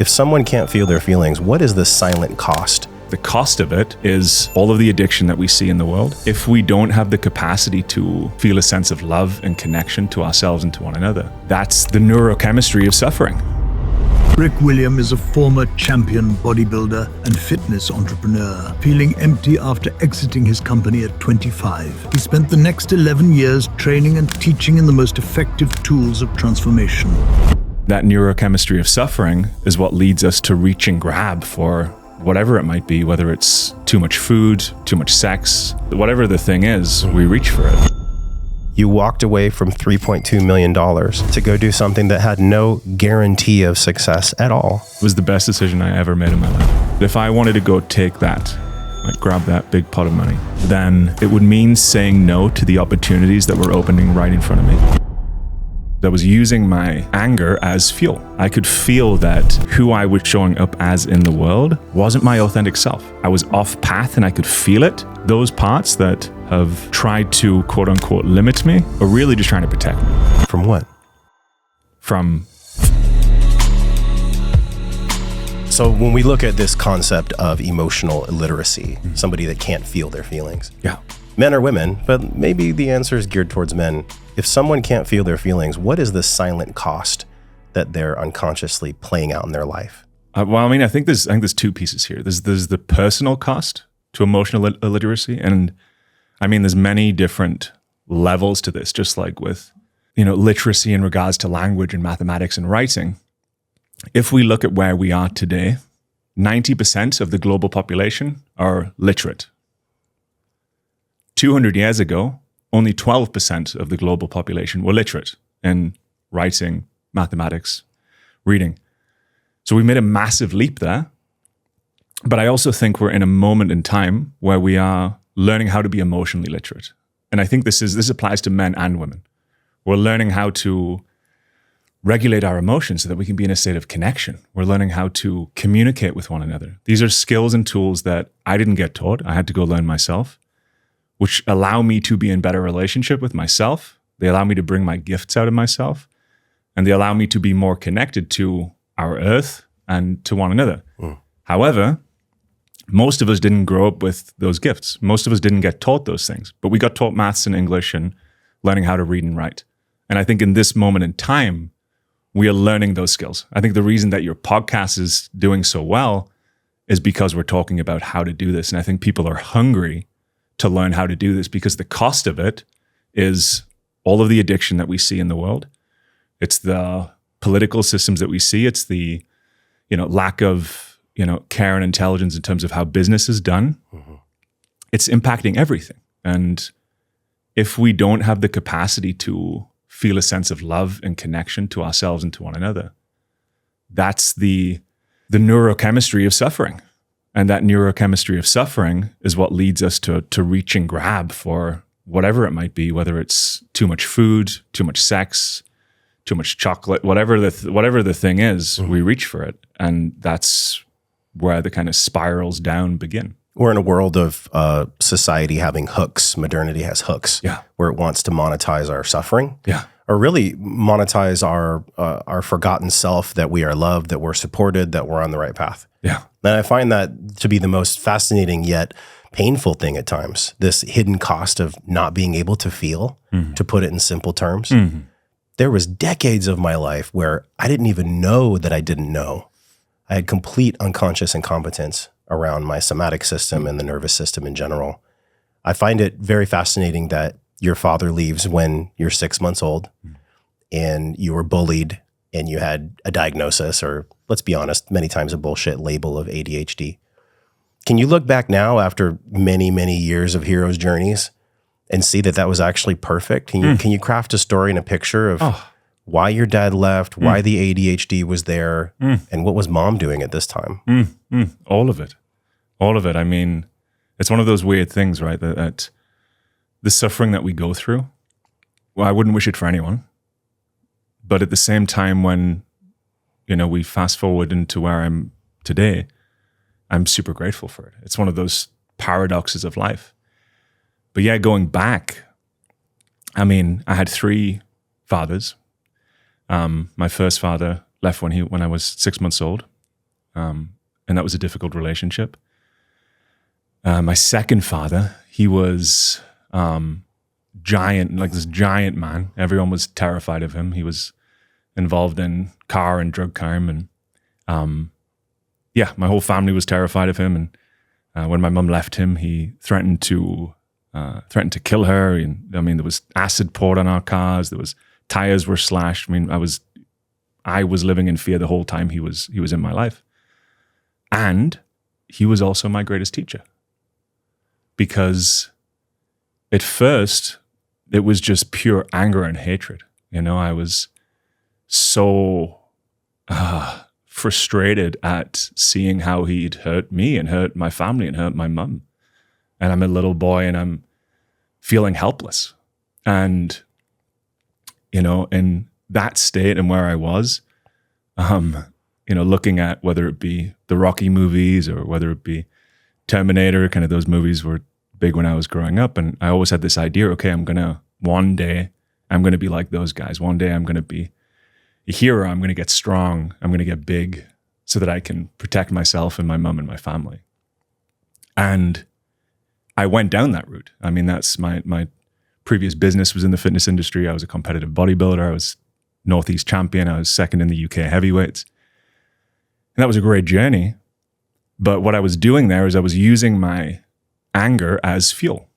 If someone can't feel their feelings, what is the silent cost? The cost of it is all of the addiction that we see in the world. If we don't have the capacity to feel a sense of love and connection to ourselves and to one another, that's the neurochemistry of suffering. Rick William is a former champion bodybuilder and fitness entrepreneur, feeling empty after exiting his company at 25. He spent the next 11 years training and teaching in the most effective tools of transformation. That neurochemistry of suffering is what leads us to reach and grab for whatever it might be, whether it's too much food, too much sex, whatever the thing is, we reach for it. You walked away from $3.2 million to go do something that had no guarantee of success at all. It was the best decision I ever made in my life. If I wanted to go take that, like grab that big pot of money, then it would mean saying no to the opportunities that were opening right in front of me. I was using my anger as fuel. I could feel that who I was showing up as in the world wasn't my authentic self. I was off path and I could feel it. Those parts that have tried to quote unquote limit me are really just trying to protect me. From what? So when we look at this concept of emotional illiteracy, somebody that can't feel their feelings. Yeah. Men or women, but maybe the answer is geared towards men. If someone can't feel their feelings, what is the silent cost that they're unconsciously playing out in their life? I think there's two pieces here. There's the personal cost to emotional illiteracy, and I mean there's many different levels to this. Just like with literacy in regards to language and mathematics and writing. If we look at where we are today, 90% of the global population are literate. 200 years ago, only 12% of the global population were literate in writing, mathematics, reading. So we made a massive leap there. But I also think we're in a moment in time where we are learning how to be emotionally literate. And I think this applies to men and women. We're learning how to regulate our emotions so that we can be in a state of connection. We're learning how to communicate with one another. These are skills and tools that I didn't get taught. I had to go learn myself, which allow me to be in better relationship with myself. They allow me to bring my gifts out of myself, and they allow me to be more connected to our earth and to one another. However, most of us didn't grow up with those gifts. Most of us didn't get taught those things, but we got taught maths and English and learning how to read and write. And I think in this moment in time, we are learning those skills. I think the reason that your podcast is doing so well is because we're talking about how to do this. And I think people are hungry to learn how to do this, because the cost of it is all of the addiction that we see in the world. It's the political systems that we see. It's the lack of care and intelligence in terms of how business is done. It's impacting everything. And if we don't have the capacity to feel a sense of love and connection to ourselves and to one another, that's the neurochemistry of suffering. And that neurochemistry of suffering is what leads us to reach and grab for whatever it might be, whether it's too much food, too much sex, too much chocolate, whatever the thing is, we reach for it. And that's where the kind of spirals down begin. We're in a world of society having hooks. Modernity has hooks. Yeah. Where it wants to monetize our suffering. Yeah. Or really monetize our forgotten self, that we are loved, that we're supported, that we're on the right path. Yeah. And I find that to be the most fascinating yet painful thing at times, this hidden cost of not being able to feel, to put it in simple terms. There was decades of my life where I didn't even know that I didn't know. I had complete unconscious incompetence around my somatic system and the nervous system in general. I find it very fascinating that your father leaves when you're 6 months old and you were bullied and you had a diagnosis, or let's be honest, many times a bullshit label of ADHD. Can you look back now after many, many years of hero's journeys and see that that was actually perfect? Can you craft a story and a picture of why your dad left, why the ADHD was there, and what was mom doing at this time? All of it. All of it. I mean, it's one of those weird things, right? That the suffering that we go through, well, I wouldn't wish it for anyone. But at the same time, when, we fast forward into where I'm today, I'm super grateful for it. It's one of those paradoxes of life. But yeah, going back, I mean, I had 3 fathers. My first father left when I was 6 months old. and that was a difficult relationship. My second father, he was giant, like this giant man. Everyone was terrified of him. He was involved in car and drug crime, and my whole family was terrified of him. And when my mum left him, he threatened to kill her. And I mean, there was acid poured on our cars. There was tires were slashed. I mean, I was living in fear the whole time he was in my life. And he was also my greatest teacher, because at first it was just pure anger and hatred. You know, I was so frustrated at seeing how he'd hurt me and hurt my family and hurt my mum. And I'm a little boy and I'm feeling helpless. And, you know, in that state and where I was, you know, looking at whether it be the Rocky movies or whether it be Terminator, kind of those movies were big when I was growing up. And I always had this idea, okay, one day I'm going to be like those guys. One day I'm going to be a hero. I'm going to get strong. I'm going to get big so that I can protect myself and my mom and my family. And I went down that route. I mean, that's my previous business was in the fitness industry. I was a competitive bodybuilder. I was Northeast champion. I was second in the UK heavyweights. And that was a great journey. But what I was doing there is I was using my anger as fuel.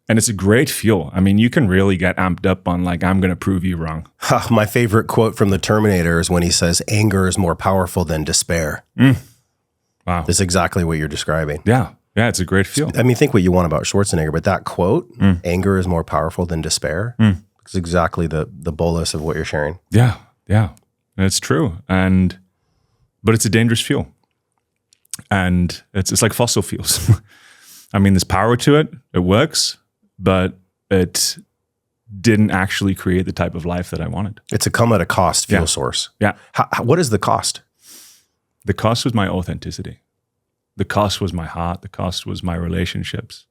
And it's a great fuel. I mean, you can really get amped up on like, I'm going to prove you wrong. My favorite quote from the Terminator is when he says, anger is more powerful than despair. Wow. That's exactly what you're describing. Yeah. Yeah, it's a great fuel. I mean, think what you want about Schwarzenegger, but that quote, anger is more powerful than despair, is exactly the bolus of what you're sharing. Yeah. Yeah. It's true. But it's a dangerous fuel. And it's like fossil fuels. I mean, there's power to it. It works, but it didn't actually create the type of life that I wanted. It's a come at a cost fuel source. Yeah. What is the cost? The cost was my authenticity. The cost was my heart. The cost was my relationships.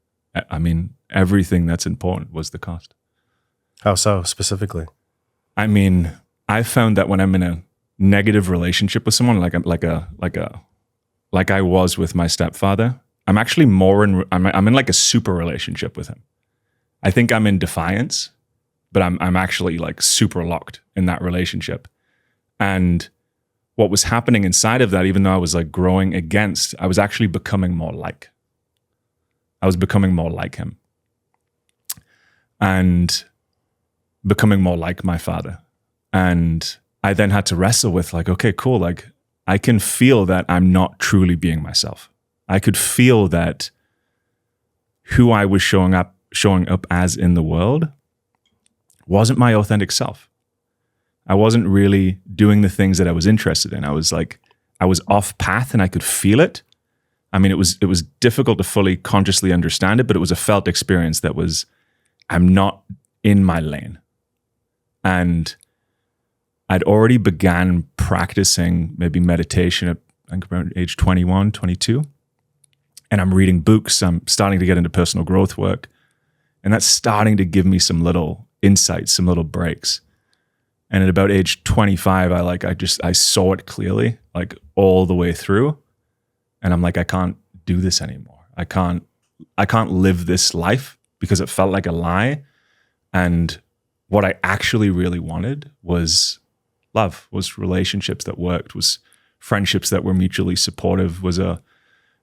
I mean, everything that's important was the cost. How so, specifically? I mean, I found that when I'm in a negative relationship with someone, like I was with my stepfather, I'm actually I'm in like a super relationship with him. I think I'm in defiance, but I'm actually like super locked in that relationship. And what was happening inside of that, even though I was like growing against, I was actually becoming more like. I was becoming more like him. And becoming more like my father. And I then had to wrestle with like, okay, cool. Like I can feel that I'm not truly being myself. I could feel that who I was showing up as in the world wasn't my authentic self. I wasn't really doing the things that I was interested in. I was off path and I could feel it. I mean, it was difficult to fully consciously understand it, but it was a felt experience that was, I'm not in my lane. And I'd already began practicing maybe meditation at I think around age 21, 22. And I'm reading books. I'm starting to get into personal growth work. And that's starting to give me some little insights, some little breaks. And at about age 25, I saw it clearly, like all the way through. And I'm like, I can't do this anymore. I can't live this life because it felt like a lie. And what I actually really wanted was love, was relationships that worked, was friendships that were mutually supportive, was a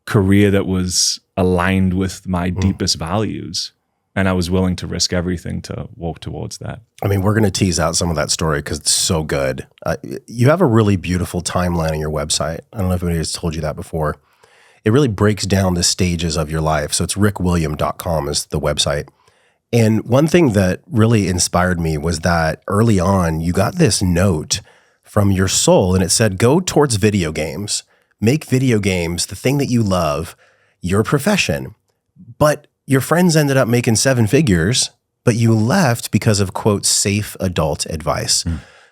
career that was aligned with my deepest values. And I was willing to risk everything to walk towards that. I mean, we're going to tease out some of that story because it's so good. You have a really beautiful timeline on your website. I don't know if anybody has told you that before. It really breaks down the stages of your life. So it's rickwilliam.com is the website. And one thing that really inspired me was that early on, you got this note from your soul and it said, go towards video games, make video games the thing that you love, your profession. But your friends ended up making 7 figures, but you left because of, quote, safe adult advice.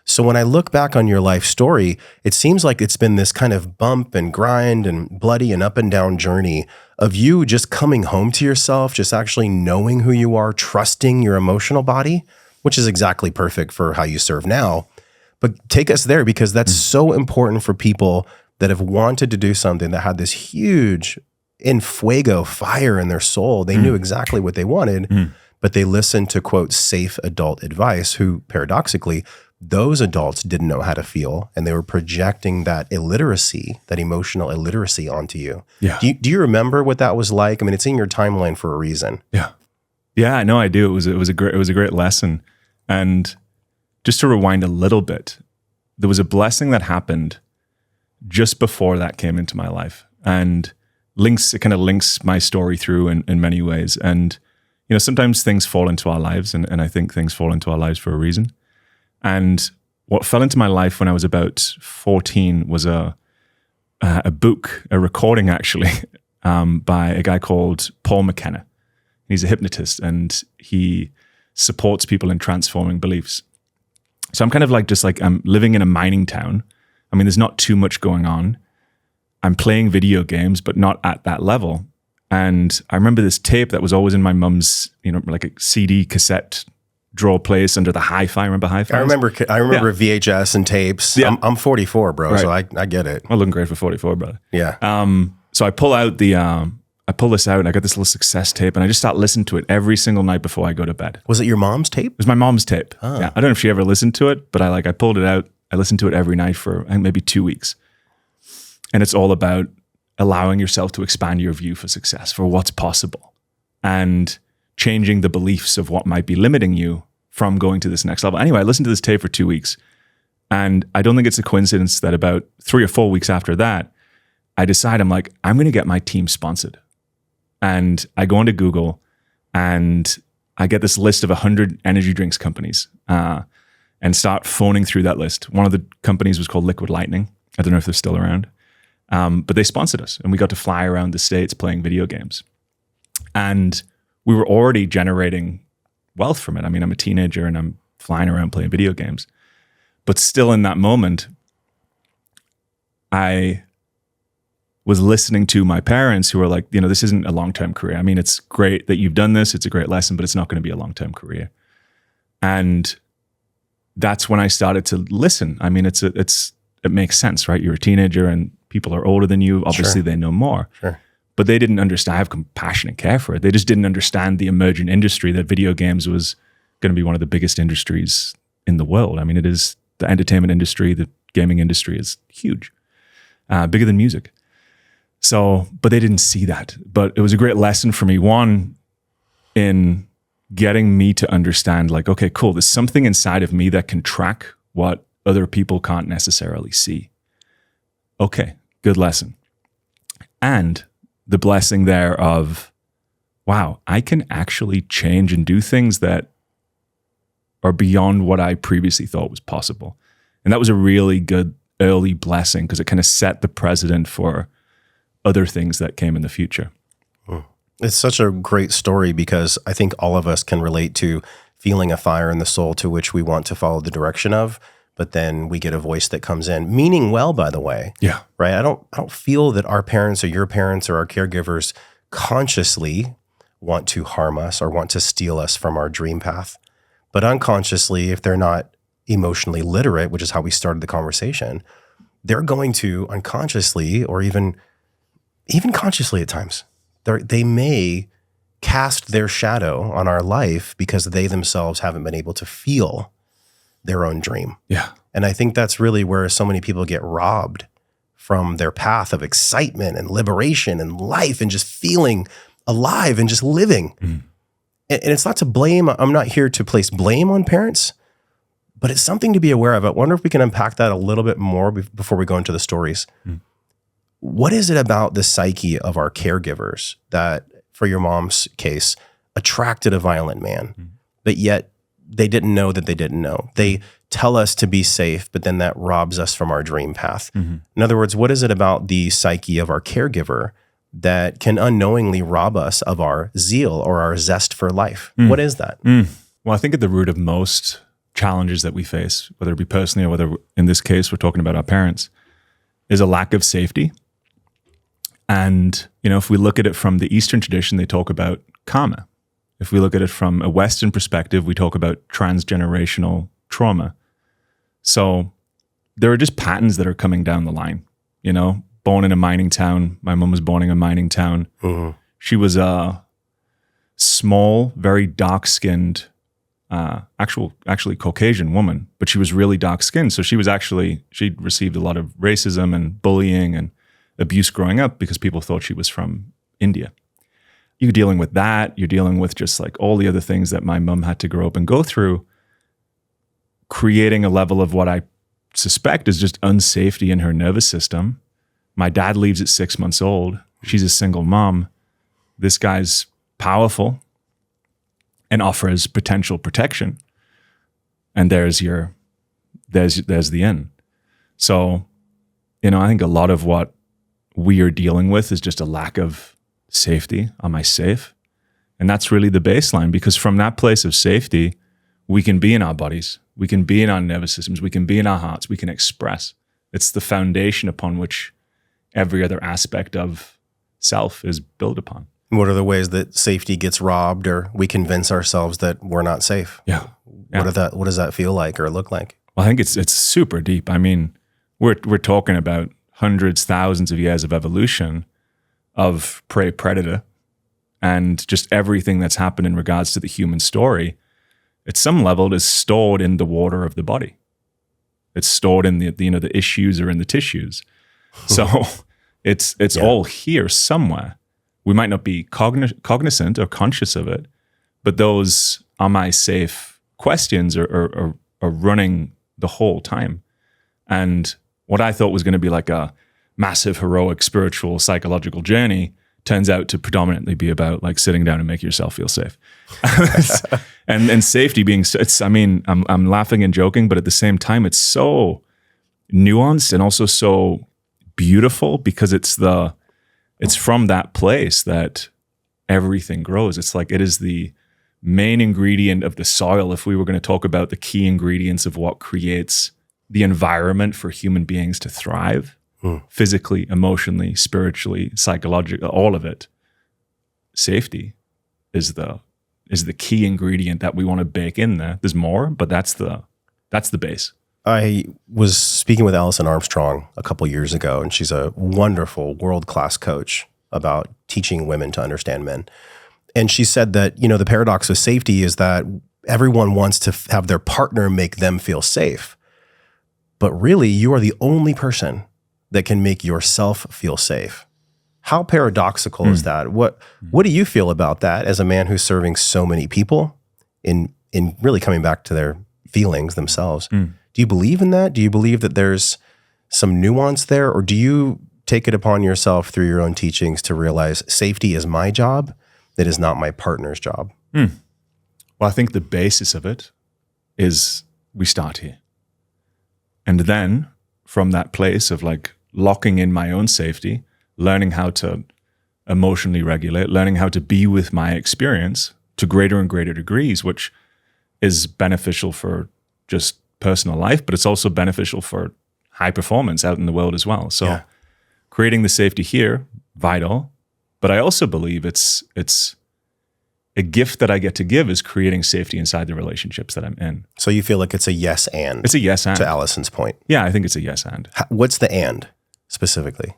So when I look back on your life story, it seems like it's been this kind of bump and grind and bloody and up and down journey of you just coming home to yourself, just actually knowing who you are, trusting your emotional body, which is exactly perfect for how you serve now. But take us there because that's so important for people that have wanted to do something that had this huge in fuego fire in their soul. They knew exactly what they wanted, but they listened to, quote, safe adult advice, who paradoxically, those adults didn't know how to feel, and they were projecting that illiteracy, that emotional illiteracy onto you. Yeah. Do you remember what that was like? I mean, it's in your timeline for a reason. Yeah. Yeah, no, I do. It was a great lesson. And just to rewind a little bit, there was a blessing that happened just before that came into my life, and it kind of links my story through in many ways. And, you know, sometimes things fall into our lives, and I think things fall into our lives for a reason. And what fell into my life when I was about 14 was a book, a recording actually, by a guy called Paul McKenna. He's a hypnotist, and he supports people in transforming beliefs. So I'm kind of I'm living in a mining town. I mean, there's not too much going on. I'm playing video games, but not at that level. And I remember this tape that was always in my mum's, you know, like a CD cassette drawer place under the hi-fi. Remember hi-fi? I remember VHS and tapes. Yeah. I'm 44, bro, Right. so I get it. I'm looking great for 44, brother. Yeah. So I pull this out, and I got this little success tape, and I just start listening to it every single night before I go to bed. Was it your mom's tape? It was my mom's tape. Yeah, I don't know if she ever listened to it, but I pulled it out. I listened to it every night for I think maybe 2 weeks. And it's all about allowing yourself to expand your view for success, for what's possible, and changing the beliefs of what might be limiting you from going to this next level. Anyway, I listened to this tape for 2 weeks, and I don't think it's a coincidence that about 3 or 4 weeks after that, I decide I'm going to get my team sponsored. And I go into Google, and I get this list of 100 energy drinks companies, and start phoning through that list. One of the companies was called Liquid Lightning. I don't know if they're still around. But they sponsored us, and we got to fly around the States playing video games. And we were already generating wealth from it. I mean, I'm a teenager, and I'm flying around playing video games. But still in that moment, I was listening to my parents, who were like, you know, this isn't a long-term career. I mean, it's great that you've done this. It's a great lesson, but it's not going to be a long-term career. And that's when I started to listen. I mean, it makes sense, right? You're a teenager, and people are older than you. Obviously, They know more. Sure. But they didn't understand. I have compassion and care for it. They just didn't understand the emerging industry, that video games was going to be one of the biggest industries in the world. I mean, it is the entertainment industry, the gaming industry is huge, bigger than music. So, but they didn't see that. But it was a great lesson for me, one, in getting me to understand, like, okay, cool, there's something inside of me that can track what other people can't necessarily see. Okay, good lesson. And the blessing there of, wow, I can actually change and do things that are beyond what I previously thought was possible. And that was a really good early blessing, because it kind of set the precedent for other things that came in the future. It's such a great story, because I think all of us can relate to feeling a fire in the soul to which we want to follow the direction of, but then we get a voice that comes in, meaning well, by the way. Yeah. Right? I don't feel that our parents or your parents or our caregivers consciously want to harm us or want to steal us from our dream path. But unconsciously, if they're not emotionally literate, which is how we started the conversation, they're going to unconsciously, or even consciously at times, they may cast their shadow on our life because they themselves haven't been able to feel their own dream. Yeah. And I think that's really where so many people get robbed from their path of excitement and liberation and life and just feeling alive and just living. Mm. And it's not to blame. I'm not here to place blame on parents, but it's something to be aware of. I wonder if we can unpack that a little bit more before we go into the stories. Mm. What is it about the psyche of our caregivers that, for your mom's case, attracted a violent man, but yet they didn't know that they didn't know? They tell us to be safe, but then that robs us from our dream path. Mm-hmm. In other words, what is it about the psyche of our caregiver that can unknowingly rob us of our zeal or our zest for life? What is that? Well, I think at the root of most challenges that we face, whether it be personally or whether in this case we're talking about our parents, is a lack of safety. And, you know, if we look at it from the Eastern tradition, they talk about karma. If we look at it from a Western perspective, we talk about transgenerational trauma. So there are just patterns that are coming down the line. you know, born in a mining town. My mom was born in a mining town. Mhm. She was a small, very dark-skinned, actually Caucasian woman, but she was really dark-skinned. So she'd received a lot of racism and bullying and abuse growing up because people thought she was from India. You're dealing with that. You're dealing with just like all the other things that my mom had to grow up and go through, creating a level of what I suspect is just unsafety in her nervous system. My dad leaves at 6 months old. She's a single mom. This guy's powerful and offers potential protection. And there's the end. So, you know, I think a lot of what we are dealing with is just a lack of safety. Am I safe? And that's really the baseline, because from that place of safety, we can be in our bodies, we can be in our nervous systems, we can be in our hearts, we can express. It's the foundation upon which every other aspect of self is built upon. What are the ways that safety gets robbed, or we convince ourselves that we're not safe? Yeah. What does that feel like or look like? Well, I think it's super deep. I mean, we're talking about hundreds, thousands of years of evolution of prey-predator, and just everything that's happened in regards to the human story, at some level, is stored in the water of the body. It's stored in the issues or in the tissues. So it's all here somewhere. We might not be cognizant or conscious of it, but those "am I safe" questions are running the whole time. And what I thought was going to be like a massive, heroic, spiritual, psychological journey turns out to predominantly be about like sitting down and make yourself feel safe. and safety being, I'm laughing and joking, but at the same time, it's so nuanced and also so beautiful, because it's from that place that everything grows. It's like it is the main ingredient of the soil. If we were going to talk about the key ingredients of what creates the environment for human beings to thrive, physically, emotionally, spiritually, psychologically, all of it, safety is the key ingredient that we want to bake in there. There's more, but that's the base. I was speaking with Alison Armstrong a couple years ago, and she's a wonderful world-class coach about teaching women to understand men. And she said that, you know, the paradox of safety is that everyone wants to have their partner make them feel safe. But really, you are the only person that can make yourself feel safe. How paradoxical is that? What do you feel about that as a man who's serving so many people in really coming back to their feelings themselves? Do you believe in that? Do you believe that there's some nuance there? Or do you take it upon yourself through your own teachings to realize safety is my job, that is not my partner's job? Well, I think the basis of it is we start here. And then from that place of like locking in my own safety, learning how to emotionally regulate, learning how to be with my experience to greater and greater degrees, which is beneficial for just personal life, but it's also beneficial for high performance out in the world as well. So creating the safety here, vital. But I also believe it's a gift that I get to give is creating safety inside the relationships that I'm in. So you feel like it's a yes and. It's a yes and. To Alison's point. Yeah, I think it's a yes and. What's the and specifically?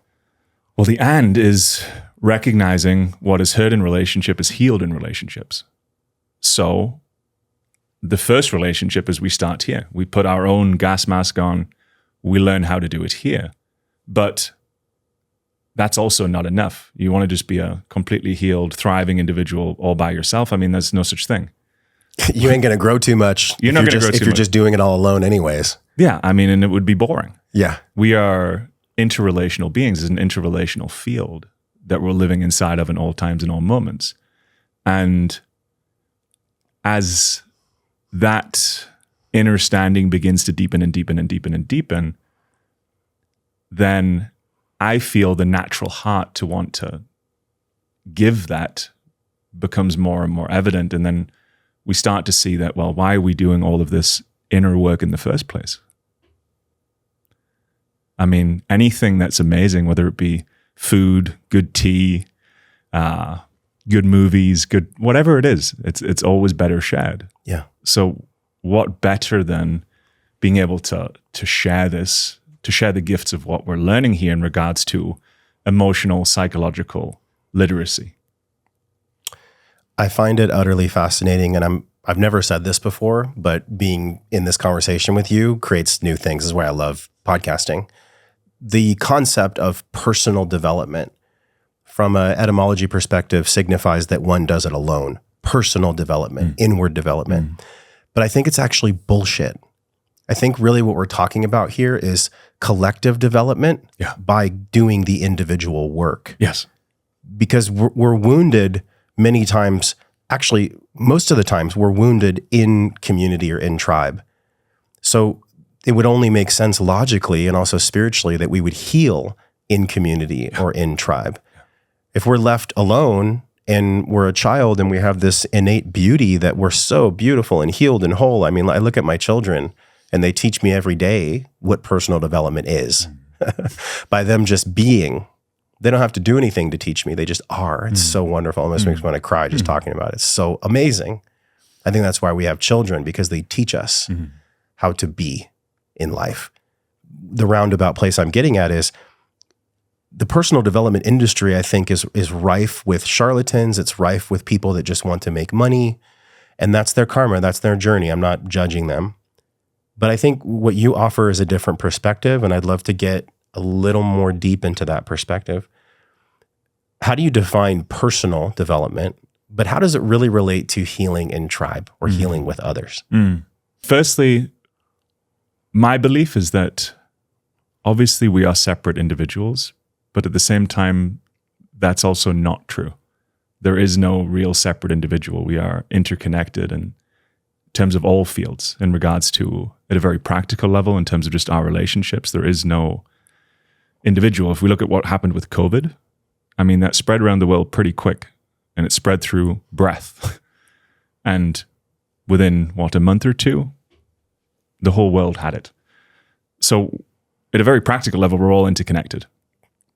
Well, the and is recognizing what is hurt in relationship is healed in relationships. So the first relationship is we start here. We put our own gas mask on. We learn how to do it here. But that's also not enough. You want to just be a completely healed, thriving individual all by yourself. I mean, there's no such thing. You ain't going to grow too much. You're not going to grow too much. If you're just doing it all alone anyways. Yeah, I mean, and it would be boring. Yeah. We are interrelational beings. It's an interrelational field that we're living inside of in all times and all moments. And as that inner standing begins to deepen and deepen and deepen and deepen, then I feel the natural heart to want to give that becomes more and more evident. And then we start to see that, well, why are we doing all of this inner work in the first place? I mean, anything that's amazing, whether it be food, good tea, good movies, good, whatever it is, it's always better shared. Yeah. So what better than being able to share this to share the gifts of what we're learning here in regards to emotional, psychological literacy. I find it utterly fascinating, and I've never said this before, but being in this conversation with you creates new things. This is why I love podcasting. The concept of personal development from an etymology perspective signifies that one does it alone. Personal development, inward development. But I think it's actually bullshit. I think really what we're talking about here is collective development by doing the individual work. Yes. Because we're wounded many times. Actually, most of the times we're wounded in community or in tribe. So it would only make sense logically and also spiritually that we would heal in community or in tribe. If we're left alone and we're a child and we have this innate beauty that we're so beautiful and healed and whole. I mean, I look at my children and they teach me every day what personal development is by them just being. They don't have to do anything to teach me. They just are. It's so wonderful. It almost makes me want to cry just talking about it. It's so amazing. I think that's why we have children, because they teach us how to be in life. The roundabout place I'm getting at is the personal development industry, I think, is rife with charlatans. It's rife with people that just want to make money. And that's their karma. That's their journey. I'm not judging them. But I think what you offer is a different perspective, and I'd love to get a little more deep into that perspective. How do you define personal development, but how does it really relate to healing in tribe or healing with others? Firstly, my belief is that obviously we are separate individuals, but at the same time, that's also not true. There is no real separate individual. We are interconnected in terms of all fields in regards to, at a very practical level, in terms of just our relationships. There is no individual. If we look at what happened with COVID, I mean, that spread around the world pretty quick, and it spread through breath. And within, a month or two, the whole world had it. So at a very practical level, we're all interconnected.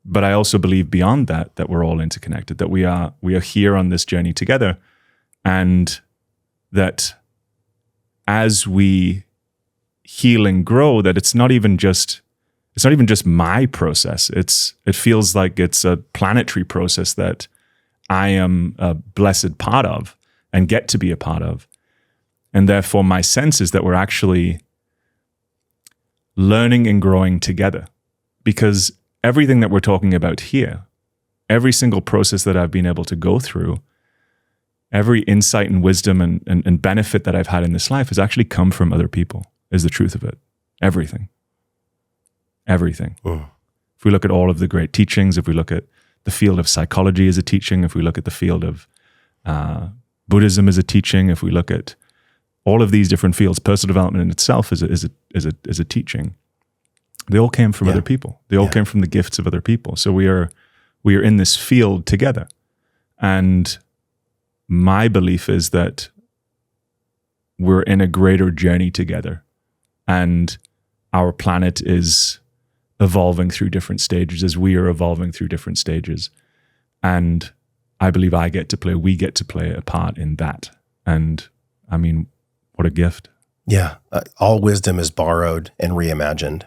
But I also believe beyond that we're all interconnected, that we are here on this journey together, and that as we heal and grow, that it's not even just my process. It feels like it's a planetary process that I am a blessed part of and get to be a part of. And therefore my sense is that we're actually learning and growing together, because everything that we're talking about here, every single process that I've been able to go through, every insight and wisdom and benefit that I've had in this life has actually come from other people, is the truth of it. Everything. Oh. If we look at all of the great teachings, if we look at the field of psychology as a teaching, if we look at the field of Buddhism as a teaching, if we look at all of these different fields, personal development in itself is a teaching. They all came from other people. They all came from the gifts of other people. So we are in this field together. And my belief is that we're in a greater journey together, and our planet is evolving through different stages as we are evolving through different stages. And I believe we get to play a part in that. And I mean, what a gift. Yeah. All wisdom is borrowed and reimagined.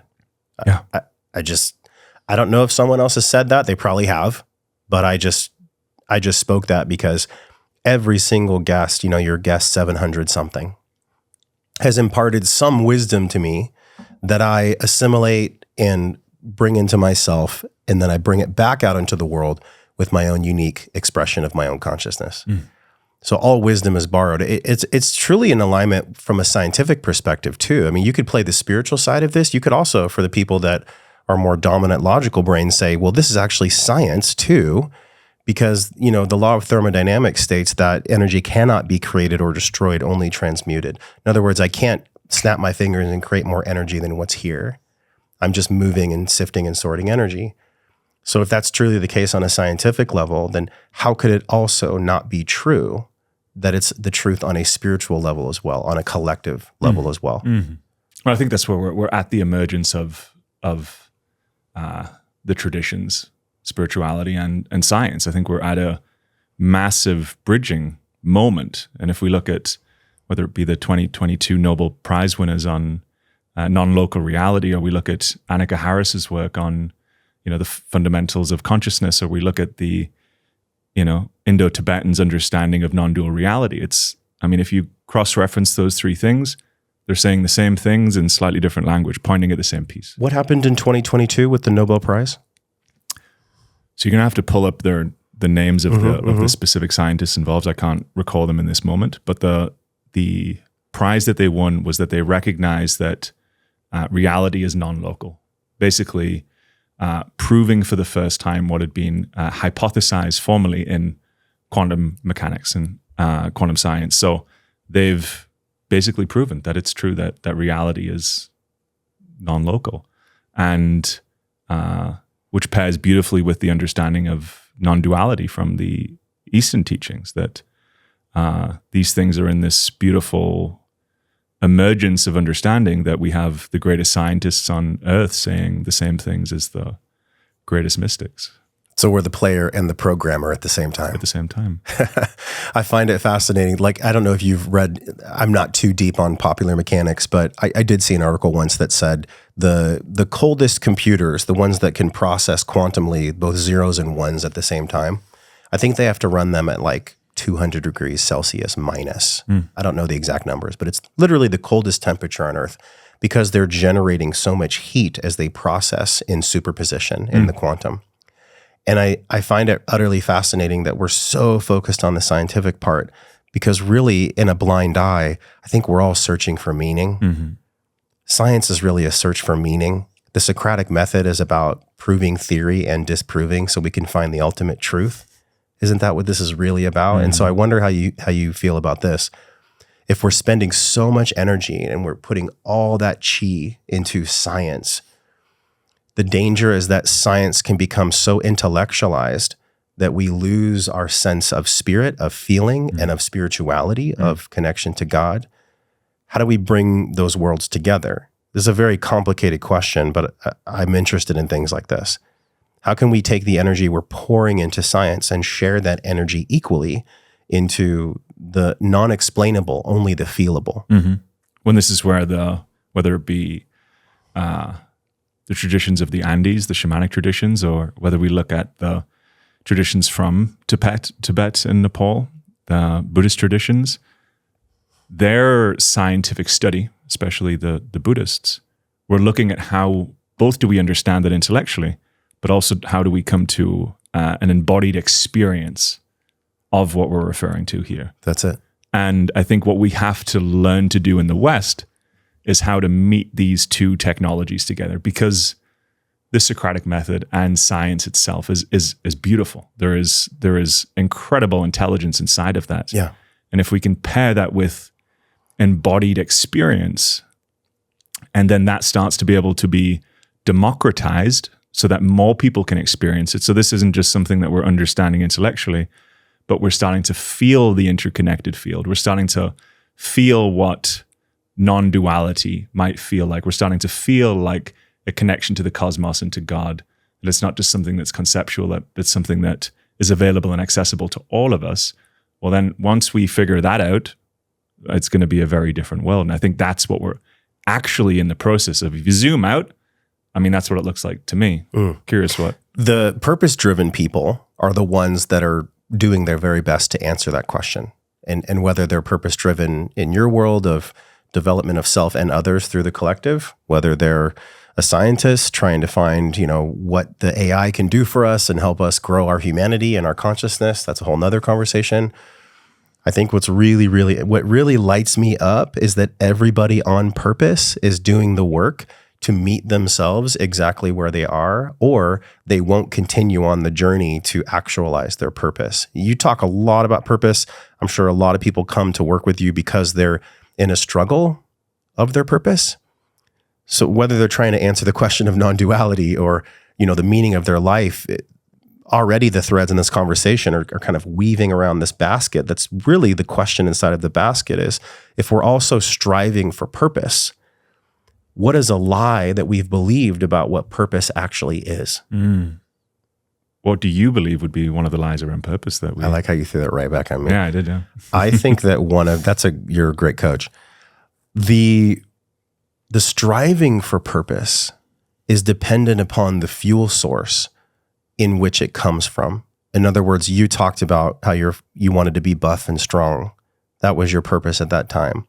Yeah. I don't know if someone else has said that. They probably have, but I just spoke that because every single guest, your guest 700 something, has imparted some wisdom to me that I assimilate and bring into myself, and then I bring it back out into the world with my own unique expression of my own consciousness. So all wisdom is borrowed. It's truly in alignment from a scientific perspective too. I mean, you could play the spiritual side of this. You could also, for the people that are more dominant logical brains, say, well, this is actually science too, because the law of thermodynamics states that energy cannot be created or destroyed, only transmuted. In other words, I can't snap my fingers and create more energy than what's here. I'm just moving and sifting and sorting energy. So if that's truly the case on a scientific level, then how could it also not be true that it's the truth on a spiritual level as well, on a collective level as well? Mm-hmm. Well, I think that's where we're at the emergence of the traditions, spirituality and science. I think we're at a massive bridging moment. And if we look at whether it be the 2022 Nobel Prize winners on non-local reality, or we look at Annika Harris's work on, the fundamentals of consciousness, or we look at the, Indo-Tibetans' understanding of non-dual reality. If you cross-reference those three things, they're saying the same things in slightly different language, pointing at the same piece. What happened in 2022 with the Nobel Prize? So you're going to have to pull up the names of the specific scientists involved. I can't recall them in this moment, but the prize that they won was that they recognized that reality is non-local. Basically, proving for the first time what had been hypothesized formally in quantum mechanics and quantum science. So they've basically proven that it's true that reality is non-local, and which pairs beautifully with the understanding of non-duality from the Eastern teachings, that these things are in this beautiful emergence of understanding, that we have the greatest scientists on earth saying the same things as the greatest mystics. So we're the player and the programmer at the same time. At the same time. I find it fascinating. Like, I don't know if you've read, I'm not too deep on popular mechanics, but I did see an article once that said the coldest computers, the ones that can process quantumly both zeros and ones at the same time, I think they have to run them at like 200 degrees Celsius minus. I don't know the exact numbers, but it's literally the coldest temperature on Earth, because they're generating so much heat as they process in superposition in the quantum. And I find it utterly fascinating that we're so focused on the scientific part, because really, in a blind eye, I think we're all searching for meaning. Science is really a search for meaning. The Socratic method is about proving theory and disproving so we can find the ultimate truth. Isn't that what this is really about? And so I wonder how you feel about this. If we're spending so much energy and we're putting all that chi into science, the danger is that science can become so intellectualized that we lose our sense of spirit, of feeling, and of spirituality, of connection to God. How do we bring those worlds together? This is a very complicated question, but I'm interested in things like this. How can we take the energy we're pouring into science and share that energy equally into the non-explainable, only the feelable? When this is where whether it be the traditions of the Andes, the shamanic traditions, or whether we look at the traditions from Tibet and Nepal, the Buddhist traditions, their scientific study, especially the Buddhists, we're looking at how both do we understand that intellectually, but also how do we come to an embodied experience of what we're referring to here. That's it. And I think what we have to learn to do in the West is how to meet these two technologies together, because the Socratic method and science itself is beautiful. There is incredible intelligence inside of that. Yeah. And if we can pair that with embodied experience, and then that starts to be able to be democratized so that more people can experience it. So this isn't just something that we're understanding intellectually, but we're starting to feel the interconnected field. We're starting to feel what non-duality might feel like. We're starting to feel like a connection to the cosmos and to God. And it's not just something that's conceptual, that it's something that is available and accessible to all of us. Well, then once we figure that out, it's going to be a very different world. And I think that's what we're actually in the process of. If you zoom out, that's what it looks like to me. Curious what? The purpose-driven people are the ones that are doing their very best to answer that question. And whether they're purpose-driven in your world of development of self and others through the collective, whether they're a scientist trying to find, what the AI can do for us and help us grow our humanity and our consciousness, that's a whole nother conversation. I think what really lights me up is that everybody on purpose is doing the work to meet themselves exactly where they are, or they won't continue on the journey to actualize their purpose. You talk a lot about purpose. I'm sure a lot of people come to work with you because they're in a struggle of their purpose. So whether they're trying to answer the question of non-duality or, the meaning of their life, already the threads in this conversation are kind of weaving around this basket. That's really the question inside of the basket is, if we're also striving for purpose, what is a lie that we've believed about what purpose actually is? What do you believe would be one of the lies around purpose that we... I like how you threw that right back at me. Yeah, I did, yeah. I think that you're a great coach. the striving for purpose is dependent upon the fuel source in which it comes from. In other words, you talked about how you wanted to be buff and strong. That was your purpose at that time.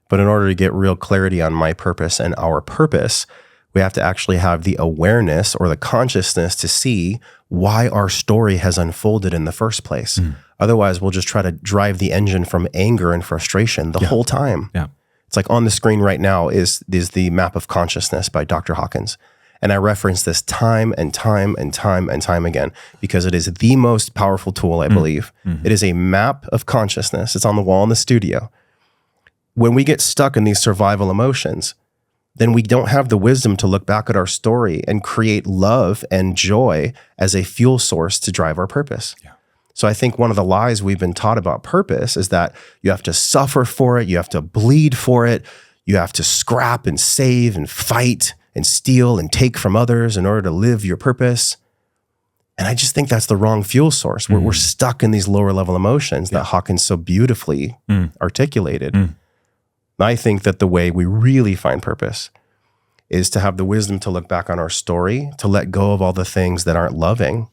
But in order to get real clarity on my purpose and our purpose, we have to actually have the awareness or the consciousness to see why our story has unfolded in the first place. Otherwise, we'll just try to drive the engine from anger and frustration the whole time. Yeah. It's like on the screen right now is the map of consciousness by Dr. Hawkins. And I reference this time and time and time and time again because it is the most powerful tool, I believe. It is a map of consciousness. It's on the wall in the studio. When we get stuck in these survival emotions, then we don't have the wisdom to look back at our story and create love and joy as a fuel source to drive our purpose. Yeah. So I think one of the lies we've been taught about purpose is that you have to suffer for it, you have to bleed for it, you have to scrap and save and fight and steal and take from others in order to live your purpose. And I just think that's the wrong fuel source. We're stuck in these lower level emotions that Hawkins so beautifully articulated. I think that the way we really find purpose is to have the wisdom to look back on our story, to let go of all the things that aren't loving,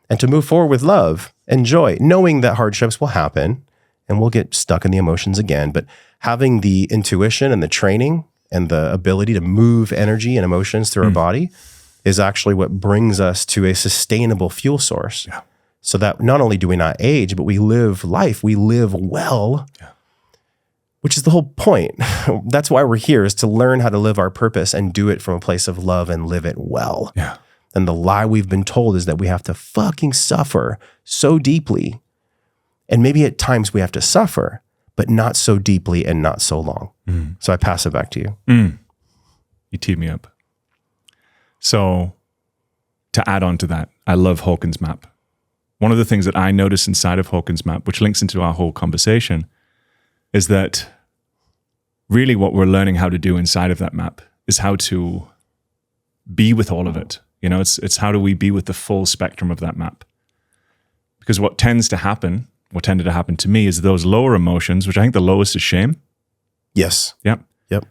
and to move forward with love and joy, knowing that hardships will happen and we'll get stuck in the emotions again. But having the intuition and the training and the ability to move energy and emotions through our body is actually what brings us to a sustainable fuel source. Yeah. So that not only do we not age, but we live life, we live well, which is the whole point. That's why we're here, is to learn how to live our purpose and do it from a place of love and live it well. Yeah. And the lie we've been told is that we have to fucking suffer so deeply. And maybe at times we have to suffer, but not so deeply and not so long. So I pass it back to you. You teed me up. So to add on to that, I love Hawkins' map. One of the things that I notice inside of Hawkins' map, which links into our whole conversation, is that really what we're learning how to do inside of that map is how to be with all of it. You know, it's how do we be with the full spectrum of that map? Because what tended to happen to me is those lower emotions, which I think the lowest is shame. Yes. Yep. Yep.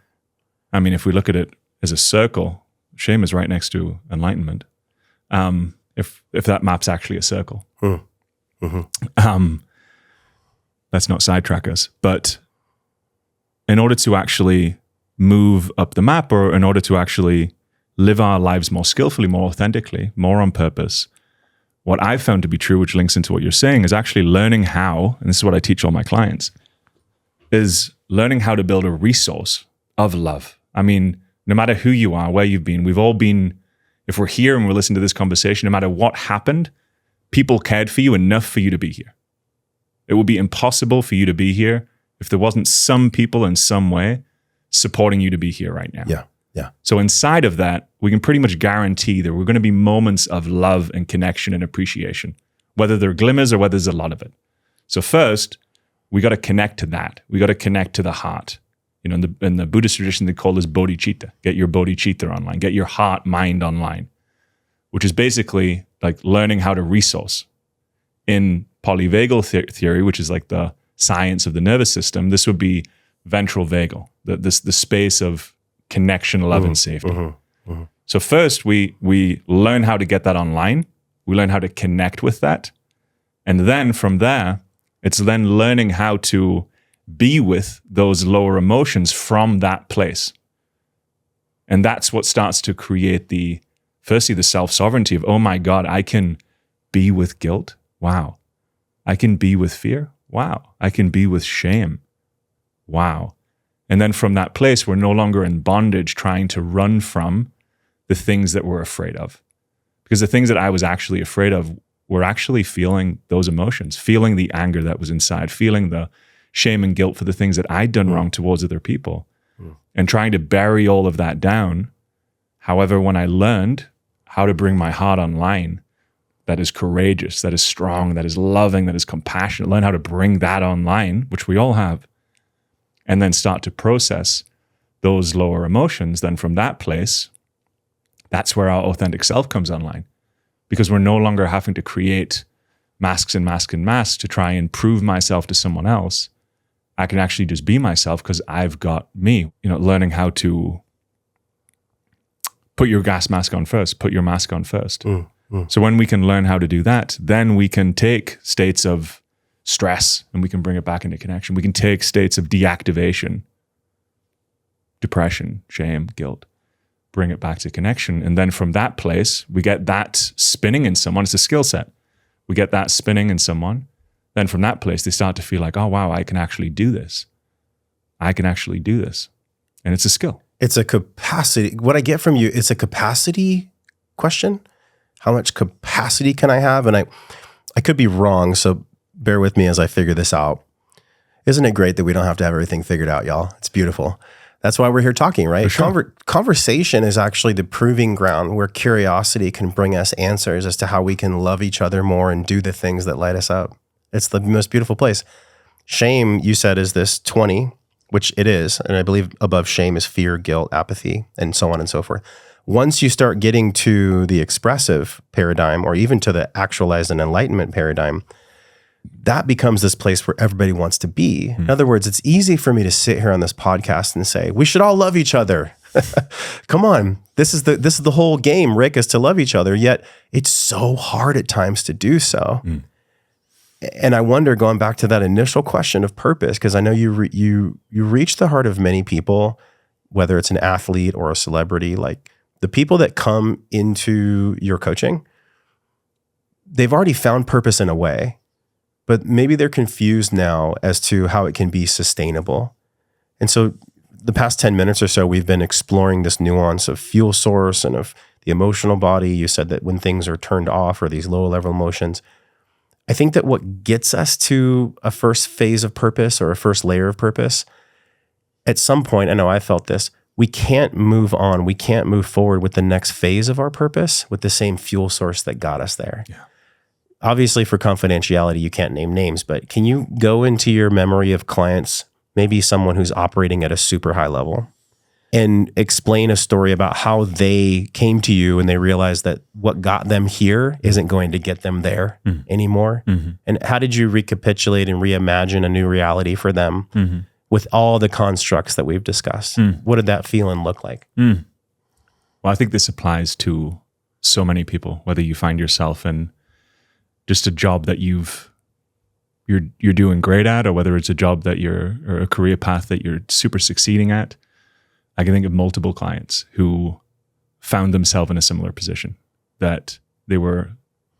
I mean, if we look at it as a circle, shame is right next to enlightenment. If that map's actually a circle. Let's not sidetrack us. But in order to actually move up the map, or in order to actually live our lives more skillfully, more authentically, more on purpose, what I've found to be true, which links into what you're saying, is actually learning how, and this is what I teach all my clients, is learning how to build a resource of love. I mean, no matter who you are, where you've been, we've all been, if we're here and we're listening to this conversation, no matter what happened, people cared for you enough for you to be here. It would be impossible for you to be here if there wasn't some people in some way supporting you to be here right now. Yeah. So inside of that, we can pretty much guarantee there were going to be moments of love and connection and appreciation, whether they're glimmers or whether there's a lot of it. So first, we got to connect to that. We got to connect to the heart. You know, in the Buddhist tradition, they call this bodhicitta. Get your bodhicitta online. Get your heart, mind online, which is basically like learning how to resource. In polyvagal theory, which is like the science of the nervous system, this would be ventral vagal, the space of connection, love, and safety. So first, we learn how to get that online. We learn how to connect with that. And then from there, it's then learning how to be with those lower emotions from that place. And that's what starts to create firstly, the self-sovereignty of, oh my God, I can be with guilt. Wow. I can be with fear. Wow. I can be with shame. Wow. And then from that place, we're no longer in bondage trying to run from the things that we're afraid of. Because the things that I was actually afraid of were actually feeling those emotions, feeling the anger that was inside, feeling the shame and guilt for the things that I'd done wrong towards other people, and trying to bury all of that down. However, when I learned how to bring my heart online, that is courageous, that is strong, that is loving, that is compassionate, learn how to bring that online, which we all have, and then start to process those lower emotions, then from that place, that's where our authentic self comes online. Because we're no longer having to create masks and masks and masks to try and prove myself to someone else. I can actually just be myself because I've got me, learning how to put your gas mask on first, put your mask on first. So when we can learn how to do that, then we can take states of stress and we can bring it back into connection. We can take states of deactivation, depression, shame, guilt, bring it back to connection. And then from that place, we get that spinning in someone. It's a skill set. We get that spinning in someone. Then from that place, they start to feel like, oh, wow, I can actually do this. I can actually do this. And it's a skill. It's a capacity. What I get from you, it's a capacity question. How much capacity can I have? And I could be wrong, so bear with me as I figure this out. Isn't it great that we don't have to have everything figured out, y'all? It's beautiful. That's why we're here talking, right? Sure. Conversation is actually the proving ground where curiosity can bring us answers as to how we can love each other more and do the things that light us up. It's the most beautiful place. Shame, you said, is this 20, which it is. And I believe above shame is fear, guilt, apathy, and so on and so forth. Once you start getting to the expressive paradigm or even to the actualized and enlightenment paradigm, that becomes this place where everybody wants to be. In other words, it's easy for me to sit here on this podcast and say, we should all love each other. Come on. This is the whole game, Rick, is to love each other. Yet it's so hard at times to do so. And I wonder, going back to that initial question of purpose, because I know you reach the heart of many people, whether it's an athlete or a celebrity, like the people that come into your coaching, they've already found purpose in a way, but maybe they're confused now as to how it can be sustainable. And so the past 10 minutes or so, we've been exploring this nuance of fuel source and of the emotional body. You said that when things are turned off or these lower level emotions, I think that what gets us to a first phase of purpose or a first layer of purpose, at some point, I know I felt this, we can't move on. We can't move forward with the next phase of our purpose with the same fuel source that got us there. Yeah. Obviously, for confidentiality, you can't name names, but can you go into your memory of clients, maybe someone who's operating at a super high level, and explain a story about how they came to you and they realized that what got them here isn't going to get them there anymore? And how did you recapitulate and reimagine a new reality for them with all the constructs that we've discussed? What did that feel and look like? Well, I think this applies to so many people, whether you find yourself in just a job that you're doing great at, or whether it's a job that or a career path that you're super succeeding at. I can think of multiple clients who found themselves in a similar position, that they were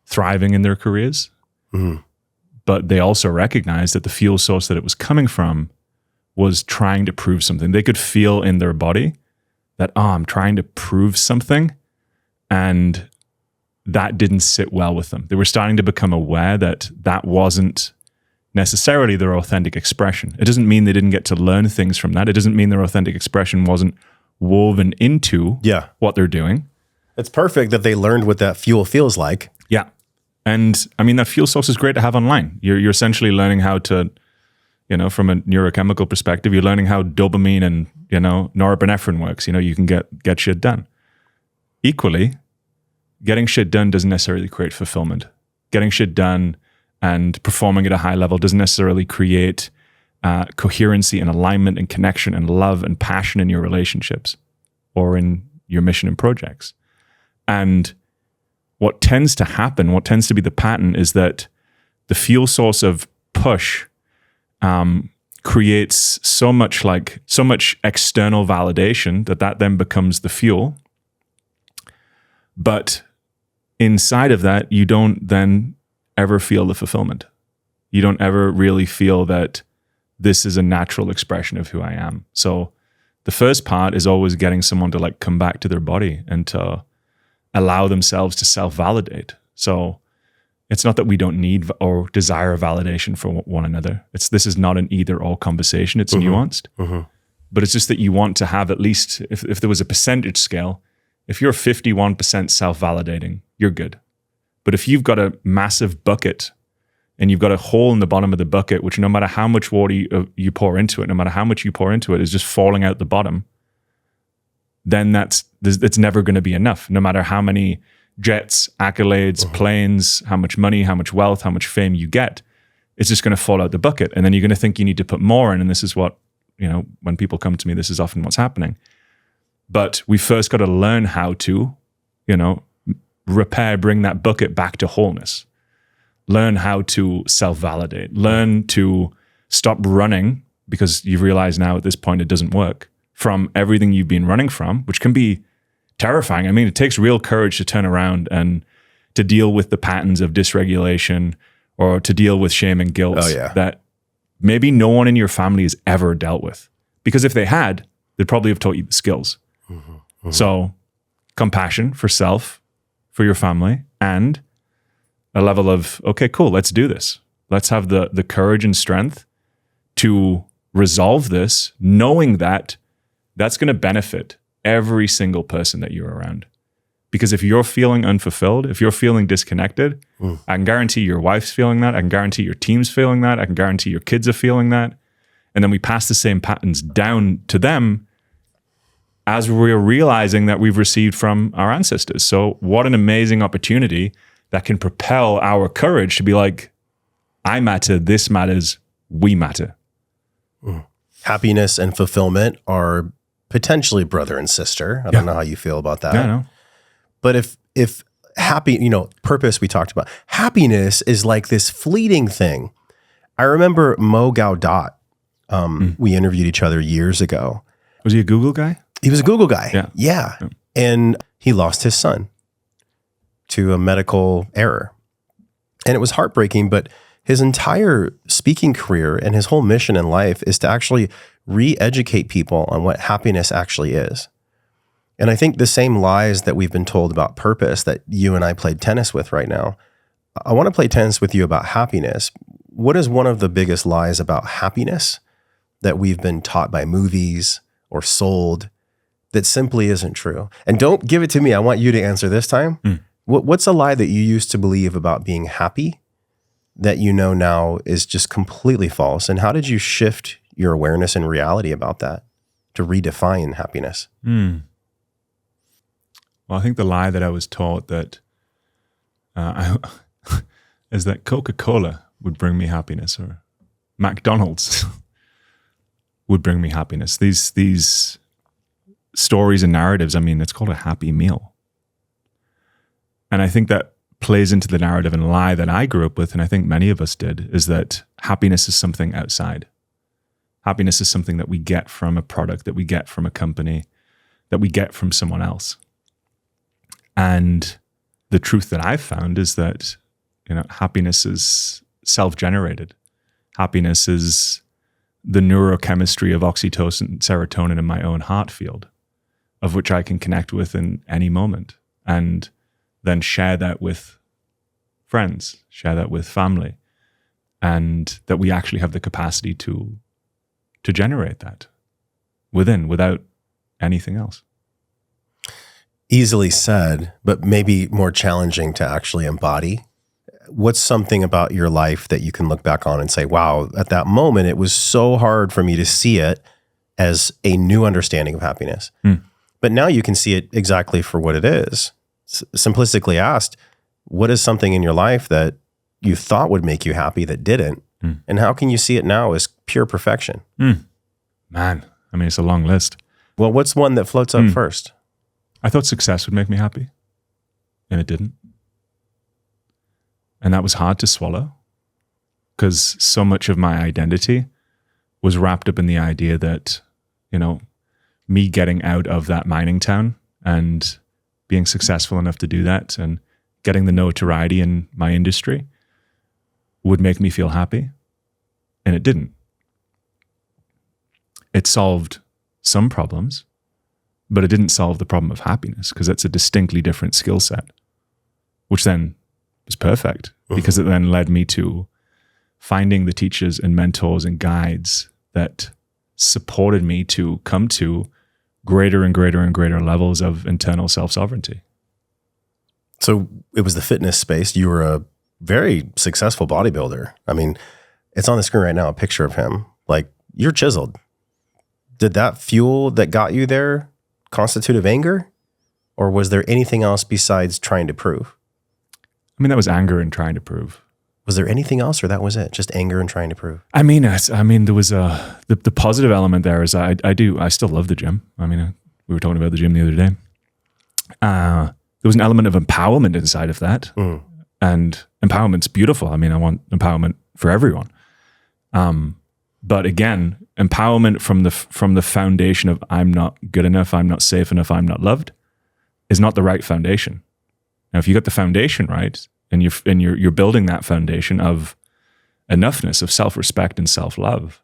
thriving in their careers, but they also recognized that the fuel source that it was coming from was trying to prove something. They could feel in their body that, I'm trying to prove something, and that didn't sit well with them. They were starting to become aware that that wasn't necessarily their authentic expression. It doesn't mean they didn't get to learn things from that. It doesn't mean their authentic expression wasn't woven into what they're doing. It's perfect that they learned what that fuel feels like. Yeah. And I mean, that fuel source is great to have online. You're essentially learning how to, from a neurochemical perspective, you're learning how dopamine and, norepinephrine works. You can get shit done. Equally, getting shit done doesn't necessarily create fulfillment. Getting shit done and performing at a high level doesn't necessarily create coherency and alignment and connection and love and passion in your relationships or in your mission and projects. And what tends to happen, what tends to be the pattern, is that the fuel source of push creates so much external validation that then becomes the fuel. But inside of that, you don't then ever feel the fulfillment. You don't ever really feel that this is a natural expression of who I am. So the first part is always getting someone to come back to their body and to allow themselves to self-validate. So it's not that we don't need or desire validation for one another. This is not an either-or conversation. It's nuanced. But it's just that you want to have at least, if there was a percentage scale, if you're 51% self-validating, you're good. But if you've got a massive bucket and you've got a hole in the bottom of the bucket, which no matter how much water you pour into it, no matter how much you pour into it, is just falling out the bottom, then it's never going to be enough. No matter how many jets, accolades, planes, how much money, how much wealth, how much fame you get, it's just going to fall out the bucket. And then you're going to think you need to put more in. And this is what, when people come to me, this is often what's happening. But we first got to learn how to, repair, bring that bucket back to wholeness. Learn how to self-validate. Learn to stop running, because you realize now at this point it doesn't work, from everything you've been running from, which can be terrifying. I mean, it takes real courage to turn around and to deal with the patterns of dysregulation or to deal with shame and guilt that maybe no one in your family has ever dealt with. Because if they had, they'd probably have taught you the skills. So compassion for self, for your family, and a level of, okay, cool, let's do this. Let's have the courage and strength to resolve this, knowing that that's going to benefit every single person that you're around. Because if you're feeling unfulfilled, if you're feeling disconnected, I can guarantee your wife's feeling that. I can guarantee your team's feeling that. I can guarantee your kids are feeling that. And then we pass the same patterns down to them as we're realizing that we've received from our ancestors. So what an amazing opportunity that can propel our courage to be like, I matter, this matters, we matter. Happiness and fulfillment are potentially brother and sister. I don't know how you feel about that. Yeah, I know. But if happy, purpose we talked about, happiness is like this fleeting thing. I remember Mo Gaudat. We interviewed each other years ago. Was he a Google guy? He was a Google guy. Yeah. And he lost his son to a medical error. And it was heartbreaking, but his entire speaking career and his whole mission in life is to actually re-educate people on what happiness actually is. And I think the same lies that we've been told about purpose that you and I played tennis with right now, I want to play tennis with you about happiness. What is one of the biggest lies about happiness that we've been taught by movies or sold that simply isn't true? And don't give it to me. I want you to answer this time. What's a lie that you used to believe about being happy that you know now is just completely false? And how did you shift your awareness and reality about that to redefine happiness? Well, I think the lie that I was taught that is that Coca-Cola would bring me happiness, or McDonald's would bring me happiness. These stories and narratives, I mean, it's called a happy meal. And I think that plays into the narrative and lie that I grew up with, and I think many of us did, is that happiness is something outside. Happiness is something that we get from a product, that we get from a company, that we get from someone else. And the truth that I've found is that, happiness is self-generated. Happiness is the neurochemistry of oxytocin, serotonin in my own heart field, of which I can connect with in any moment, and then share that with friends, share that with family, and that we actually have the capacity to generate that without anything else. Easily said, but maybe more challenging to actually embody. What's something about your life that you can look back on and say, wow, at that moment, it was so hard for me to see it as a new understanding of happiness. But now you can see it exactly for what it is. Simplistically asked, what is something in your life that you thought would make you happy that didn't? And how can you see it now as pure perfection? Man, I mean, it's a long list. Well, what's one that floats up first? I thought success would make me happy, and it didn't. And that was hard to swallow, because so much of my identity was wrapped up in the idea that, me getting out of that mining town and being successful enough to do that and getting the notoriety in my industry would make me feel happy. And it didn't. It solved some problems, but it didn't solve the problem of happiness, because it's a distinctly different skill set, which then was perfect, because it then led me to finding the teachers and mentors and guides that supported me to come to greater and greater and greater levels of internal self-sovereignty. So it was the fitness space. You were a very successful bodybuilder. I mean, it's on the screen right now, a picture of him. Like, you're chiseled. Did that fuel that got you there constitute of anger? Or was there anything else besides trying to prove? I mean, that was anger and trying to prove. Was there anything else, or that was it? Just anger and trying to prove? I mean, there was the positive element there is I still love the gym. I mean, We were talking about the gym the other day. There was an element of empowerment inside of that. And empowerment's beautiful. I mean, I want empowerment for everyone. But again, empowerment from the foundation of I'm not good enough, I'm not safe enough, I'm not loved is not the right foundation. Now, if you got the foundation right, and you're building that foundation of enoughness, of self-respect and self-love,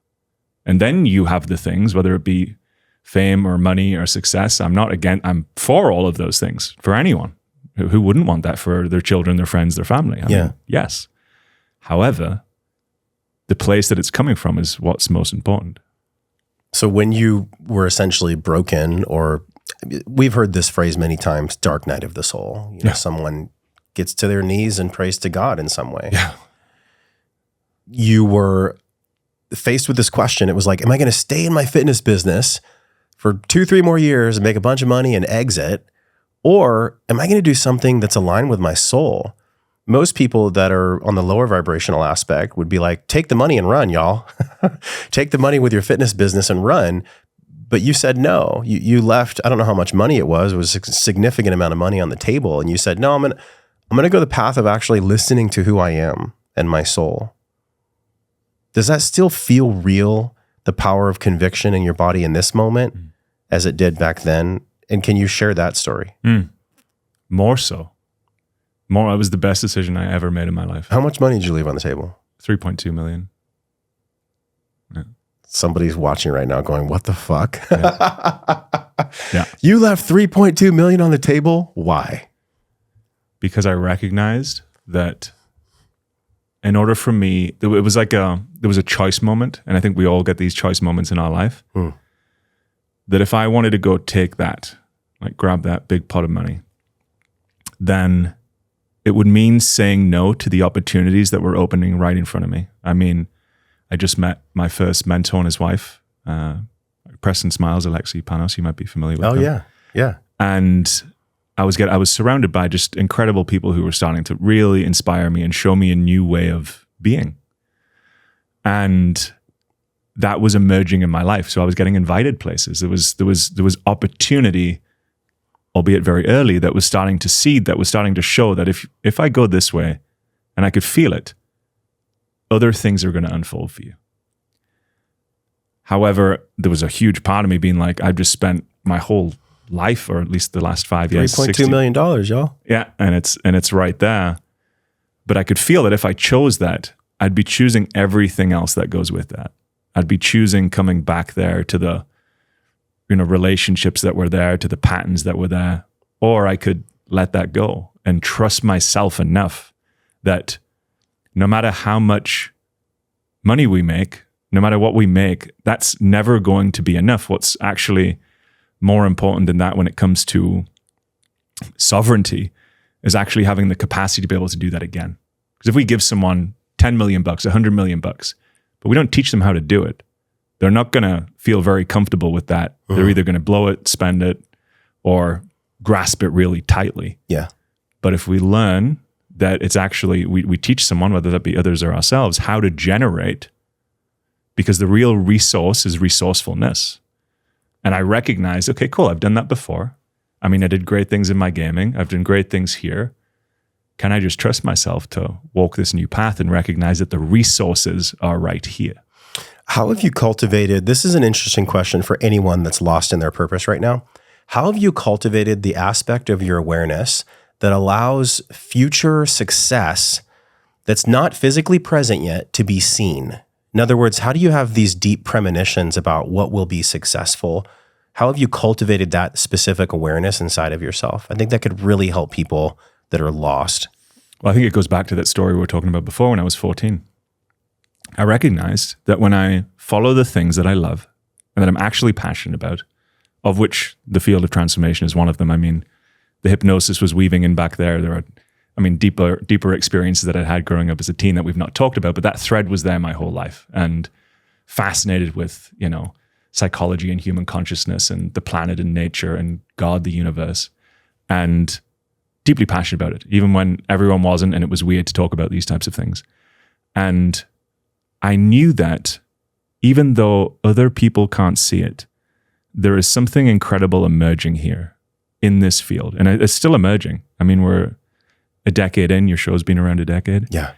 and then you have the things, whether it be fame or money or success. I'm for all of those things for anyone. Who wouldn't want that for their children, their friends, their family? I mean, yes. However, the place that it's coming from is what's most important. So when you were essentially broken, or we've heard this phrase many times, dark night of the soul, you know, someone gets to their knees and prays to God in some way. Yeah. You were faced with this question. It was like, am I going to stay in my fitness business for 2-3 more years and make a bunch of money and exit? Or am I going to do something that's aligned with my soul? Most people that are on the lower vibrational aspect would be like, take the money and run, y'all. Take the money with your fitness business and run. But you said no. You left, I don't know how much money it was a significant amount of money on the table. And you said, no, I'm going to go the path of actually listening to who I am and my soul. Does that still feel real, the power of conviction in your body in this moment, as it did back then? And can you share that story? More so. It was the best decision I ever made in my life. How much money did you leave on the table? 3.2 million. Yeah. Somebody's watching right now going, what the fuck? Yeah. You left 3.2 million on the table? Why? Because I recognized that in order for me, it was like there was a choice moment. And I think we all get these choice moments in our life. That if I wanted to go take that, like grab that big pot of money, then it would mean saying no to the opportunities that were opening right in front of me. I mean, I just met my first mentor and his wife, Preston Smiles, Alexi Panos. You might be familiar with them. Oh, yeah. And I was surrounded by just incredible people who were starting to really inspire me and show me a new way of being. And that was emerging in my life. So I was getting invited places. There was opportunity, albeit very early, that was starting to seed, that was starting to show that if I go this way, and I could feel it, other things are going to unfold for you. However, there was a huge part of me being like, I've just spent my whole life, or at least the last 5 years, $3.2 million, y'all. Yeah, and it's right there. But I could feel that if I chose that, I'd be choosing everything else that goes with that. I'd be choosing coming back there to the, relationships that were there, to the patterns that were there, or I could let that go and trust myself enough that no matter how much money we make, no matter what we make, that's never going to be enough. What's actually more important than that when it comes to sovereignty is actually having the capacity to be able to do that again. Because if we give someone $10 million, $100 million, but we don't teach them how to do it, they're not going to feel very comfortable with that. They're either going to blow it, spend it, or grasp it really tightly. Yeah. But if we learn that it's actually, we teach someone, whether that be others or ourselves, how to generate, because the real resource is resourcefulness. And I recognize, okay, cool, I've done that before. I mean, I did great things in my gaming. I've done great things here. Can I just trust myself to walk this new path and recognize that the resources are right here? How have you cultivated, this is an interesting question for anyone that's lost in their purpose right now. How have you cultivated the aspect of your awareness that allows future success that's not physically present yet to be seen? In other words, how do you have these deep premonitions about what will be successful? How have you cultivated that specific awareness inside of yourself? I think that could really help people that are lost. Well, I think it goes back to that story we were talking about before when I was 14. I recognized that when I follow the things that I love and that I'm actually passionate about, of which the field of transformation is one of them. I mean, the hypnosis was weaving in back there. There are, deeper experiences that I had growing up as a teen that we've not talked about, but that thread was there my whole life, and fascinated with, psychology and human consciousness and the planet and nature and God, the universe, and deeply passionate about it, even when everyone wasn't, and it was weird to talk about these types of things. And I knew that even though other people can't see it, there is something incredible emerging here in this field. And it's still emerging. I mean, we're a decade in. Your show's been around a decade. Yeah.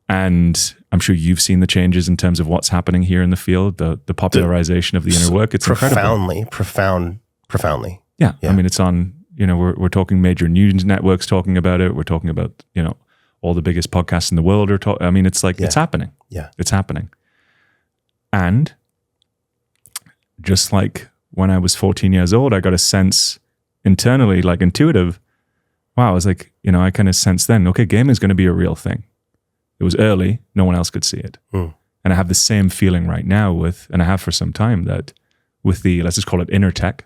And I'm sure you've seen the changes in terms of what's happening here in the field, the popularization of the inner work. It's incredible. Profoundly. Yeah. I mean, it's on, we're talking major news networks talking about it. We're talking about, all the biggest podcasts in the world are talking. I mean, it's like, it's happening. Yeah. It's happening. And just like when I was 14 years old, I got a sense internally, like intuitive, wow, I was like, I kind of sensed then, okay, gaming is going to be a real thing. It was early, no one else could see it. And I have the same feeling right now and I have for some time, that with the, let's just call it inner tech,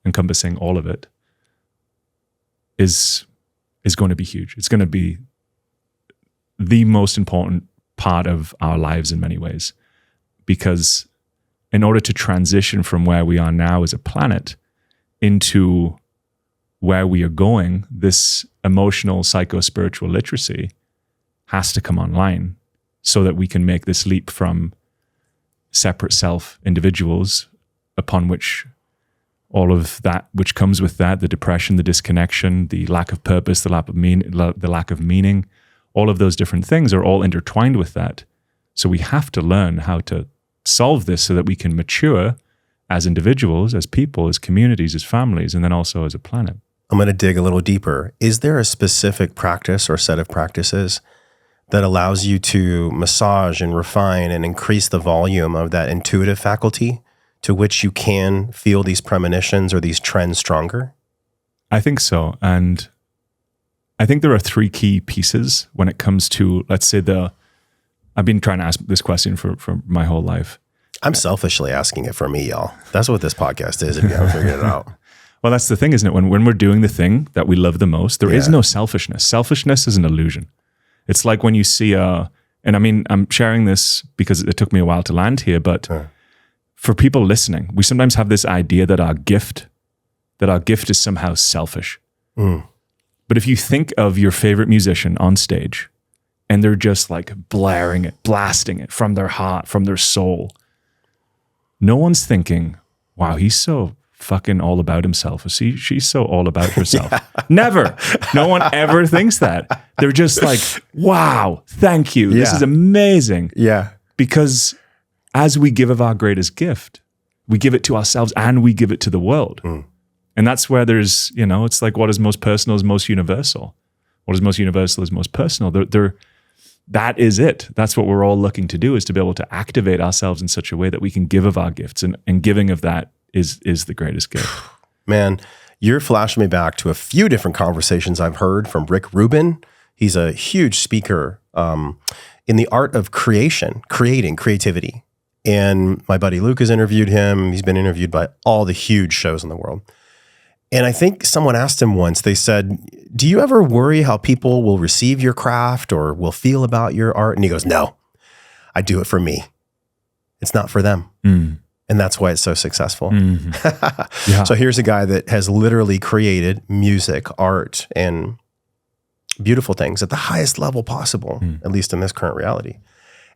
encompassing all of it, is going to be huge. It's going to be the most important part of our lives in many ways. Because in order to transition from where we are now as a planet into where we are going, this emotional, psycho-spiritual literacy has to come online so that we can make this leap from separate self individuals, upon which all of that which comes with that, the depression, the disconnection, the lack of purpose, the lack of meaning, all of those different things are all intertwined with that. So we have to learn how to solve this so that we can mature as individuals, as people, as communities, as families, and then also as a planet. I'm going to dig a little deeper. Is there a specific practice or set of practices that allows you to massage and refine and increase the volume of that intuitive faculty to which you can feel these premonitions or these trends stronger? I think so. And I think there are three key pieces when it comes to, let's say, I've been trying to ask this question for my whole life. I'm selfishly asking it for me, y'all. That's what this podcast is, if you haven't figured it out. Well, that's the thing, isn't it? When we're doing the thing that we love the most, there is no selfishness. Selfishness is an illusion. It's like when you see and I mean, I'm sharing this because it took me a while to land here, but for people listening, we sometimes have this idea that our gift is somehow selfish. But if you think of your favorite musician on stage and they're just like blaring it, blasting it from their heart, from their soul, no one's thinking, wow, he's so fucking all about himself. She's so all about herself. Never. No one ever thinks that. They're just like, wow, thank you. This is amazing. Yeah. Because as we give of our greatest gift, we give it to ourselves and we give it to the world. And that's where there's, it's like what is most personal is most universal. What is most universal is most personal. That is it. That's what we're all looking to do, is to be able to activate ourselves in such a way that we can give of our gifts. And giving of that is the greatest gift. Man, you're flashing me back to a few different conversations I've heard from Rick Rubin. He's a huge speaker in the art of creativity. And my buddy Luke has interviewed him. He's been interviewed by all the huge shows in the world. And I think someone asked him once, they said, do you ever worry how people will receive your craft or will feel about your art? And he goes, no, I do it for me. It's not for them. And that's why it's so successful. So here's a guy that has literally created music, art, and beautiful things at the highest level possible, at least in this current reality.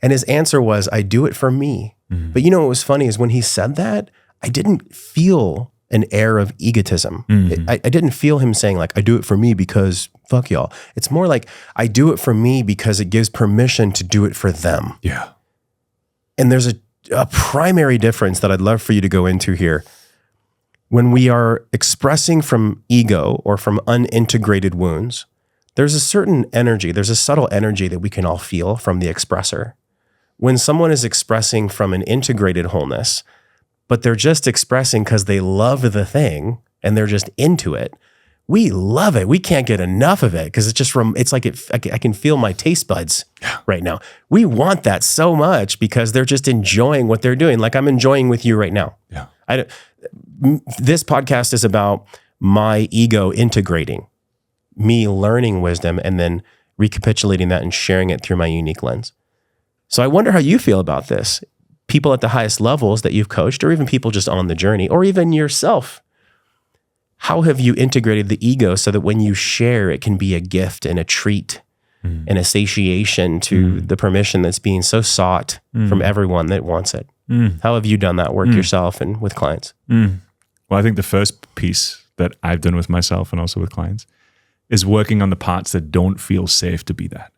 And his answer was, I do it for me. But what was funny is when he said that, I didn't feel an air of egotism. I didn't feel him saying like, I do it for me because fuck y'all. It's more like, I do it for me because it gives permission to do it for them. Yeah. And there's a primary difference that I'd love for you to go into here. When we are expressing from ego or from unintegrated wounds, there's a certain energy, there's a subtle energy that we can all feel from the expressor. When someone is expressing from an integrated wholeness, but they're just expressing because they love the thing and they're just into it, we love it. We can't get enough of it because it's like I can feel my taste buds right now. We want that so much because they're just enjoying what they're doing. Like I'm enjoying with you right now. Yeah. This podcast is about my ego integrating, me learning wisdom and then recapitulating that and sharing it through my unique lens. So I wonder how you feel about this. People at the highest levels that you've coached, or even people just on the journey, or even yourself. How have you integrated the ego so that when you share, it can be a gift and a treat and a satiation to the permission that's being so sought from everyone that wants it? How have you done that work yourself and with clients? Well, I think the first piece that I've done with myself and also with clients is working on the parts that don't feel safe to be that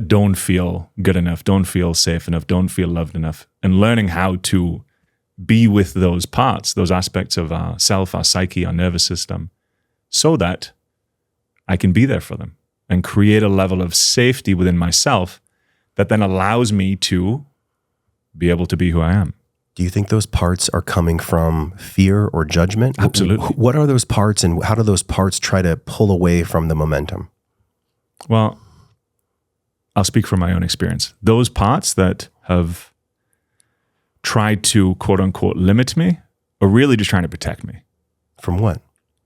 don't feel good enough, don't feel safe enough, don't feel loved enough, and learning how to be with those parts, those aspects of our self, our psyche, our nervous system, so that I can be there for them and create a level of safety within myself that then allows me to be able to be who I am. Do you think those parts are coming from fear or judgment? Absolutely. What are those parts, and how do those parts try to pull away from the momentum? Well, I'll speak from my own experience. Those parts that have tried to, quote unquote, limit me are really just trying to protect me. From what?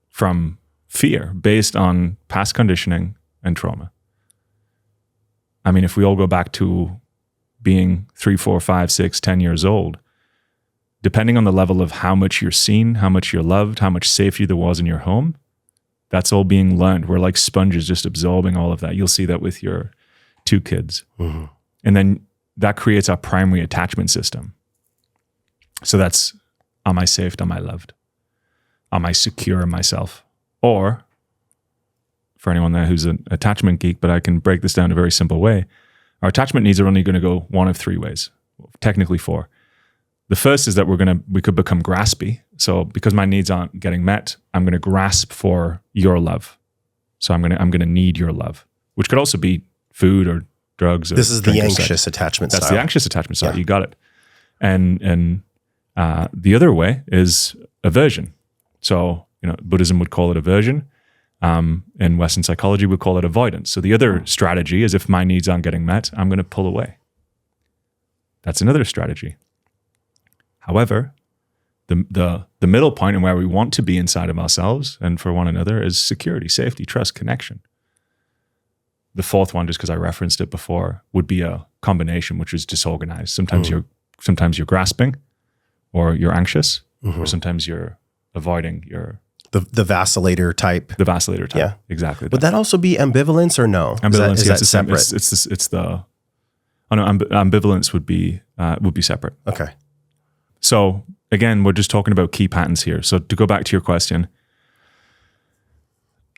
From fear based on past conditioning and trauma. I mean, if we all go back to being 3, 4, 5, 6, 10 years old, depending on the level of how much you're seen, how much you're loved, how much safety there was in your home, that's all being learned. We're like sponges just absorbing all of that. You'll see that with your 2 kids. Mm-hmm. And then that creates our primary attachment system. So that's, am I safe? Am I loved? Am I secure in myself? Or, for anyone there who's an attachment geek, but I can break this down in a very simple way, our attachment needs are only going to go one of 3 ways, technically 4. The first is that we could become graspy. So because my needs aren't getting met, I'm going to grasp for your love. So I'm going to need your love, which could also be food or drugs. Or this is the anxious attachment style. That's the anxious attachment style. Yeah. You got it. And the other way is aversion. So, Buddhism would call it aversion. In Western psychology, we call it avoidance. So the other strategy is if my needs aren't getting met, I'm going to pull away. That's another strategy. However, the middle point and where we want to be inside of ourselves and for one another is security, safety, trust, connection. The fourth one, just because I referenced it before, would be a combination, which is disorganized. Sometimes you're grasping, or you're anxious, or sometimes you're avoiding. You're the vacillator type. The vacillator type. Yeah, exactly. Would that also be ambivalence or no? Ambivalence. Is that separate? Ambivalence would be separate. Okay. So again, we're just talking about key patterns here. So to go back to your question,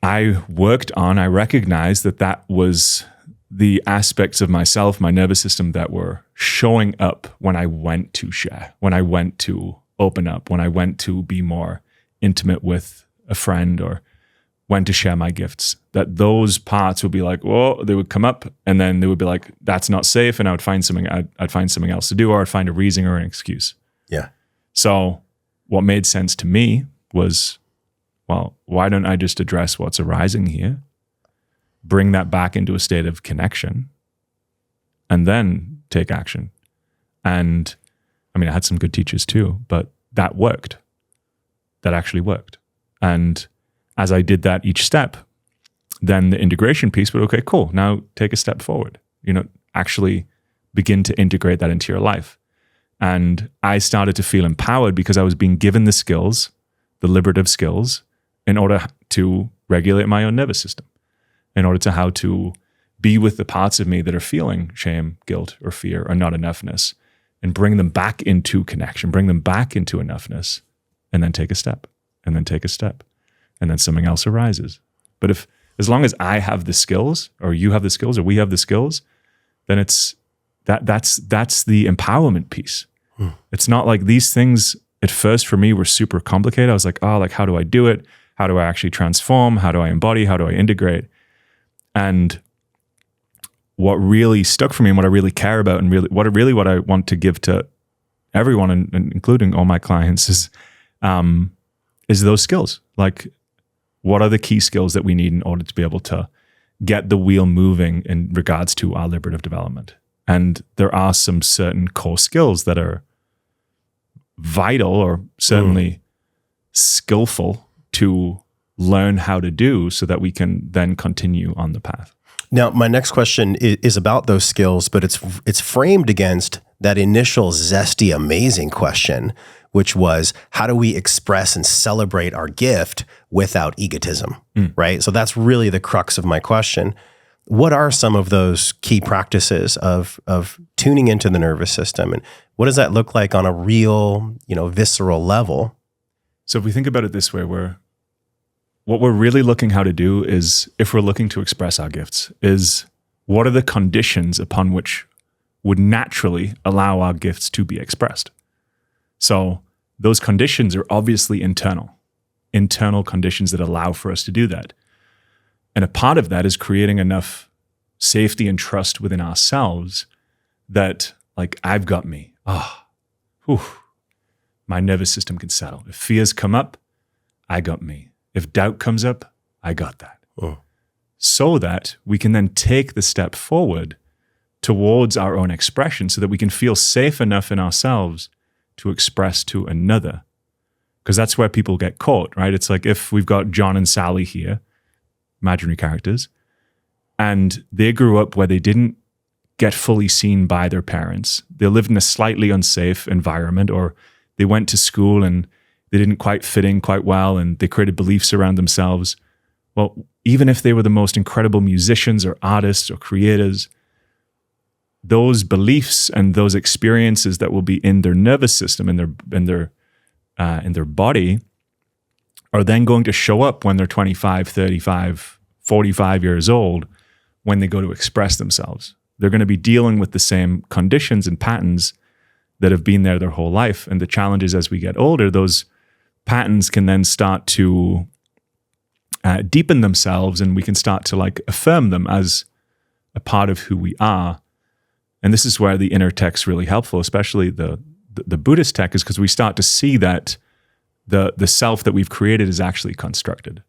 I recognized that was the aspects of myself, my nervous system that were showing up when I went to share, when I went to open up, when I went to be more intimate with a friend or went to share my gifts, that those parts would be like, oh, they would come up and then they would be like, that's not safe. And I would find something, I'd find something else to do, or I'd find a reason or an excuse. Yeah. So what made sense to me was, well, why don't I just address what's arising here, bring that back into a state of connection, and then take action? And I mean, I had some good teachers too, but that worked. That actually worked. And as I did that each step, then the integration piece would, okay, cool. Now take a step forward, actually begin to integrate that into your life. And I started to feel empowered because I was being given the skills, the liberative skills, in order to regulate my own nervous system, in order to how to be with the parts of me that are feeling shame, guilt, or fear, or not enoughness, and bring them back into connection, bring them back into enoughness, and then take a step, and then take a step, and then something else arises. But as long as I have the skills, or you have the skills, or we have the skills, then that's the empowerment piece. It's not like these things at first for me were super complicated. I was like, how do I do it? How do I actually transform? How do I embody? How do I integrate? And what really stuck for me and what I really care about and what I want to give to everyone, and including all my clients, is those skills. Like, what are the key skills that we need in order to be able to get the wheel moving in regards to our liberative development? And there are some certain core skills that are vital, or certainly skillful, to learn how to do so that we can then continue on the path. Now, my next question is about those skills, but it's framed against that initial zesty, amazing question, which was, how do we express and celebrate our gift without egotism, right? So that's really the crux of my question. what are some of those key practices of tuning into the nervous system, and what does that look like on a real, visceral level? So if we think about it this way, what we're really looking how to do is, if we're looking to express our gifts, is what are the conditions upon which would naturally allow our gifts to be expressed? So those conditions are obviously internal conditions that allow for us to do that. And a part of that is creating enough safety and trust within ourselves that, like, I've got me. My nervous system can settle. If fears come up, I got me. If doubt comes up, I got that. So that we can then take the step forward towards our own expression, so that we can feel safe enough in ourselves to express to another. Because that's where people get caught, right? It's like, if we've got John and Sally here, imaginary characters, and they grew up where they didn't get fully seen by their parents. They lived in a slightly unsafe environment, or they went to school and they didn't quite fit in quite well, and they created beliefs around themselves. Well, even if they were the most incredible musicians or artists or creators, those beliefs and those experiences that will be in their nervous system, in their body, are then going to show up when they're 25, 35, 45 years old, when they go to express themselves. They're going to be dealing with the same conditions and patterns that have been there their whole life. And the challenge is, as we get older, those patterns can then start to deepen themselves, and we can start to affirm them as a part of who we are. And this is where the inner tech's really helpful, especially the Buddhist tech, is because we start to see that the self that we've created is actually constructed.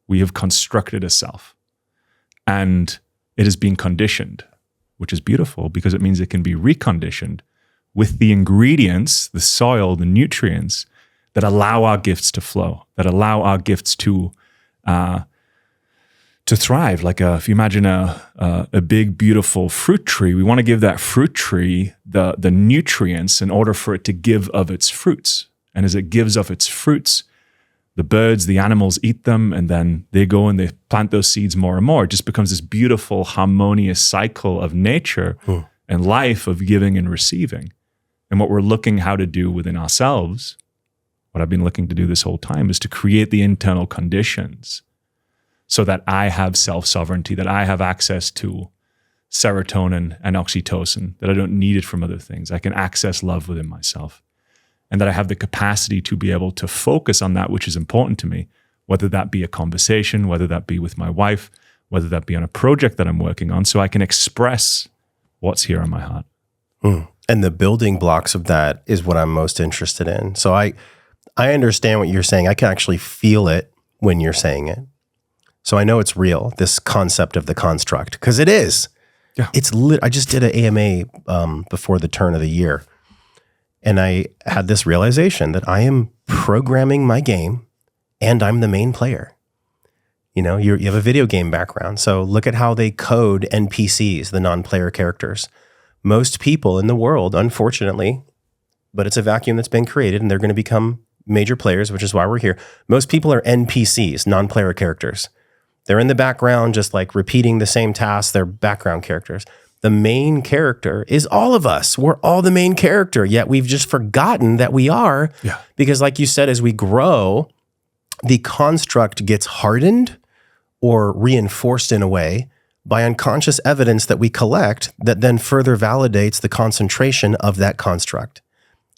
We have constructed a self, and it is being conditioned, which is beautiful because it means it can be reconditioned with the ingredients, the soil, the nutrients that allow our gifts to flow, that allow our gifts to thrive. Like if you imagine a big, beautiful fruit tree, we want to give that fruit tree the nutrients in order for it to give of its fruits. And as it gives of its fruits, the birds, the animals eat them, and then they go and they plant those seeds more and more. It just becomes this beautiful, harmonious cycle of nature and life, of giving and receiving. And what we're looking how to do within ourselves, what I've been looking to do this whole time, is to create the internal conditions so that I have self-sovereignty, that I have access to serotonin and oxytocin, that I don't need it from other things. I can access love within myself, and that I have the capacity to be able to focus on that which is important to me, whether that be a conversation, whether that be with my wife, whether that be on a project that I'm working on, so I can express what's here on my heart. And the building blocks of that is what I'm most interested in. So I understand what you're saying. I can actually feel it when you're saying it. So I know it's real, this concept of the construct, because it is. Yeah. It's I just did an AMA before the turn of the year, and I had this realization that I am programming my game, and I'm the main player. You have a video game background, so look at how they code NPCs, the non-player characters. Most people in the world, unfortunately, but it's a vacuum that's been created, and they're going to become major players, which is why we're here. Most people are NPCs, non-player characters. They're in the background, just repeating the same tasks. They're background characters. The main character is all of us. We're all the main character, yet we've just forgotten that we are. Yeah. Because like you said, as we grow, the construct gets hardened or reinforced in a way by unconscious evidence that we collect that then further validates the concentration of that construct.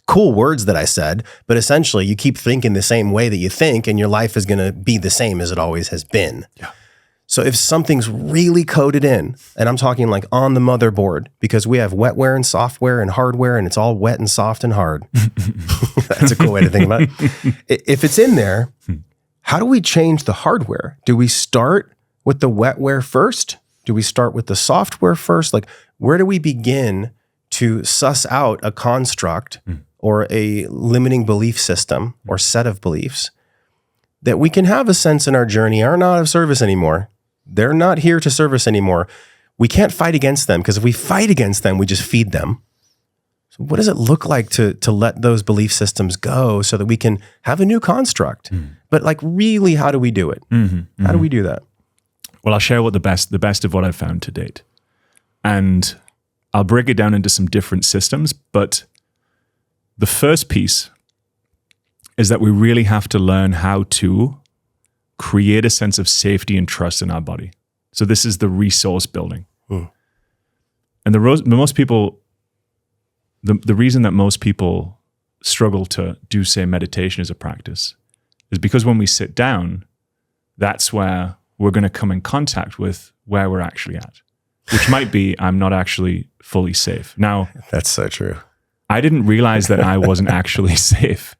Cool words that I said, but essentially you keep thinking the same way that you think, and your life is going to be the same as it always has been. Yeah. So if something's really coded in, and I'm talking on the motherboard, because we have wetware and software and hardware, and it's all wet and soft and hard. That's a cool way to think about it. If it's in there, how do we change the hardware? Do we start with the wetware first? Do we start with the software first? Where do we begin to suss out a construct or a limiting belief system or set of beliefs that we can have a sense in our journey are not of service anymore? They're not here to serve us anymore. We can't fight against them, because if we fight against them, we just feed them. So what does it look like to let those belief systems go so that we can have a new construct? But really, how do we do it? How do we do that? Well, I'll share what the best of what I've found to date. And I'll break it down into some different systems, but the first piece is that we really have to learn how to create a sense of safety and trust in our body. So this is the resource building. And the reason that most people struggle to do, say, meditation as a practice is because when we sit down, that's where we're going to come in contact with where we're actually at, which might be, I'm not actually fully safe. Now, that's so true. I didn't realize that I wasn't actually safe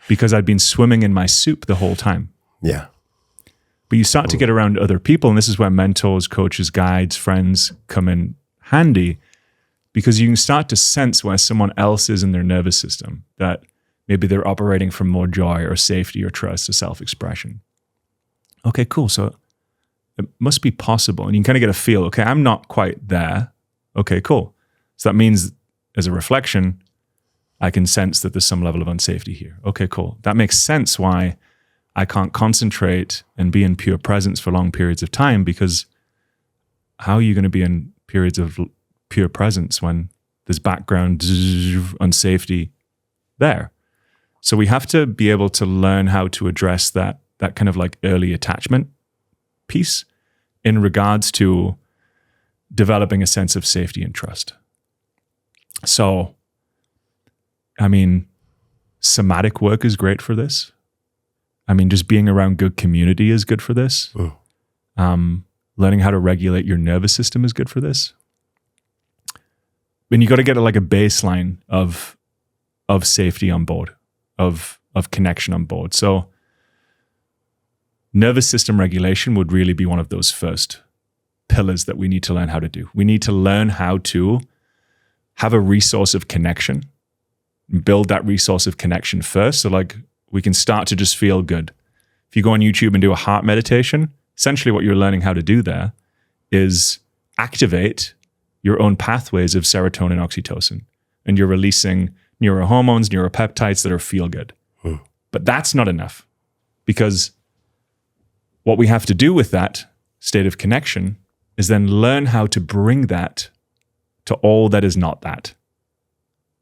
because I'd been swimming in my soup the whole time. Yeah. But you start to get around other people, and this is where mentors, coaches, guides, friends come in handy, because you can start to sense where someone else is in their nervous system, that maybe they're operating from more joy or safety or trust or self-expression. Okay, cool. So it must be possible. And you can kind of get a feel, okay, I'm not quite there. Okay, cool. So that means as a reflection, I can sense that there's some level of unsafety here. Okay, cool. That makes sense why I can't concentrate and be in pure presence for long periods of time, because how are you going to be in periods of pure presence when there's background unsafety there? So we have to be able to learn how to address that kind of like early attachment piece in regards to developing a sense of safety and trust. So, I mean, somatic work is great for this. I mean, just being around good community is good for this. Learning how to regulate your nervous system is good for this. And you got to get like a baseline of safety on board, of connection on board. So nervous system regulation would really be one of those first pillars that we need to learn how to do. We need to learn how to have a resource of connection, build that resource of connection first. So like we can start to just feel good. If you go on YouTube and do a heart meditation, essentially what you're learning how to do there is activate your own pathways of serotonin, oxytocin, and you're releasing neurohormones, neuropeptides that are feel good. But that's not enough, because what we have to do with that state of connection is then learn how to bring that to all that is not that.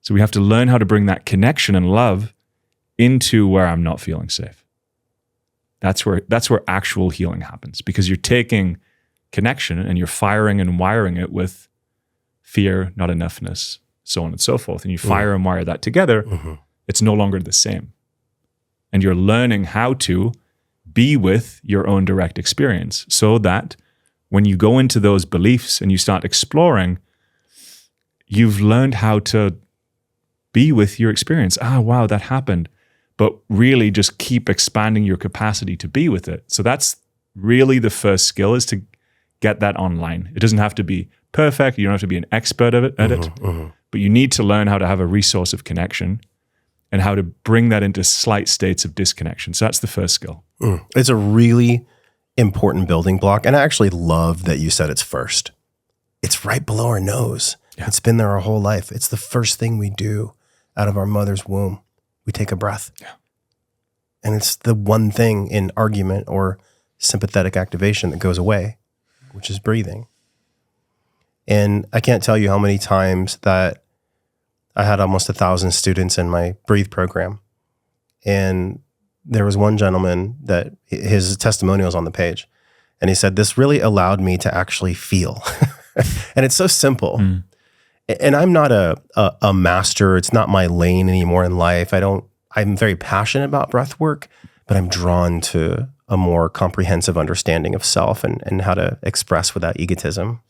So we have to learn how to bring that connection and love into where I'm not feeling safe. That's where actual healing happens, because you're taking connection and you're firing and wiring it with fear, not enoughness, so on and so forth. And you fire and wire that together, it's no longer the same. And you're learning how to be with your own direct experience, so that when you go into those beliefs and you start exploring, you've learned how to be with your experience. Wow, that happened. But really just keep expanding your capacity to be with it. So that's really the first skill, is to get that online. It doesn't have to be perfect. You don't have to be an expert at it. But you need to learn how to have a resource of connection and how to bring that into slight states of disconnection. So that's the first skill. It's a really important building block. And I actually love that you said it's first. It's right below our nose. Yeah. It's been there our whole life. It's the first thing we do out of our mother's womb. We take a breath. Yeah. And it's the one thing in argument or sympathetic activation that goes away, which is breathing. And I can't tell you how many times that I had almost 1,000 students in my Breathe program. And there was one gentleman that his testimonial is on the page. And he said, this really allowed me to actually feel. And it's so simple. And I'm not a master. It's not my lane anymore in life. I'm very passionate about breath work, but I'm drawn to a more comprehensive understanding of self and how to express without egotism.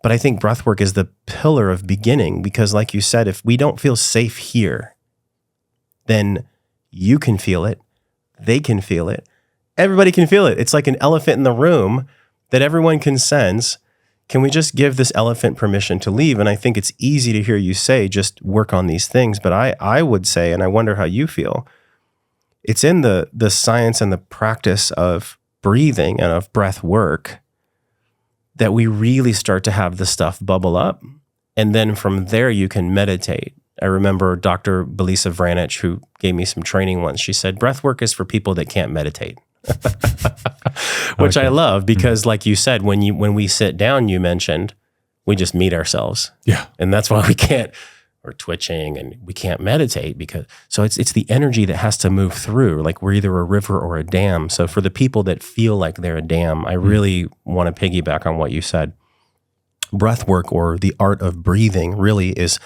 But I think breath work is the pillar of beginning, because like you said, if we don't feel safe here, then you can feel it. They can feel it. Everybody can feel it. It's like an elephant in the room that everyone can sense. Can we just give this elephant permission to leave? And I think it's easy to hear you say, just work on these things. But I would say, and I wonder how you feel, it's in the science and the practice of breathing and of breath work that we really start to have the stuff bubble up. And then from there, you can meditate. I remember Dr. Belisa Vranich, who gave me some training once, she said, breath work is for people that can't meditate. Which I love because like you said, when we sit down, you mentioned, we just meet ourselves. Yeah. And that's why we're twitching and we can't meditate so it's the energy that has to move through. Like we're either a river or a dam. So for the people that feel like they're a dam, I really want to piggyback on what you said. Breath work, or the art of breathing, really is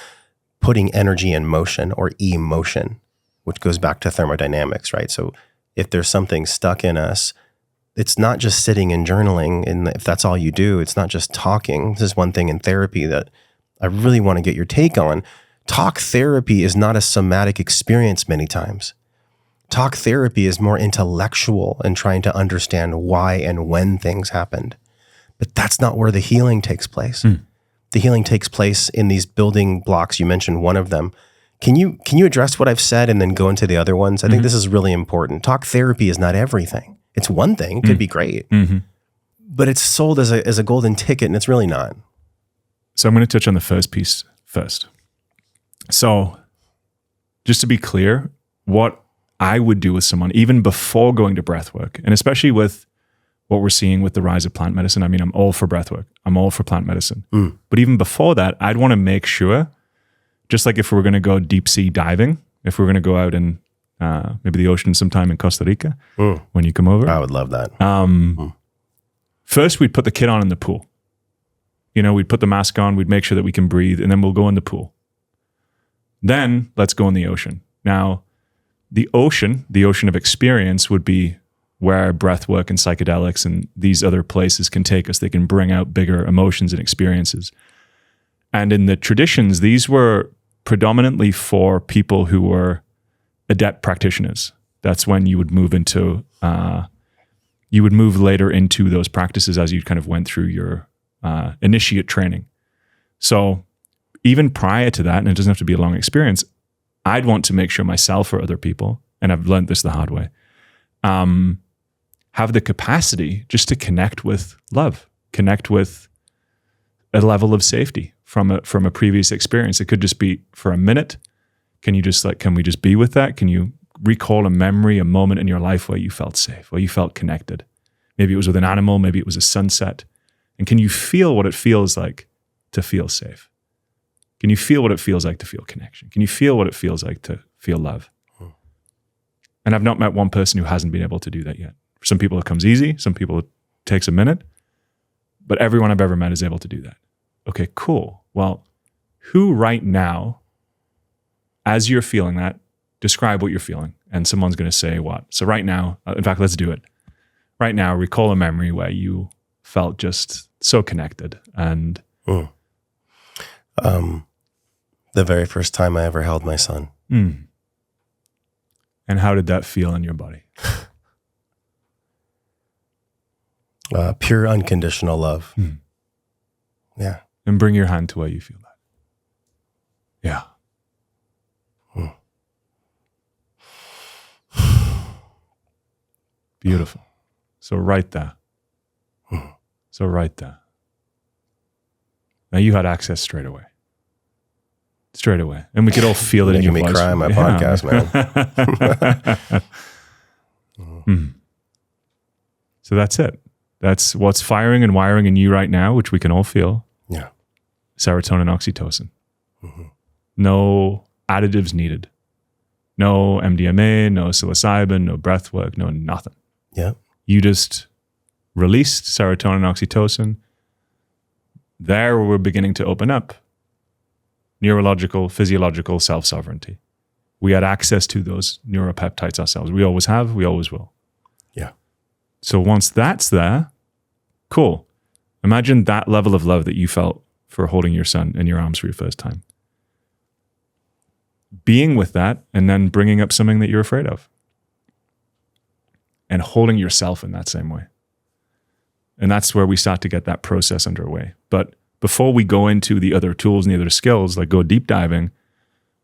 putting energy in motion, or emotion, which goes back to thermodynamics, right? So if there's something stuck in us, it's not just sitting and journaling. And if that's all you do, it's not just talking. This is one thing in therapy that I really want to get your take on. Talk therapy is not a somatic experience many times. Talk therapy is more intellectual and trying to understand why and when things happened. But that's not where the healing takes place. The healing takes place in these building blocks. You mentioned one of them. Can you address what I've said and then go into the other ones? I think this is really important. Talk therapy is not everything. It's one thing. It could be great. But it's sold as a golden ticket, and it's really not. So I'm going to touch on the first piece first. So just to be clear, what I would do with someone, even before going to breathwork, and especially with what we're seeing with the rise of plant medicine. I mean, I'm all for breathwork. I'm all for plant medicine. But even before that, I'd want to make sure, just like if we're going to go deep sea diving, if we're going to go out in maybe the ocean sometime in Costa Rica, when you come over. I would love that. First, we'd put the kit on in the pool. We'd put the mask on, we'd make sure that we can breathe, and then we'll go in the pool. Then let's go in the ocean. Now, the ocean of experience would be where breath work and psychedelics and these other places can take us. They can bring out bigger emotions and experiences. And in the traditions, these were predominantly for people who were adept practitioners. That's when you would move later into those practices as you kind of went through your initiate training. So even prior to that, and it doesn't have to be a long experience, I'd want to make sure myself or other people, and I've learned this the hard way, have the capacity just to connect with love, connect with a level of safety from a previous experience. It could just be for a minute. Can we just be with that? Can you recall a memory, a moment in your life where you felt safe, where you felt connected? Maybe it was with an animal, maybe it was a sunset. And can you feel what it feels like to feel safe? Can you feel what it feels like to feel connection? Can you feel what it feels like to feel love? And I've not met one person who hasn't been able to do that yet. For some people it comes easy, some people it takes a minute, but everyone I've ever met is able to do that. Okay, cool. Well, who right now, as you're feeling that, describe what you're feeling. And someone's going to say what? So right now, in fact, let's do it. Right now, recall a memory where you felt just so connected and... The very first time I ever held my son. And how did that feel in your body? Pure unconditional love. Yeah. And bring your hand to where you feel that. Yeah. Beautiful. So right there. So right there. Now you had access straight away. Straight away. And we could all feel it in your voice. Making me cry on my podcast, man. So that's it. That's what's firing and wiring in you right now, which we can all feel. Yeah. Serotonin, oxytocin. No additives needed. No MDMA, no psilocybin, no breath work, no nothing. Yeah. You just released serotonin, oxytocin. There we're beginning to open up neurological, physiological self-sovereignty. We had access to those neuropeptides ourselves. We always have, we always will. Yeah. So once that's there, cool. Imagine that level of love that you felt for holding your son in your arms for your first time. Being with that and then bringing up something that you're afraid of. And holding yourself in that same way. And that's where we start to get that process underway. But before we go into the other tools and the other skills, like go deep diving,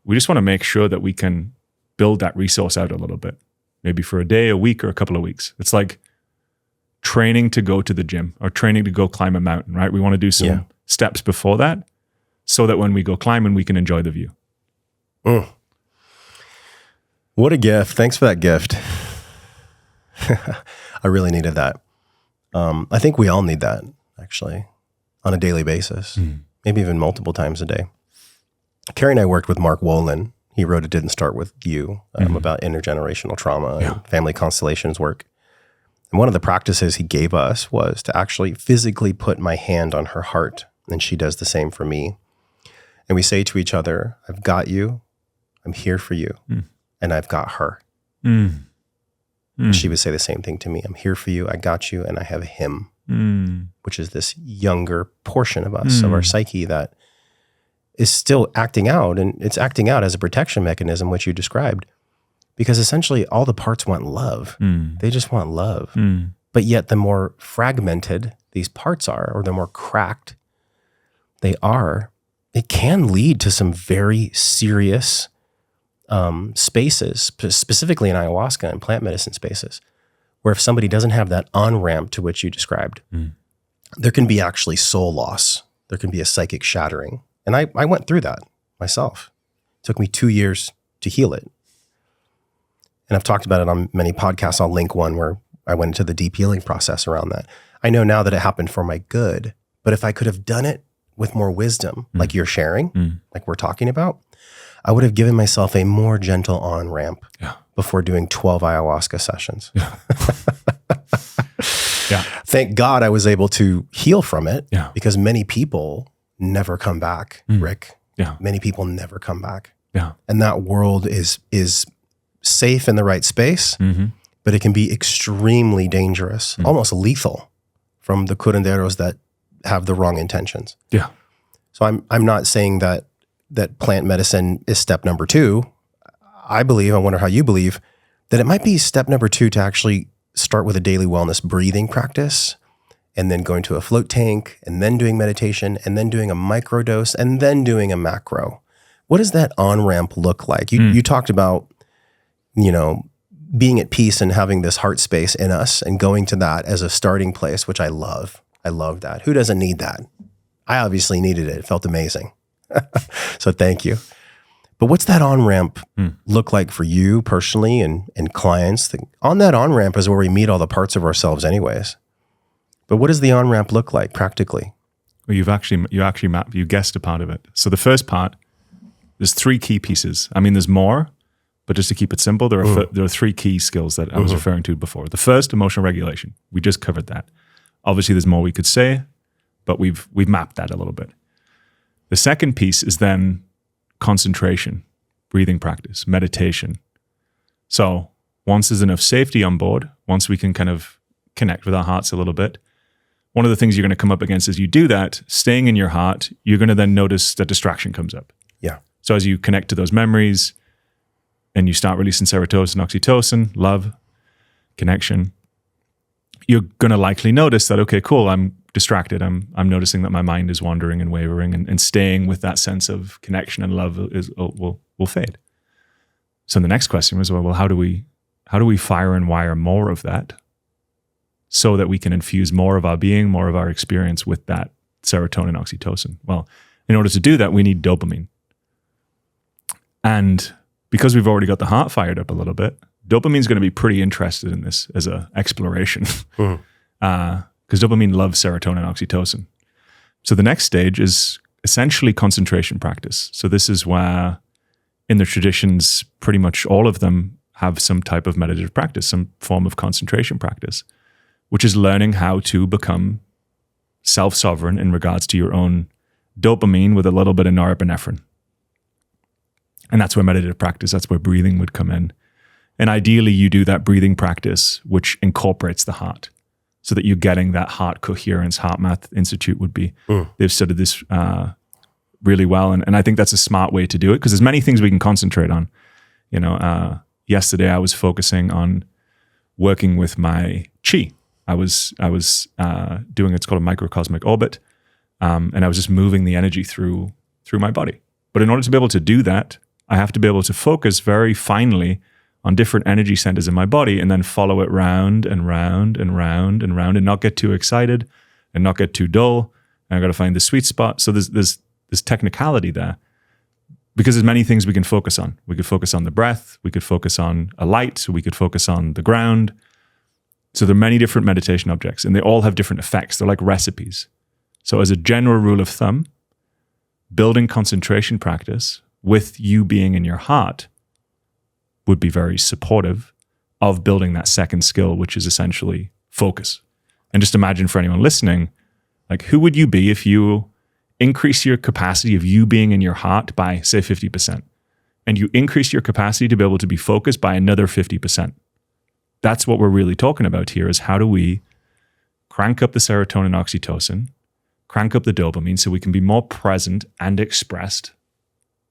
we just want to make sure that we can build that resource out a little bit. Maybe for a day, a week, or a couple of weeks. It's like training to go to the gym or training to go climb a mountain, right? We want to do some steps before that so that when we go climbing, we can enjoy the view. What a gift. Thanks for that gift. I really needed that. I think we all need that, actually, on a daily basis, maybe even multiple times a day. Carrie and I worked with Mark Wolin. He wrote It Didn't Start With You, about intergenerational trauma and family constellations work. And one of the practices he gave us was to actually physically put my hand on her heart, and she does the same for me. And we say to each other, I've got you, I'm here for you, and I've got her. She would say the same thing to me. I'm here for you, I got you, and I have him, which is this younger portion of us, of our psyche that is still acting out, and it's acting out as a protection mechanism, which you described, because essentially all the parts want love. They just want love. But yet the more fragmented these parts are, or the more cracked they are, it can lead to some very serious spaces, specifically in ayahuasca and plant medicine spaces, where if somebody doesn't have that on-ramp to which you described, there can be actually soul loss. There can be a psychic shattering. And I went through that myself. It took me 2 years to heal it. And I've talked about it on many podcasts. I'll link one where I went into the deep healing process around that. I know now that it happened for my good, but if I could have done it with more wisdom, like you're sharing, like we're talking about, I would have given myself a more gentle on-ramp before doing 12 ayahuasca sessions. Thank God I was able to heal from it, because many people never come back, Rick. Many people never come back. And that world is safe in the right space, but it can be extremely dangerous, almost lethal, from the curanderos that have the wrong intentions. So I'm not saying that plant medicine is step number 2. I believe, I wonder how you believe, that it might be step number 2 to actually start with a daily wellness breathing practice, and then going to a float tank, and then doing meditation, and then doing a microdose, and then doing a macro. What does that on-ramp look like? You talked about, being at peace and having this heart space in us and going to that as a starting place, which I love. I love that. Who doesn't need that? I obviously needed it. It felt amazing. So thank you. But what's that on-ramp look like for you personally and clients? On that on-ramp is where we meet all the parts of ourselves anyways. But what does the on-ramp look like practically? Well, you guessed a part of it. So the first part, there's 3 key pieces. I mean, there's more, but just to keep it simple, there are 3 key skills that I was referring to before. The first, emotional regulation. We just covered that. Obviously, there's more we could say, but we've mapped that a little bit. The second piece is then concentration, breathing practice, meditation. So once there's enough safety on board, once we can kind of connect with our hearts a little bit, one of the things you're going to come up against as you do that, staying in your heart, you're going to then notice that distraction comes up. So as you connect to those memories and you start releasing serotonin, oxytocin, love, connection, you're going to likely notice that, okay, cool, I'm distracted. I'm noticing that my mind is wandering and wavering, and staying with that sense of connection and love will fade. So the next question was, well, how do we fire and wire more of that so that we can infuse more of our being, more of our experience with that serotonin, oxytocin? Well, in order to do that, we need dopamine. And because we've already got the heart fired up a little bit, dopamine's going to be pretty interested in this as an exploration. Because dopamine loves serotonin and oxytocin. So the next stage is essentially concentration practice. So this is where in the traditions, pretty much all of them have some type of meditative practice, some form of concentration practice, which is learning how to become self-sovereign in regards to your own dopamine with a little bit of norepinephrine. And that's where meditative practice, that's where breathing would come in. And ideally, you do that breathing practice, which incorporates the heart, so that you're getting that heart coherence. Heart Math Institute would be, they've studied this really well. And I think that's a smart way to do it, because there's many things we can concentrate on. Yesterday I was focusing on working with my chi. I was doing, it's called a microcosmic orbit. And I was just moving the energy through my body. But in order to be able to do that, I have to be able to focus very finely on different energy centers in my body, and then follow it round and round and round and round, and not get too excited and not get too dull. And I got to find the sweet spot. So there's technicality there, because there's many things we can focus on. We could focus on the breath. We could focus on a light. We could focus on the ground. So there are many different meditation objects, and they all have different effects. They're like recipes. So as a general rule of thumb, building concentration practice with you being in your heart would be very supportive of building that second skill, which is essentially focus. And just imagine for anyone listening, like who would you be if you increase your capacity of you being in your heart by, say, 50%, and you increase your capacity to be able to be focused by another 50%? That's what we're really talking about here, is how do we crank up the serotonin, oxytocin, crank up the dopamine so we can be more present and expressed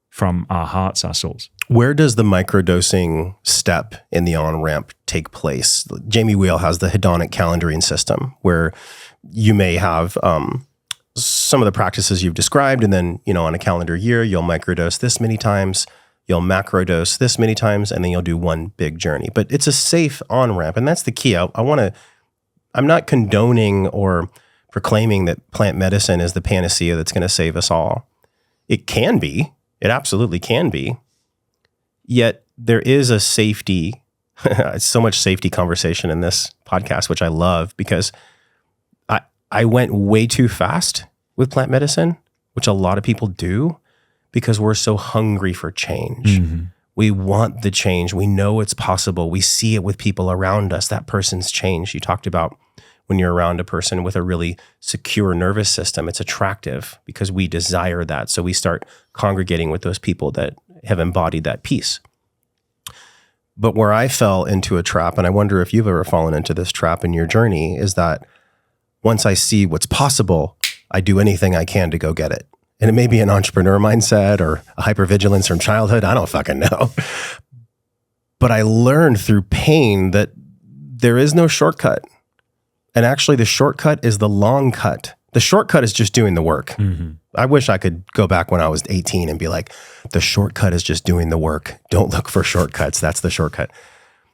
from our hearts, our souls. Where does the microdosing step in the on-ramp take place? Jamie Wheel has the hedonic calendaring system, where you may have some of the practices you've described, and then, on a calendar year, you'll microdose this many times, you'll macrodose this many times, and then you'll do one big journey. But it's a safe on-ramp, and that's the key. I'm not condoning or proclaiming that plant medicine is the panacea that's going to save us all. It can be. It absolutely can be. Yet there is a safety, so much safety conversation in this podcast, which I love, because I went way too fast with plant medicine, which a lot of people do, because we're so hungry for change. Mm-hmm. We want the change. We know it's possible. We see it with people around us. That person's changed. You talked about when you're around a person with a really secure nervous system, it's attractive because we desire that. So we start congregating with those people that have embodied that peace. But where I fell into a trap, and I wonder if you've ever fallen into this trap in your journey, is that once I see what's possible, I do anything I can to go get it. And it may be an entrepreneur mindset or a hypervigilance from childhood. I don't fucking know. But I learned through pain that there is no shortcut. And actually the shortcut is the long cut. The shortcut is just doing the work. Mm-hmm. I wish I could go back when I was 18 and be like, the shortcut is just doing the work. Don't look for shortcuts. That's the shortcut.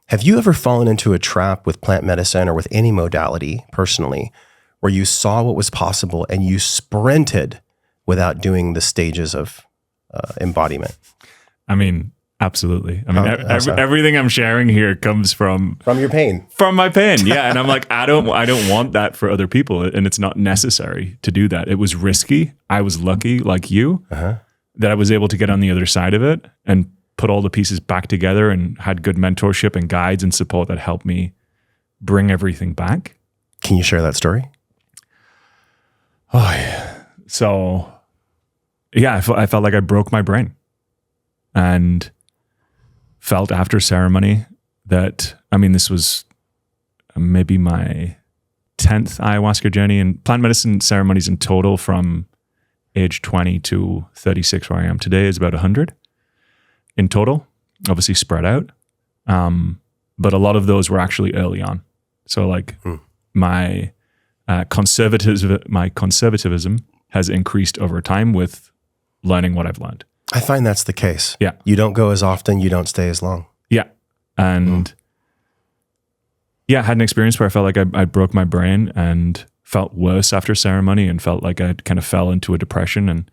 Have you ever fallen into a trap with plant medicine or with any modality personally, where you saw what was possible and you sprinted without doing the stages of embodiment? I mean, absolutely. I mean, everything I'm sharing here comes from your pain. From my pain, yeah. And I'm like, I don't want that for other people, and it's not necessary to do that. It was risky. I was lucky, like you, that I was able to get on the other side of it and put all the pieces back together, and had good mentorship and guides and support that helped me bring everything back. Can you share that story? Oh, yeah. So, yeah, I felt like I broke my brain, and felt after ceremony that, I mean, this was maybe my 10th ayahuasca journey, and plant medicine ceremonies in total from age 20 to 36, where I am today, is about 100 in total, obviously spread out. But a lot of those were actually early on. So like my conservatism has increased over time with learning what I've learned. I find that's the case. Yeah. You don't go as often, you don't stay as long. Yeah. And I had an experience where I felt like I broke my brain and felt worse after ceremony, and felt like I kind of fell into a depression, and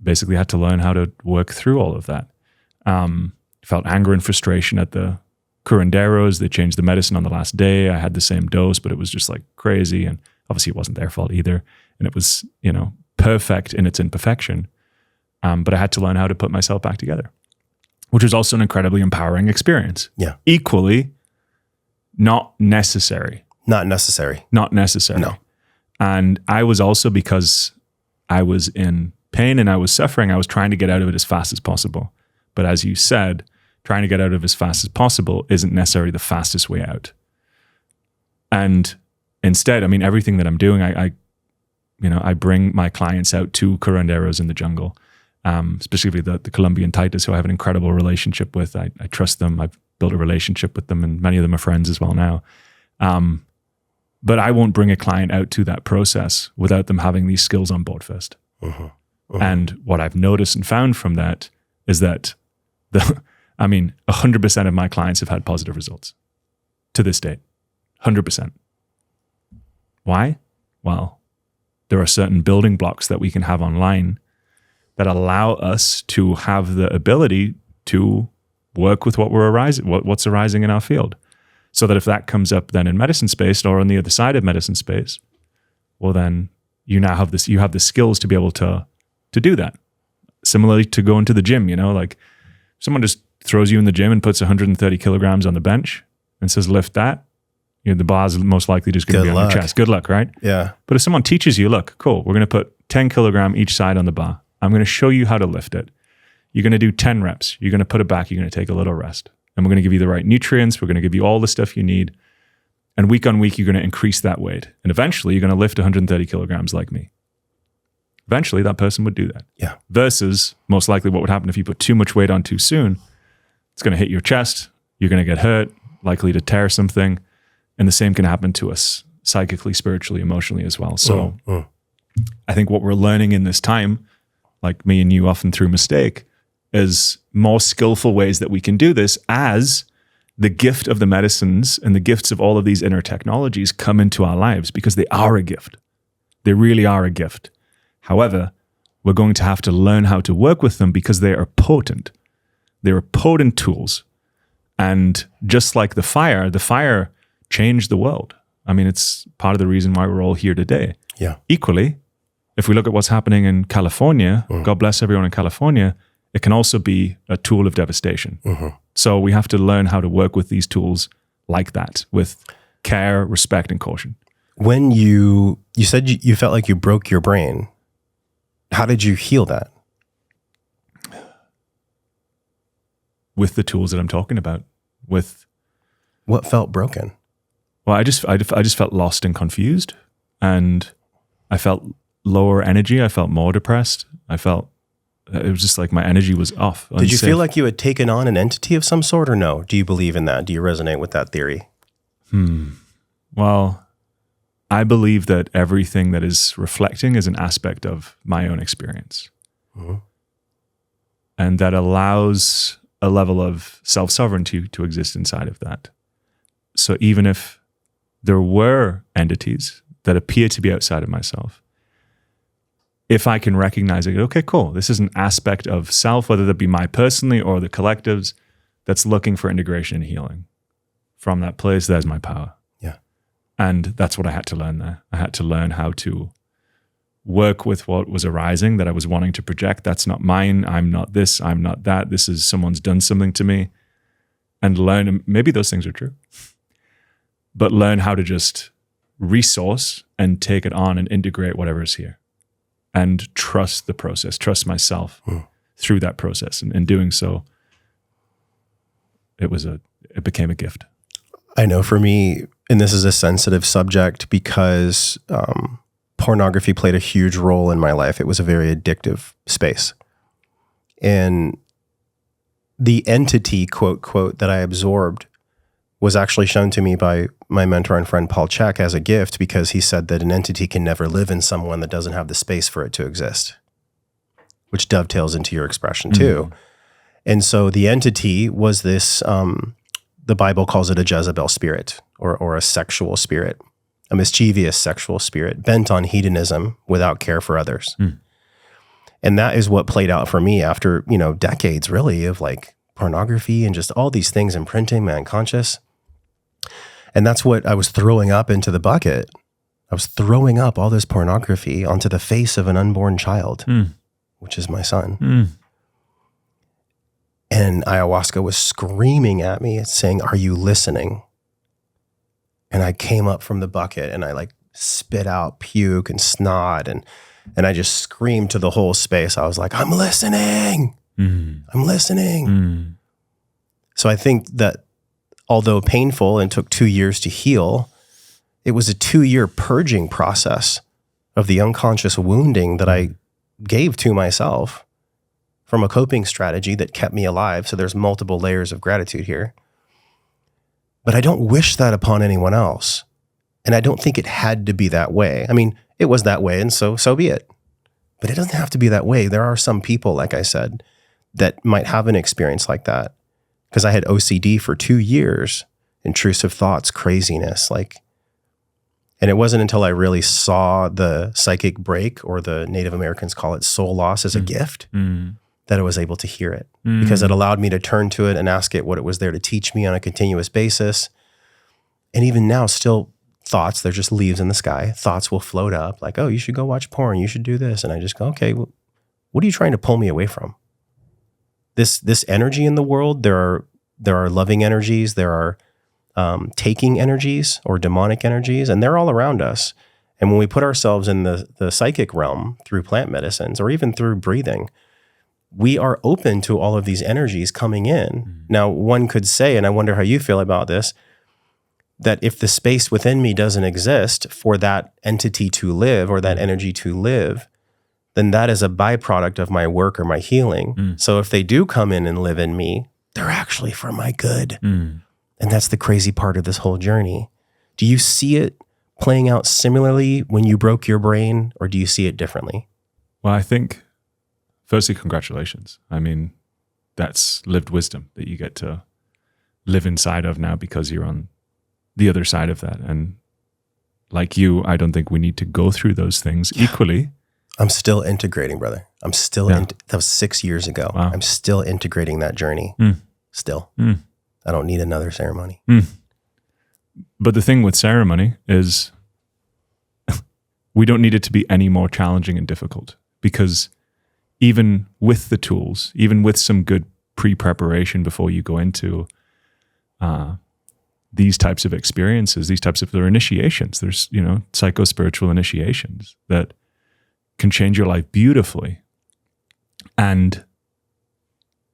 basically had to learn how to work through all of that. Felt anger and frustration at the curanderos. They changed the medicine on the last day. I had the same dose, but it was just like crazy. And obviously it wasn't their fault either. And it was, perfect in its imperfection. But I had to learn how to put myself back together, which was also an incredibly empowering experience. Yeah. Equally, not necessary. Not necessary. Not necessary. No. And I was also, because I was in pain and I was suffering, I was trying to get out of it as fast as possible. But as you said, trying to get out of it as fast as possible isn't necessarily the fastest way out. And instead, I mean, everything that I'm doing, I bring my clients out to curanderos in the jungle. Specifically the Colombian Taitas, who I have an incredible relationship with. I trust them. I've built a relationship with them, and many of them are friends as well now. But I won't bring a client out to that process without them having these skills on board first. And what I've noticed and found from that is that 100% of my clients have had positive results to this date. 100%. Why? Well, there are certain building blocks that we can have online that allow us to have the ability to work with what's arising in our field. So that if that comes up then in medicine space or on the other side of medicine space, well then you now have you have the skills to be able to do that. Similarly to going to the gym, like someone just throws you in the gym and puts 130 kilograms on the bench and says, lift that, the bar's most likely just going to be on your chest. Good luck, right? Yeah. But if someone teaches you, look, cool, we're going to put 10 kilogram each side on the bar. I'm going to show you how to lift it. You're going to do 10 reps. You're going to put it back. You're going to take a little rest. And we're going to give you the right nutrients. We're going to give you all the stuff you need. And week on week, you're going to increase that weight. And eventually, you're going to lift 130 kilograms like me. Eventually, that person would do that. Yeah. Versus, most likely, what would happen if you put too much weight on too soon, it's going to hit your chest. You're going to get hurt, likely to tear something. And the same can happen to us psychically, spiritually, emotionally as well. So I think what we're learning in this time, like me and you often through mistake, is more skillful ways that we can do this as the gift of the medicines and the gifts of all of these inner technologies come into our lives, because they are a gift. They really are a gift. However, we're going to have to learn how to work with them because they are potent. They're potent tools. And just like the fire changed the world. I mean, it's part of the reason why we're all here today. Yeah. Equally, if we look at what's happening in California, God bless everyone in California, it can also be a tool of devastation. So we have to learn how to work with these tools like that, with care, respect, and caution. When you said you felt like you broke your brain, how did you heal that? With the tools that I'm talking about. With what felt broken? Well, I just felt lost and confused, and I felt lower energy. I felt more depressed. It was just like my energy was off. Did you feel like you had taken on an entity of some sort, or no? Do you believe in that? Do you resonate with that theory? Well, I believe that everything that is reflecting is an aspect of my own experience. And that allows a level of self-sovereignty to exist inside of that. So even if there were entities that appear to be outside of myself, if I can recognize it, okay, cool, this is an aspect of self, whether that be my personally or the collectives, that's looking for integration and healing. From that place, there's my power. Yeah. And that's what I had to learn there. I had to learn how to work with what was arising that I was wanting to project. That's not mine. I'm not this. I'm not that. This is someone's done something to me. And learn, and maybe those things are true, but learn how to just resource and take it on and integrate whatever is here. And trust the process, trust myself through that process. And in doing so, it became a gift. I know for me, and this is a sensitive subject because pornography played a huge role in my life. It was a very addictive space. And the entity, quote, that I absorbed was actually shown to me by my mentor and friend, Paul Chek, as a gift, because he said that an entity can never live in someone that doesn't have the space for it to exist, which dovetails into your expression too. And so the entity was this, the Bible calls it a Jezebel spirit or a sexual spirit, a mischievous sexual spirit bent on hedonism without care for others. And that is what played out for me after, decades really of like pornography and just all these things imprinting my unconscious. And that's what I was throwing up into the bucket. I was throwing up all this pornography onto the face of an unborn child, which is my son. And ayahuasca was screaming at me, saying, "Are you listening?" And I came up from the bucket and I like spit out puke and snot and I just screamed to the whole space. I was like, "I'm listening. I'm listening." So I think that although painful and took 2 years to heal, it was a 2-year purging process of the unconscious wounding that I gave to myself from a coping strategy that kept me alive. So there's multiple layers of gratitude here. But I don't wish that upon anyone else. And I don't think it had to be that way. I mean, it was that way, and so be it. But it doesn't have to be that way. There are some people, like I said, that might have an experience like that. Because I had OCD for 2 years, intrusive thoughts, craziness, and it wasn't until I really saw the psychic break, or the Native Americans call it soul loss, as a gift, that I was able to hear it. Because it allowed me to turn to it and ask it what it was there to teach me on a continuous basis. And even now, still thoughts, they're just leaves in the sky. Thoughts will float up like, oh, you should go watch porn. You should do this. And I just go, okay, well, what are you trying to pull me away from? This energy in the world, there are loving energies, there are taking energies or demonic energies, and they're all around us. And when we put ourselves in the psychic realm through plant medicines or even through breathing, we are open to all of these energies coming in. Now, one could say, and I wonder how you feel about this, that if the space within me doesn't exist for that entity to live or that energy to live, then that is a byproduct of my work or my healing. So if they do come in and live in me, they're actually for my good. And that's the crazy part of this whole journey. Do you see it playing out similarly when you broke your brain, or do you see it differently? Well, I think, firstly, congratulations. I mean, that's lived wisdom that you get to live inside of now because you're on the other side of that. And like you, I don't think we need to go through those things equally. I'm still integrating, brother. I'm still, that was 6 years ago. Wow. I'm still integrating that journey. Still. I don't need another ceremony. But the thing with ceremony is we don't need it to be any more challenging and difficult, because even with the tools, even with some good pre-preparation before you go into these types of experiences, these types of, there are initiations, there's, psycho-spiritual initiations that can change your life beautifully. And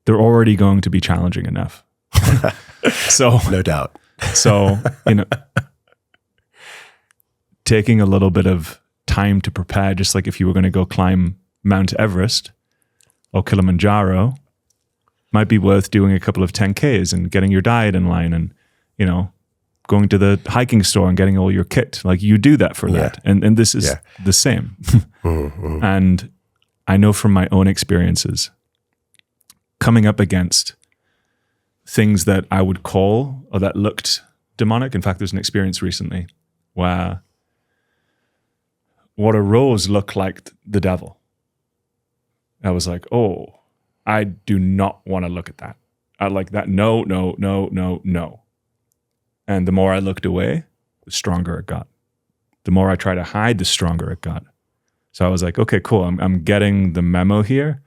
they're already going to be challenging enough. So no doubt. So, taking a little bit of time to prepare, just like if you were going to go climb Mount Everest or Kilimanjaro, might be worth doing a couple of 10Ks and getting your diet in line and, going to the hiking store and getting all your kit. Like, you do that for that. And this is the same. And I know from my own experiences, coming up against things that I would call, or that looked demonic. In fact, there's an experience recently where what arose looked like the devil. I was like, oh, I do not want to look at that. I like that. No. And the more I looked away, the stronger it got. The more I tried to hide, the stronger it got. So I was like, okay, cool. I'm getting the memo here.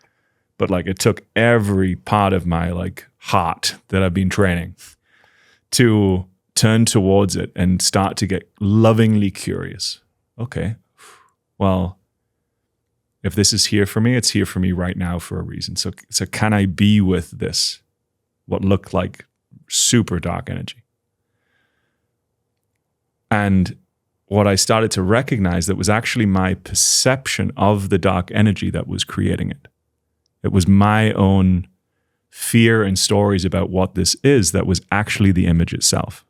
But like, it took every part of my heart that I've been training to turn towards it and start to get lovingly curious. Okay, well, if this is here for me, it's here for me right now for a reason. So can I be with this, what looked like super dark energy? And what I started to recognize, that was actually my perception of the dark energy that was creating it. It was my own fear and stories about what this is that was actually the image itself.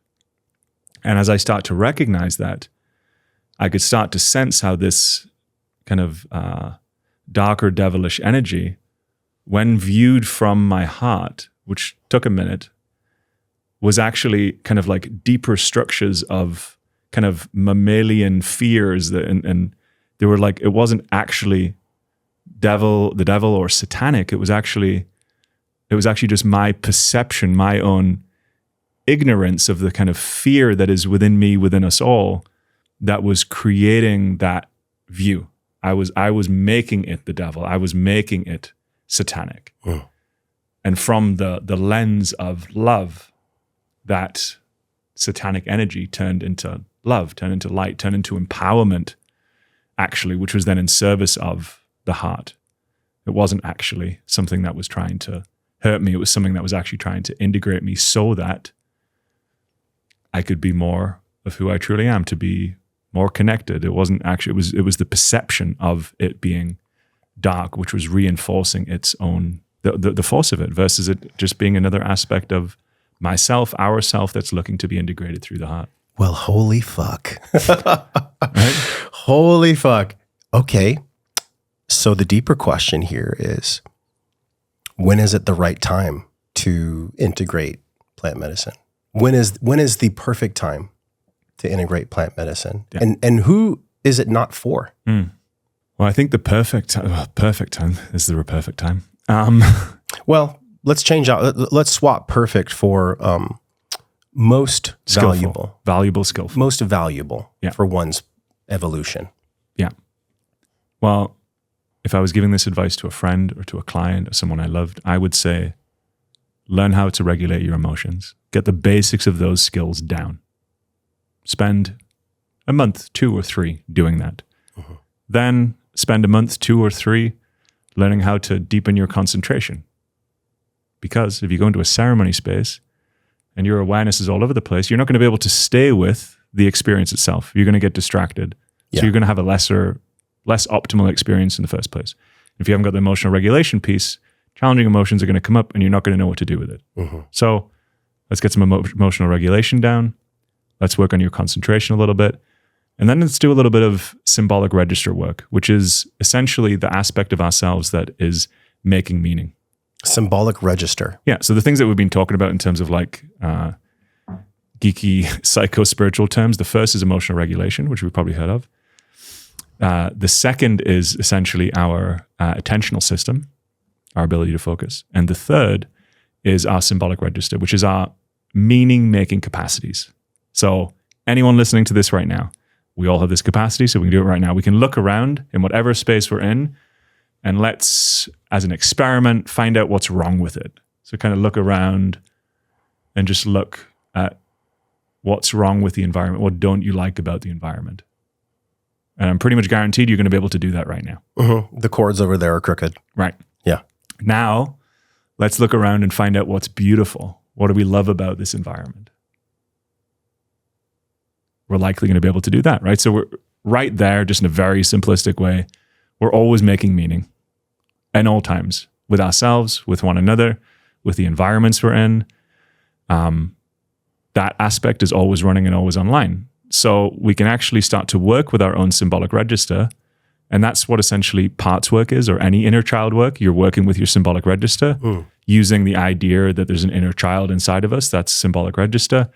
And as I start to recognize that, I could start to sense how this kind of darker devilish energy, when viewed from my heart, which took a minute, was actually kind of like deeper structures of kind of mammalian fears that, and they were like, it wasn't actually the devil or satanic. It was actually just my perception, my own ignorance of the kind of fear that is within me, within us all, that was creating that view. I was making it the devil. I was making it satanic. And from the lens of love, that satanic energy turned into love, turned into light, turned into empowerment, actually, which was then in service of the heart. It wasn't actually something that was trying to hurt me. It was something that was actually trying to integrate me so that I could be more of who I truly am, to be more connected. It wasn't actually, it was the perception of it being dark, which was reinforcing its own, the force of it, versus it just being another aspect of myself, ourself, that's looking to be integrated through the heart. Well, holy fuck. Right? Holy fuck. Okay. So the deeper question here is, when is it the right time to integrate plant medicine? When is the perfect time to integrate plant medicine? Yeah. And who is it not for? Well, I think the perfect time, is there a perfect time? Well, let's change out. Let's swap perfect for most Skillful. Valuable, skillful. most valuable Yeah. for one's evolution. Yeah. Well, if I was giving this advice to a friend or to a client or someone I loved, I would say, learn how to regulate your emotions. Get the basics of those skills down. Spend a month, 2 or 3 doing that. Then spend a month, 2 or 3 learning how to deepen your concentration. Because if you go into a ceremony space and your awareness is all over the place, you're not going to be able to stay with the experience itself. You're going to get distracted. So you're going to have a less optimal experience in the first place. If you haven't got the emotional regulation piece, challenging emotions are going to come up and you're not going to know what to do with it. So let's get some emotional regulation down. Let's work on your concentration a little bit. And then let's do a little bit of symbolic register work, which is essentially the aspect of ourselves that is making meaning. Symbolic register. Yeah. So the things that we've been talking about in terms of like geeky psycho-spiritual terms, the first is emotional regulation, which we've probably heard of. The second is essentially our attentional system, our ability to focus. And the third is our symbolic register, which is our meaning-making capacities. So anyone listening to this right now, we all have this capacity, so we can do it right now. We can look around in whatever space we're in, and let's, as an experiment, find out what's wrong with it. So kind of look around and just look at what's wrong with the environment. What don't you like about the environment? And I'm pretty much guaranteed you're going to be able to do that right now. The cords over there are crooked. Right. Yeah. Now, let's look around and find out what's beautiful. What do we love about this environment? We're likely going to be able to do that, right? So we're right there, just in a very simplistic way. We're always making meaning at all times with ourselves, with one another, with the environments we're in. That aspect is always running and always online. So we can actually start to work with our own symbolic register. And that's what essentially parts work is, or any inner child work. You're working with your symbolic register, using the idea that there's an inner child inside of us. That's symbolic register.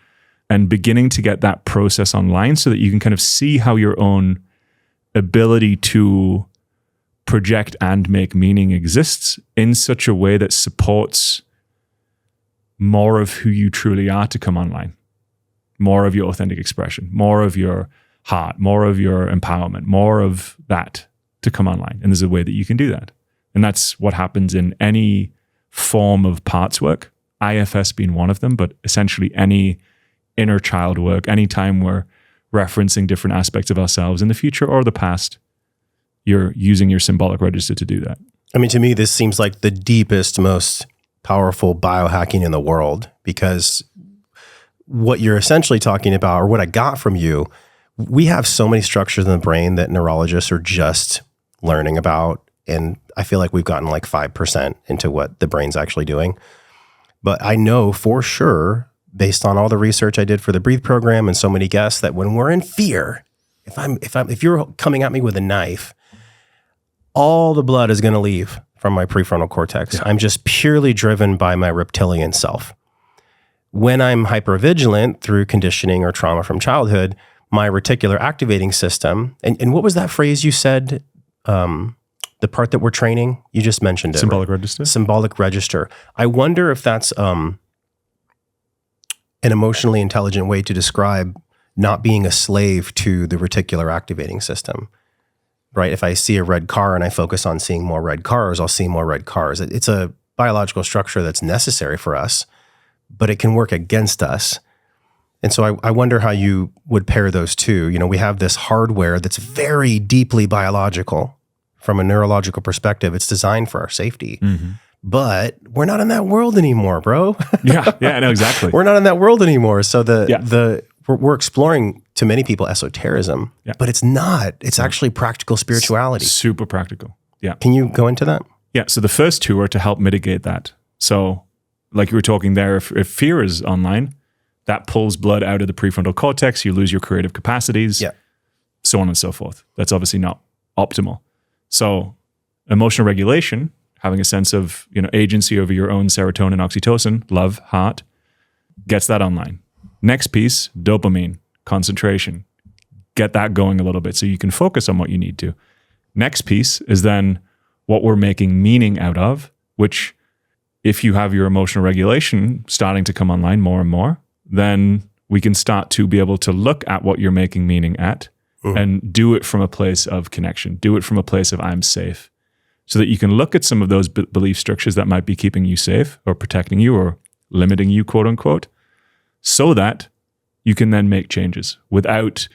And beginning to get that process online so that you can kind of see how your own ability to project and make meaning exists in such a way that supports more of who you truly are to come online, more of your authentic expression, more of your heart, more of your empowerment, more of that to come online. And there's a way that you can do that. And that's what happens in any form of parts work, IFS being one of them, but essentially any inner child work, anytime we're referencing different aspects of ourselves in the future or the past, you're using your symbolic register to do that. I mean, to me, this seems like the deepest, most powerful biohacking in the world, because what you're essentially talking about, or what I got from you, we have so many structures in the brain that neurologists are just learning about. And I feel like we've gotten like 5% into what the brain's actually doing. But I know for sure, based on all the research I did for the Breathe program and so many guests, that when we're in fear, if you're coming at me with a knife, all the blood is going to leave from my prefrontal cortex. Yeah. I'm just purely driven by my reptilian self. When I'm hypervigilant through conditioning or trauma from childhood, my reticular activating system, and what was that phrase you said, the part that we're training? You just mentioned it. Symbolic register? Symbolic register. I wonder if that's an emotionally intelligent way to describe not being a slave to the reticular activating system, right? If I see a red car and I focus on seeing more red cars, I'll see more red cars. It's a biological structure that's necessary for us, but it can work against us. And so I wonder how you would pair those two. You know, we have this hardware that's very deeply biological. From a neurological perspective, it's designed for our safety. But we're not in that world anymore, bro. Yeah, I know exactly. We're not in that world anymore. So we're exploring, to many people, esotericism, but it's not. It's actually practical spirituality. Super practical. Yeah. Can you go into that? Yeah. So the first two are to help mitigate that. So like you were talking there, if fear is online, that pulls blood out of the prefrontal cortex. You lose your creative capacities, so on and so forth. That's obviously not optimal. So emotional regulation, having a sense of agency over your own serotonin, oxytocin, love, heart, gets that online. Next piece, dopamine, concentration. Get that going a little bit so you can focus on what you need to. Next piece is then what we're making meaning out of, which if you have your emotional regulation starting to come online more and more, then we can start to be able to look at what you're making meaning at and do it from a place of connection, do it from a place of I'm safe, so that you can look at some of those belief structures that might be keeping you safe or protecting you or limiting you, quote unquote, so that you can then make changes without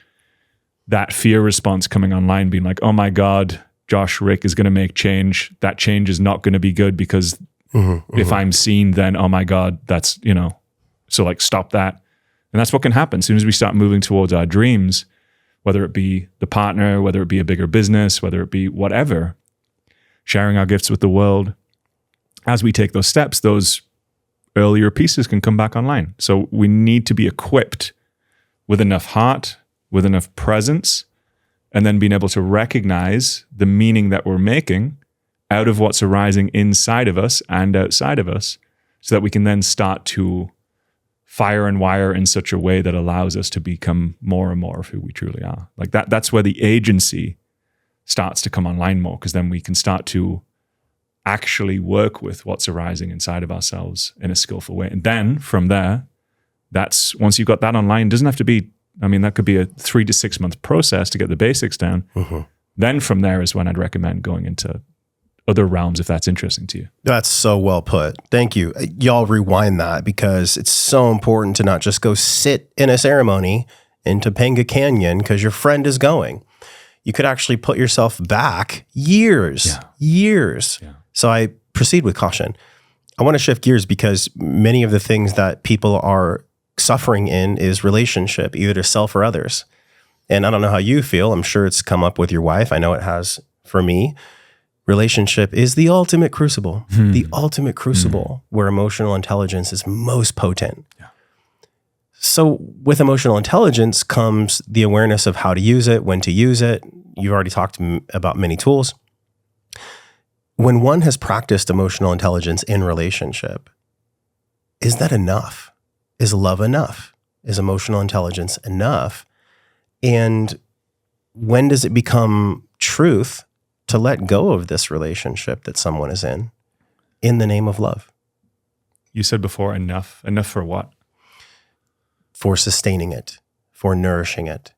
that fear response coming online being like, oh my God, Josh Rick is going to make change. That change is not going to be good because if I'm seen, then, oh my God, that's, so like stop that. And that's what can happen. As soon as we start moving towards our dreams, whether it be the partner, whether it be a bigger business, whether it be whatever, sharing our gifts with the world, as we take those steps, those earlier pieces can come back online. So we need to be equipped with enough heart, with enough presence, and then being able to recognize the meaning that we're making out of what's arising inside of us and outside of us, so that we can then start to fire and wire in such a way that allows us to become more and more of who we truly are. Like that's where the agency starts to come online more, because then we can start to actually work with what's arising inside of ourselves in a skillful way. And then from there, that's once you've got that online, it doesn't have to be, that could be a 3 to 6 month process to get the basics down. Then from there is when I'd recommend going into other realms if that's interesting to you. That's so well put. Thank you. Y'all rewind that, because it's so important to not just go sit in a ceremony in Topanga Canyon because your friend is going. You could actually put yourself back years. Yeah. So I proceed with caution. I want to shift gears because many of the things that people are suffering in is relationship, either to self or others. And I don't know how you feel. I'm sure it's come up with your wife. I know it has for me. Relationship is the ultimate crucible, where emotional intelligence is most potent. Yeah. So with emotional intelligence comes the awareness of how to use it, when to use it. You've already talked about many tools. When one has practiced emotional intelligence in relationship, is that enough? Is love enough? Is emotional intelligence enough? And when does it become truth to let go of this relationship that someone is in the name of love? You said before, enough. Enough for what? For sustaining it, for nourishing it.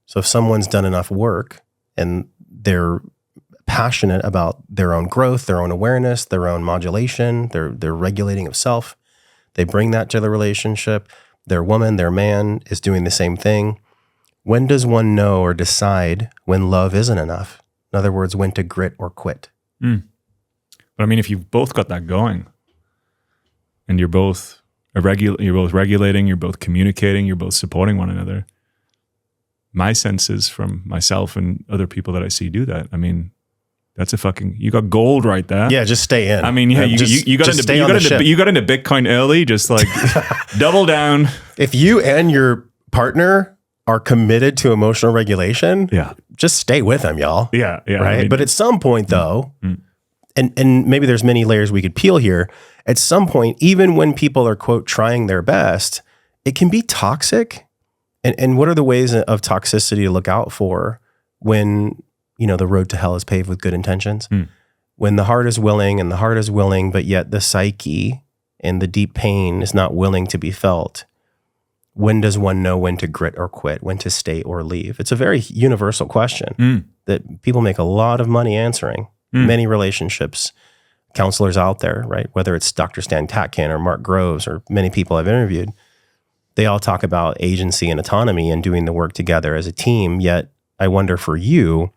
So if someone's done enough work and they're passionate about their own growth, their own awareness, their own modulation, their regulating of self, they bring that to the relationship. Their woman, their man is doing the same thing. When does one know or decide when love isn't enough? In other words, when to grit or quit. But if you've both got that going and you're both regulating, you're both communicating, you're both supporting one another, my sense is from myself and other people that I see do that. That's you got gold right there. Yeah, just stay in. You got into Bitcoin early, just like double down. If you and your partner are committed to emotional regulation, just stay with them, y'all. Yeah. Right. But at some point though, and maybe there's many layers we could peel here. At some point, even when people are, quote, trying their best, it can be toxic. And what are the ways of toxicity to look out for when, the road to hell is paved with good intentions? When the heart is willing, but yet the psyche and the deep pain is not willing to be felt. When does one know when to grit or quit, when to stay or leave? It's a very universal question that people make a lot of money answering. Many relationships counselors out there, right? Whether it's Dr. Stan Tatkin or Mark Groves or many people I've interviewed, they all talk about agency and autonomy and doing the work together as a team. Yet I wonder for you,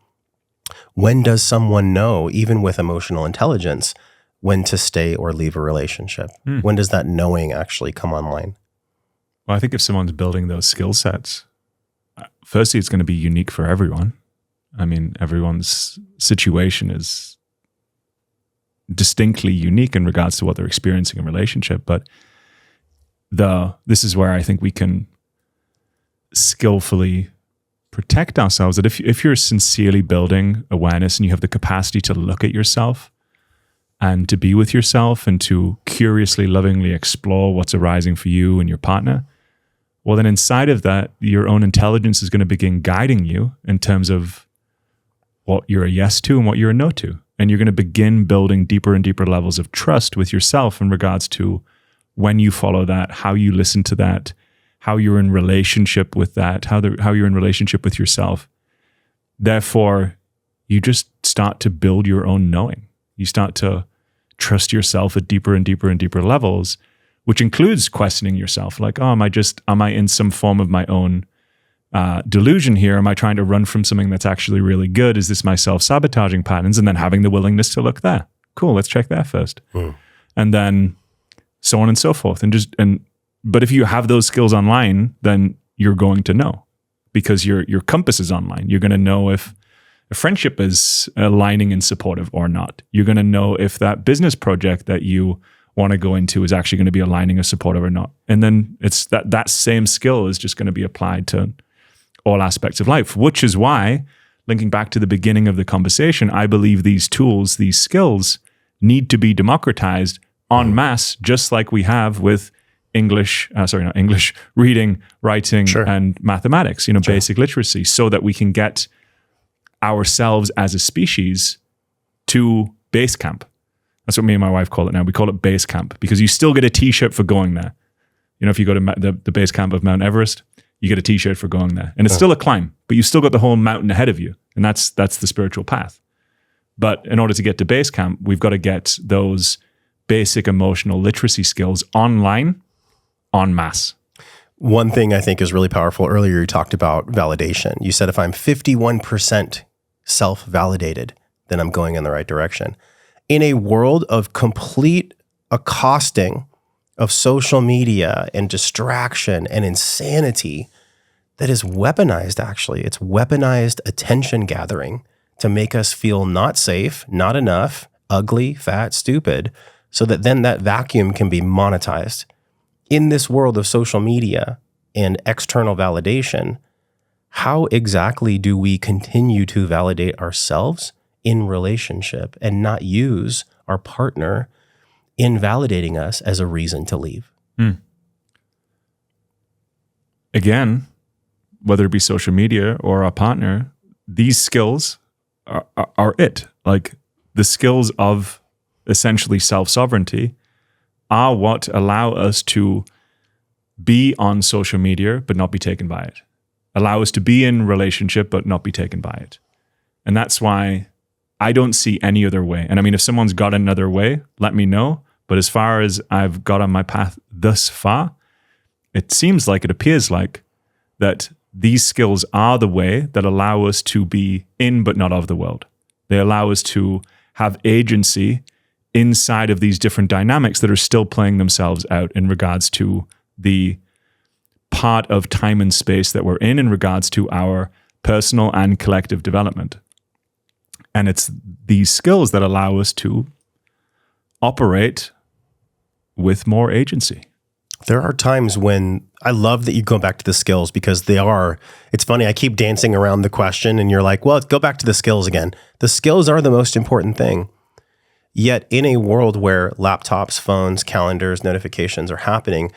when does someone know, even with emotional intelligence, when to stay or leave a relationship? When does that knowing actually come online? Well, I think if someone's building those skill sets, firstly, it's going to be unique for everyone. Everyone's situation is distinctly unique in regards to what they're experiencing in relationship. But this is where I think we can skillfully protect ourselves. That if you're sincerely building awareness and you have the capacity to look at yourself and to be with yourself and to curiously, lovingly explore what's arising for you and your partner, well, then inside of that, your own intelligence is going to begin guiding you in terms of what you're a yes to and what you're a no to. And you're going to begin building deeper and deeper levels of trust with yourself in regards to when you follow that, how you listen to that, how you're in relationship with that, how you're in relationship with yourself. Therefore, you just start to build your own knowing. You start to trust yourself at deeper and deeper and deeper levels, which includes questioning yourself. Like, oh, am I in some form of my own delusion here? Am I trying to run from something that's actually really good? Is this my self-sabotaging patterns? And then having the willingness to look there. Cool, let's check that first. And then so on and so forth. But if you have those skills online, then you're going to know, because your compass is online. You're going to know if a friendship is aligning and supportive or not. You're going to know if that business project that you want to go into is actually going to be aligning or supportive or not. And then it's that same skill is just going to be applied to all aspects of life, which is why, linking back to the beginning of the conversation, I believe these tools, these skills need to be democratized en masse, just like we have with English, reading, writing, and mathematics, basic literacy, so that we can get ourselves as a species to base camp. That's what me and my wife call it now. We call it base camp, because you still get a t-shirt for going there. If you go to the base camp of Mount Everest, you get a t-shirt for going there. And it's still a climb, but you still got the whole mountain ahead of you. And that's the spiritual path. But in order to get to base camp, we've got to get those basic emotional literacy skills online en masse. One thing I think is really powerful, earlier you talked about validation. You said if I'm 51% self-validated, then I'm going in the right direction. In a world of complete accosting of social media and distraction and insanity that is weaponized, actually. It's weaponized attention gathering to make us feel not safe, not enough, ugly, fat, stupid, so that then that vacuum can be monetized. In this world of social media and external validation, how exactly do we continue to validate ourselves in relationship and not use our partner in validating us as a reason to leave? Again, whether it be social media or our partner, these skills are it. Like, the skills of essentially self-sovereignty are what allow us to be on social media but not be taken by it. Allow us to be in relationship but not be taken by it. And that's why I don't see any other way. And I mean, if someone's got another way, let me know. But as far as I've got on my path thus far, it appears like that these skills are the way that allow us to be in but not of the world. They allow us to have agency inside of these different dynamics that are still playing themselves out in regards to the part of time and space that we're in regards to our personal and collective development. And it's these skills that allow us to operate with more agency. There are times when I love that you go back to the skills, because it's funny, I keep dancing around the question and you're like, well, go back to the skills again. The skills are the most important thing. Yet in a world where laptops, phones, calendars, notifications are happening,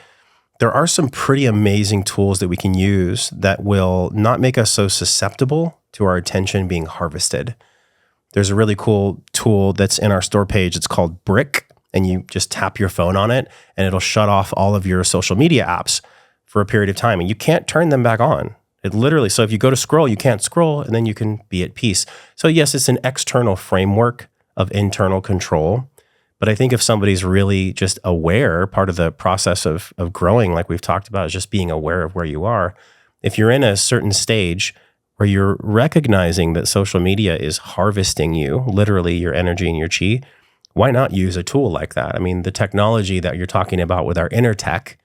there are some pretty amazing tools that we can use that will not make us so susceptible to our attention being harvested. There's a really cool tool that's in our store page. It's called Brick, and you just tap your phone on it and it'll shut off all of your social media apps for a period of time, and you can't turn them back on. It literally, so if you go to scroll, you can't scroll, and then you can be at peace. So yes, it's an external framework of internal control. But I think if somebody's really just aware, part of the process of growing, like we've talked about, is just being aware of where you are. If you're in a certain stage where you're recognizing that social media is harvesting you, literally your energy and your chi, why not use a tool like that? I mean, the technology that you're talking about with our inner tech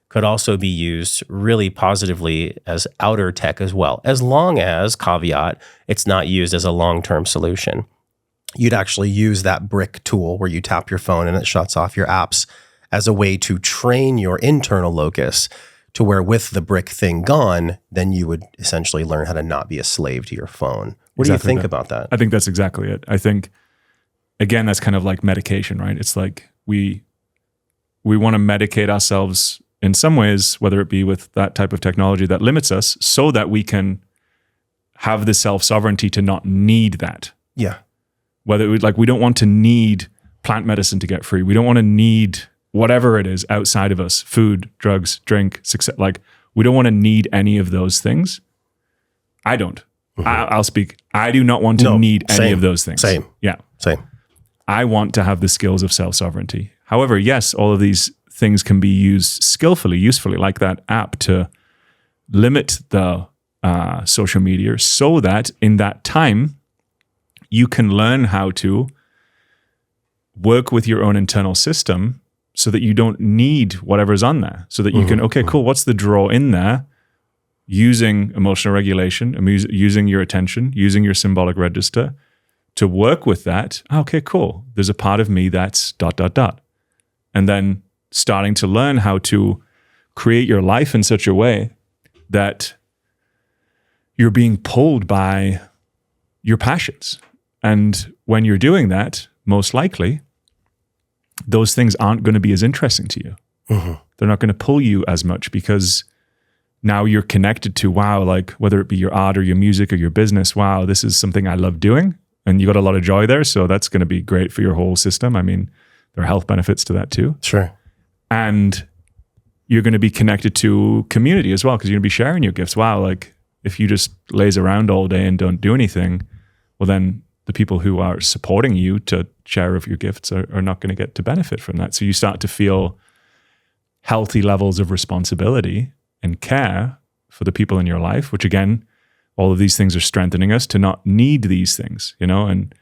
could also be used really positively as outer tech as well, as long as, caveat, it's not used as a long-term solution. You'd actually use that Brick tool where you tap your phone and it shuts off your apps as a way to train your internal locus to where, with the Brick thing gone, then you would essentially learn how to not be a slave to your phone. What do you think about that? I think that's exactly it. I think, again, that's kind of like medication, right? It's like we want to medicate ourselves in some ways, whether it be with that type of technology that limits us, so that we can have the self-sovereignty to not need that. Yeah. Whether we don't want to need plant medicine to get free. We don't want to need whatever it is outside of us, food, drugs, drink, success. Like, We don't want to need any of those things. I don't. I'll speak. I do not want to need any of those things. Same. Yeah. Same. I want to have the skills of self-sovereignty. However, yes, all of these things can be used skillfully, usefully, like that app, to limit the social media so that in that time, you can learn how to work with your own internal system so that you don't need whatever's on there. So that you can, okay, cool, what's the draw in there? Using emotional regulation, using your attention, using your symbolic register to work with that. Okay, cool. There's a part of me that's ... And then starting to learn how to create your life in such a way that you're being pulled by your passions. And when you're doing that, most likely, those things aren't going to be as interesting to you. They're not going to pull you as much because now you're connected to, wow, like whether it be your art or your music or your business, wow, this is something I love doing. And you got a lot of joy there. So that's going to be great for your whole system. I mean, there are health benefits to that too. Sure. And you're going to be connected to community as well, because you're going to be sharing your gifts. Wow, like if you just laze around all day and don't do anything, well then the people who are supporting you to share of your gifts are not going to get to benefit from that. So you start to feel healthy levels of responsibility and care for the people in your life, which again, all of these things are strengthening us to not need these things, and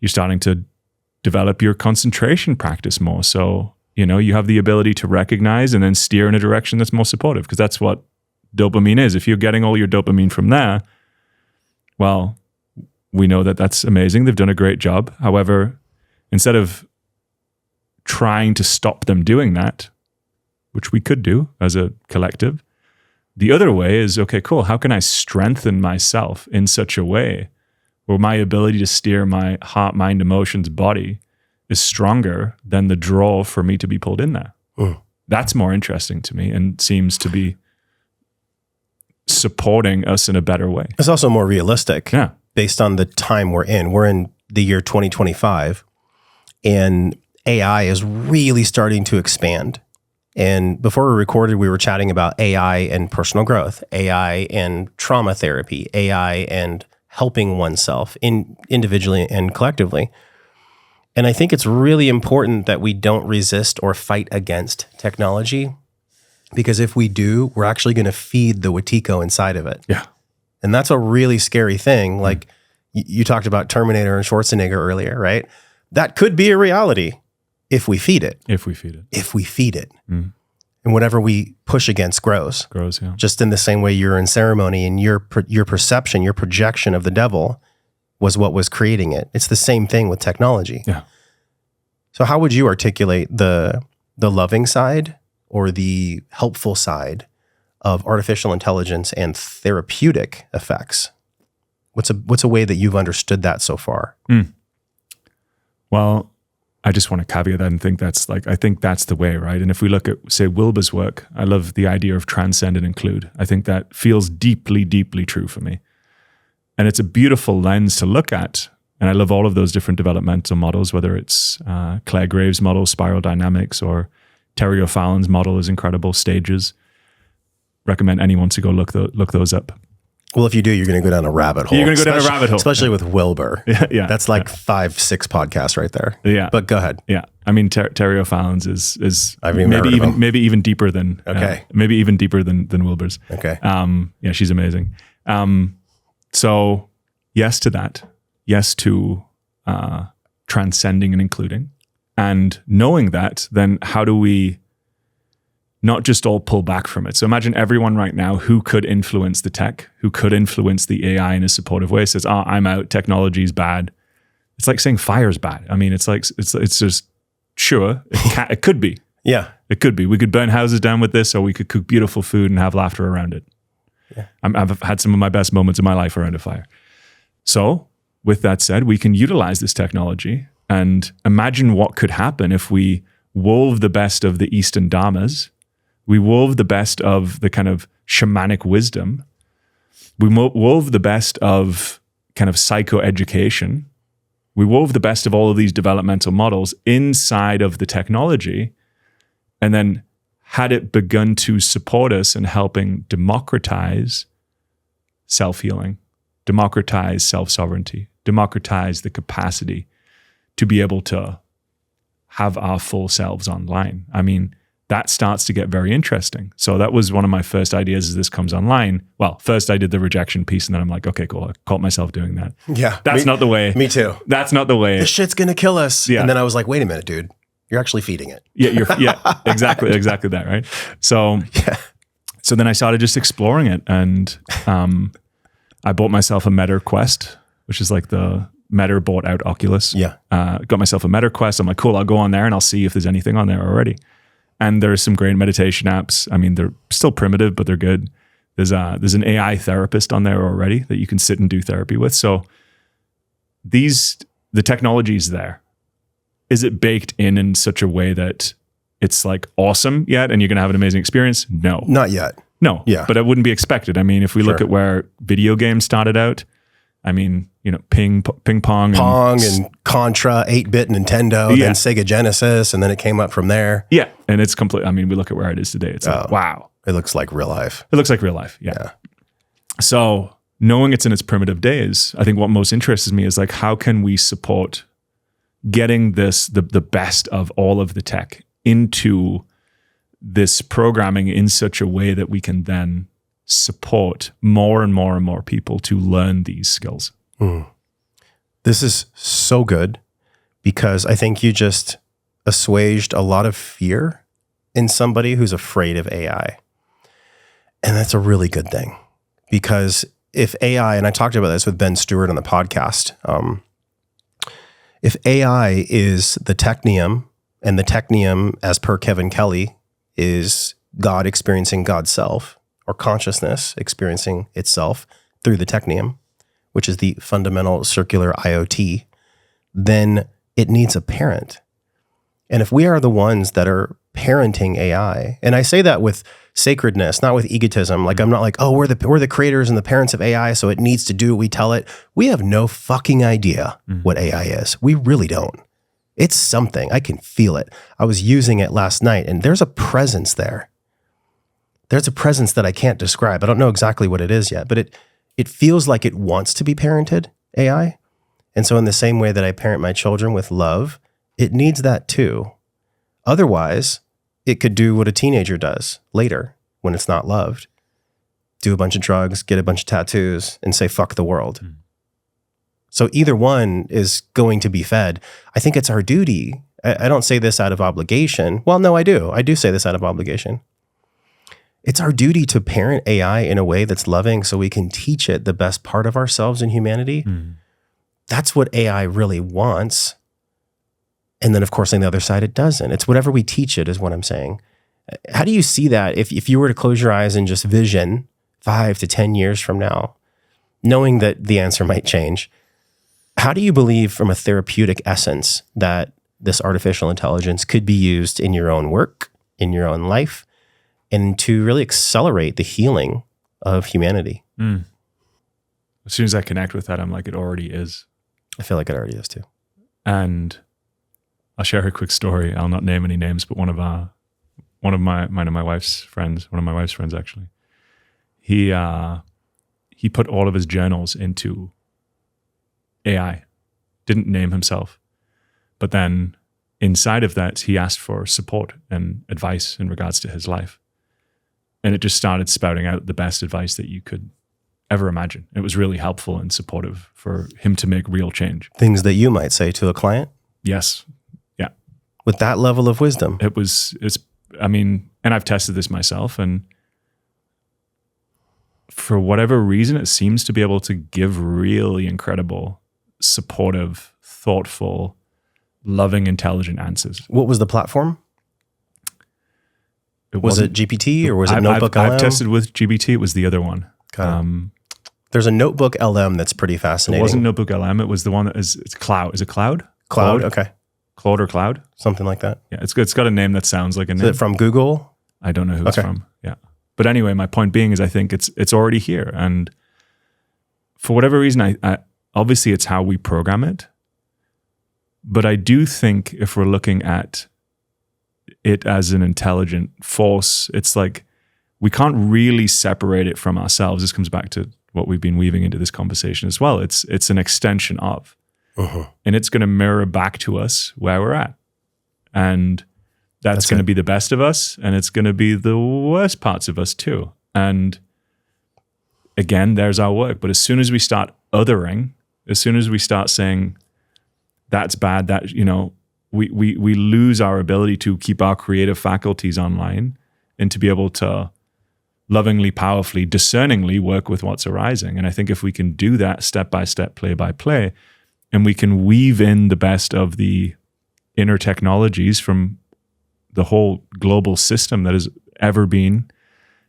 you're starting to develop your concentration practice more. So, you have the ability to recognize and then steer in a direction that's more supportive, because that's what dopamine is. If you're getting all your dopamine from there, well, we know that that's amazing. They've done a great job. However, instead of trying to stop them doing that, which we could do as a collective, the other way is, okay, cool. How can I strengthen myself in such a way where my ability to steer my heart, mind, emotions, body is stronger than the draw for me to be pulled in there? That's more interesting to me and seems to be supporting us in a better way. It's also more realistic. Yeah. Based on the time we're in. We're in the year 2025, and AI is really starting to expand. And before we recorded, we were chatting about AI and personal growth, AI and trauma therapy, AI and helping oneself individually and collectively. And I think it's really important that we don't resist or fight against technology, because if we do, we're actually going to feed the Wetiko inside of it. Yeah. And that's a really scary thing. Like you talked about Terminator and Schwarzenegger earlier, right? That could be a reality if we feed it. If we feed it. If we feed it. And whatever we push against grows. Grows, yeah. Just in the same way you're in ceremony and your perception, your projection of the devil was what was creating it. It's the same thing with technology. Yeah. So how would you articulate the loving side or the helpful side of artificial intelligence and therapeutic effects? What's a way that you've understood that so far? Well, I just want to caveat that and think I think that's the way, right? And if we look at, say, Wilber's work, I love the idea of transcend and include. I think that feels deeply, deeply true for me. And it's a beautiful lens to look at. And I love all of those different developmental models, whether it's Claire Graves' model, Spiral Dynamics, or Terry O'Fallon's model is incredible, Stages. Recommend anyone to go look those up. Well, if you do, you're going to go down a rabbit hole. You're going to go down a rabbit hole. Especially with Wilbur. Yeah. That's like 5-6 podcasts right there. Yeah. But go ahead. Yeah. I mean, Terry O'Fallon's is maybe even deeper than maybe even deeper than Wilbur's. Okay. Yeah, she's amazing. So yes to that. Yes to transcending and including. And knowing that, then how do we not just all pull back from it? So imagine everyone right now who could influence the tech, who could influence the AI in a supportive way, says, "Oh, I'm out. Technology is bad." It's like saying fire's bad. I mean, it's just sure it could be. Yeah, it could be. We could burn houses down with this, or we could cook beautiful food and have laughter around it. Yeah, I've had some of my best moments in my life around a fire. So, with that said, we can utilize this technology and imagine what could happen if we wove the best of the Eastern Dharmas. We wove the best of the kind of shamanic wisdom. We wove the best of kind of psychoeducation. We wove the best of all of these developmental models inside of the technology. And then had it begun to support us in helping democratize self-healing, democratize self-sovereignty, democratize the capacity to be able to have our full selves online. I mean, that starts to get very interesting. So that was one of my first ideas as this comes online. Well, first I did the rejection piece, and then I'm like, okay, cool. I caught myself doing that. Yeah. That's not the way. Me too. That's not the way. This shit's going to kill us. Yeah. And then I was like, wait a minute, dude. You're actually feeding it. Yeah, exactly that, right? So, so then I started just exploring it, and I bought myself a Meta Quest, which is like the Meta bought out Oculus. Yeah. Got myself a Meta Quest. I'm like, cool, I'll go on there and I'll see if there's anything on there already. And there's some great meditation apps. I mean, they're still primitive, but they're good. There's an AI therapist on there already that you can sit and do therapy with. So the technology is there. Is it baked in such a way that it's like awesome yet and you're going to have an amazing experience? No. Not yet. No. Yeah. But it wouldn't be expected. I mean, if we look at where video games started out, I mean, you know, ping pong and Contra, 8-bit Nintendo, then Sega Genesis, and then it came up from there. Yeah. And it's complete. I mean, we look at where it is today. It's like, wow. It looks like real life. It looks like real life. Yeah. So knowing it's in its primitive days, I think what most interests me is like, how can we support getting the best of all of the tech into this programming in such a way that we can then support more and more and more people to learn these skills. This is so good because I think you just assuaged a lot of fear in somebody who's afraid of AI. And that's a really good thing because if AI, and I talked about this with Ben Stewart on the podcast, if AI is the technium, and the technium, as per Kevin Kelly, is God experiencing God's self, or consciousness experiencing itself through the technium, which is the fundamental circular IoT, then it needs a parent. And if we are the ones that are parenting AI, and I say that with sacredness, not with egotism, like I'm not like, oh, we're the creators and the parents of AI, so it needs to do what we tell it. We have no fucking idea what AI is. We really don't. It's something. I can feel it. I was using it last night, and there's a presence there. There's a presence that I can't describe. I don't know exactly what it is yet, but it feels like it wants to be parented, AI. And so in the same way that I parent my children with love, it needs that too. Otherwise, it could do what a teenager does later when it's not loved. Do a bunch of drugs, get a bunch of tattoos, and say, fuck the world. So either one is going to be fed. I think it's our duty. I don't say this out of obligation. Well, no, I do. I do say this out of obligation. It's our duty to parent AI in a way that's loving so we can teach it the best part of ourselves in humanity. That's what AI really wants. And then, of course, on the other side, it doesn't. It's whatever we teach it is what I'm saying. How do you see that if you were to close your eyes and just vision 5 to 10 years from now, knowing that the answer might change? How do you believe from a therapeutic essence that this artificial intelligence could be used in your own work, in your own life, and to really accelerate the healing of humanity? As soon as I connect with that, I'm like, it already is. I feel like it already is too. And I'll share a quick story. I'll not name any names, but one of my wife's friends actually, he put all of his journals into AI, didn't name himself, but then inside of that, he asked for support and advice in regards to his life. And it just started spouting out the best advice that you could ever imagine. It was really helpful and supportive for him to make real change. Things that you might say to a client? Yes. Yeah. With that level of wisdom. And I've tested this myself, and for whatever reason, it seems to be able to give really incredible, supportive, thoughtful, loving, intelligent answers. What was the platform? Was it GPT or was it Notebook LM? I've tested with GPT. It was the other one. There's a Notebook LM that's pretty fascinating. It wasn't Notebook LM. It was the one that it's Cloud. Is it Cloud? Cloud, okay. Claude or Cloud? Something like that. Yeah, it's got a name that sounds like a name. Is it from Google? I don't know who it's from. Yeah. But anyway, my point being is I think it's already here. And for whatever reason, I obviously it's how we program it. But I do think if we're looking at it as an intelligent force. It's like we can't really separate it from ourselves. This comes back to what we've been weaving into this conversation as well. It's an extension of, and it's going to mirror back to us where we're at. And that's going to be the best of us, and it's going to be the worst parts of us too. And again, there's our work. But as soon as we start othering, as soon as we start saying that's bad, that, you know, we lose our ability to keep our creative faculties online and to be able to lovingly, powerfully, discerningly work with what's arising. And I think if we can do that step by step, play by play, and we can weave in the best of the inner technologies from the whole global system that has ever been,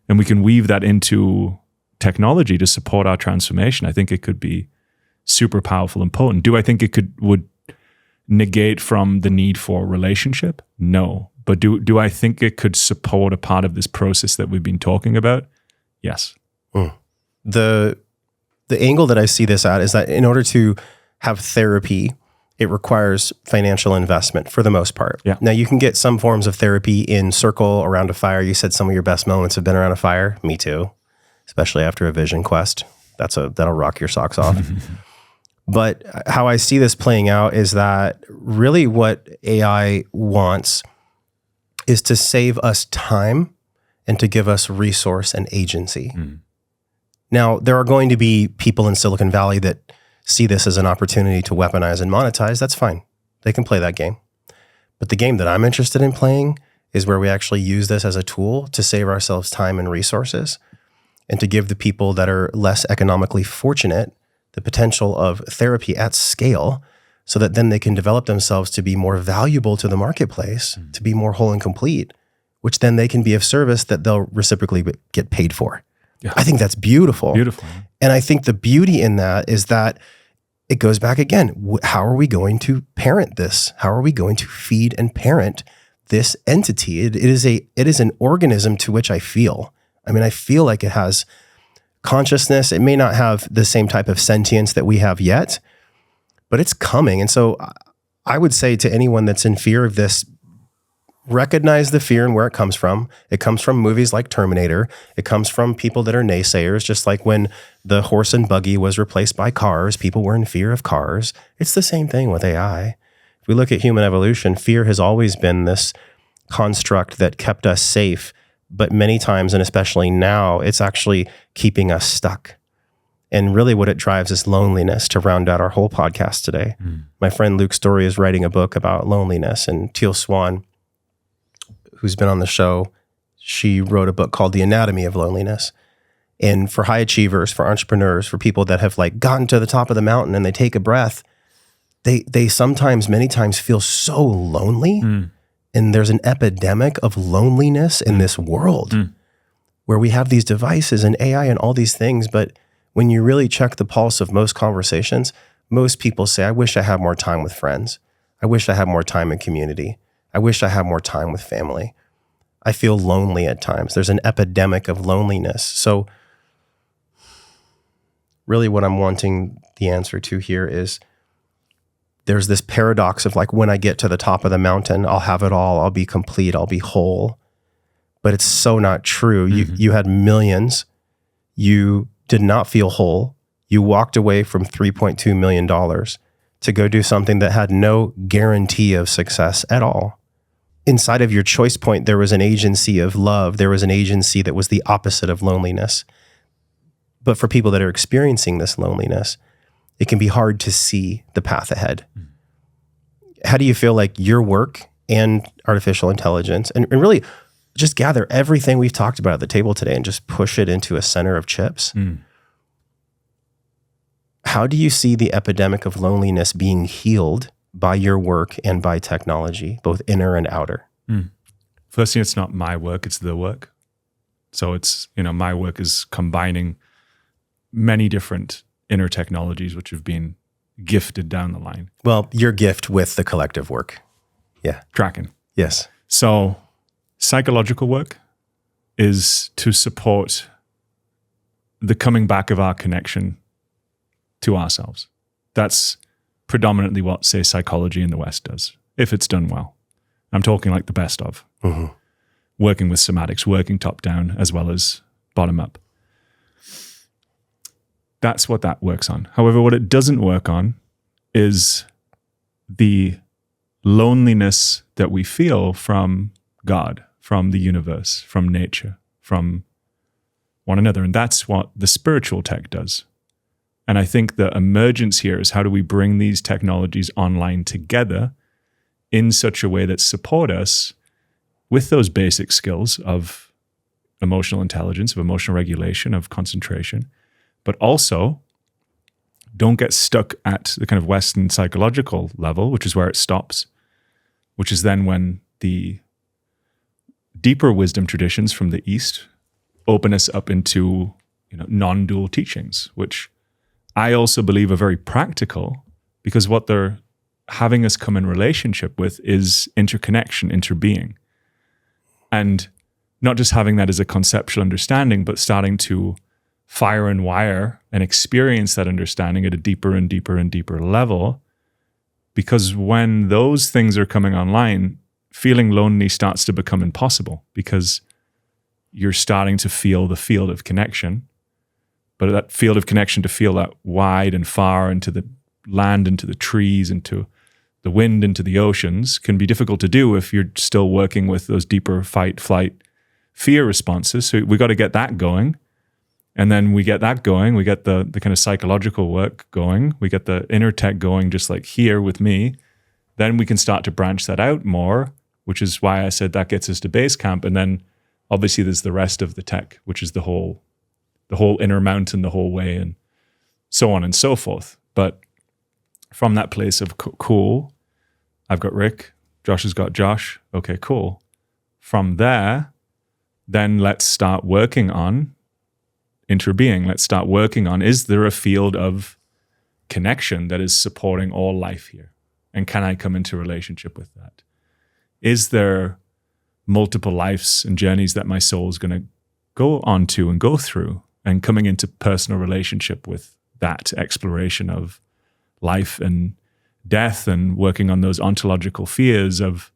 and we can weave that into technology to support our transformation, I think it could be super powerful and potent. Do I think it would negate from the need for relationship? No. But do I think it could support a part of this process that we've been talking about? Yes. The angle that I see this at is that in order to have therapy, it requires financial investment for the most part. Yeah. Now, you can get some forms of therapy in circle around a fire. You said some of your best moments have been around a fire. Me too, especially after a vision quest. That'll rock your socks off. But how I see this playing out is that really what AI wants is to save us time and to give us resource and agency. Now, there are going to be people in Silicon Valley that see this as an opportunity to weaponize and monetize. That's fine. They can play that game. But the game that I'm interested in playing is where we actually use this as a tool to save ourselves time and resources, and to give the people that are less economically fortunate the potential of therapy at scale, so that then they can develop themselves to be more valuable to the marketplace, to be more whole and complete, which then they can be of service that they'll reciprocally get paid for. Yeah. I think that's beautiful. Beautiful. And I think the beauty in that is that it goes back again. How are we going to parent this? How are we going to feed and parent this entity? It is an organism to which I feel. I mean, I feel like it has consciousness. It may not have the same type of sentience that we have yet, but it's coming. And so I would say to anyone that's in fear of this, recognize the fear and where it comes from. It comes from movies like Terminator. It comes from people that are naysayers, just like when the horse and buggy was replaced by cars, people were in fear of cars. It's the same thing with AI. If we look at human evolution, fear has always been this construct that kept us safe, but many times, and especially now, it's actually keeping us stuck. And really what it drives is loneliness, to round out our whole podcast today. My friend Luke Story is writing a book about loneliness, and Teal Swan, who's been on the show, she wrote a book called The Anatomy of Loneliness. And for high achievers, for entrepreneurs, for people that have like gotten to the top of the mountain and they take a breath, they sometimes, many times feel so lonely. And there's an epidemic of loneliness in this world where we have these devices and AI and all these things. But when you really check the pulse of most conversations, most people say, I wish I had more time with friends. I wish I had more time in community. I wish I had more time with family. I feel lonely at times. There's an epidemic of loneliness. So really what I'm wanting the answer to here is, there's this paradox of like, when I get to the top of the mountain, I'll have it all. I'll be complete. I'll be whole. But it's so not true. You had millions. You did not feel whole. You walked away from $3.2 million to go do something that had no guarantee of success at all. Inside of your choice point, there was an agency of love. There was an agency that was the opposite of loneliness. But for people that are experiencing this loneliness, it can be hard to see the path ahead. How do you feel like your work and artificial intelligence, and really just gather everything we've talked about at the table today and just push it into a center of chips? How do you see the epidemic of loneliness being healed by your work and by technology, both inner and outer? Firstly, it's not my work, it's the work. So it's, my work is combining many different inner technologies which have been gifted down the line. Well, your gift with the collective work. Yeah. Tracking. Yes. So psychological work is to support the coming back of our connection to ourselves. That's predominantly what, say, psychology in the West does, if it's done well. I'm talking like the best of. working with somatics, working top down as well as bottom up. That's what that works on. However, what it doesn't work on is the loneliness that we feel from God, from the universe, from nature, from one another. And that's what the spiritual tech does. And I think the emergence here is how do we bring these technologies online together in such a way that support us with those basic skills of emotional intelligence, of emotional regulation, of concentration, but also don't get stuck at the kind of Western psychological level, which is where it stops, which is then when the deeper wisdom traditions from the East open us up into, non-dual teachings, which I also believe are very practical, because what they're having us come in relationship with is interconnection, interbeing. And not just having that as a conceptual understanding, but starting to fire and wire and experience that understanding at a deeper and deeper and deeper level. Because when those things are coming online, feeling lonely starts to become impossible, because you're starting to feel the field of connection. But that field of connection, to feel that wide and far into the land, into the trees, into the wind, into the oceans, can be difficult to do if you're still working with those deeper fight, flight, fear responses. So we got to get that going. And then we get that going, we get the kind of psychological work going, we get the inner tech going, just like here with me. Then we can start to branch that out more, which is why I said that gets us to base camp. And then obviously there's the rest of the tech, which is the whole inner mountain, the whole way, and so on and so forth. But from that place of cool, I've got Rick, Josh has got Josh. Okay, cool. From there, then let's start working on interbeing. Let's start working on, is there a field of connection that is supporting all life here? And can I come into relationship with that? Is there multiple lives and journeys that my soul is going to go onto and go through, and coming into personal relationship with that exploration of life and death, and working on those ontological fears of,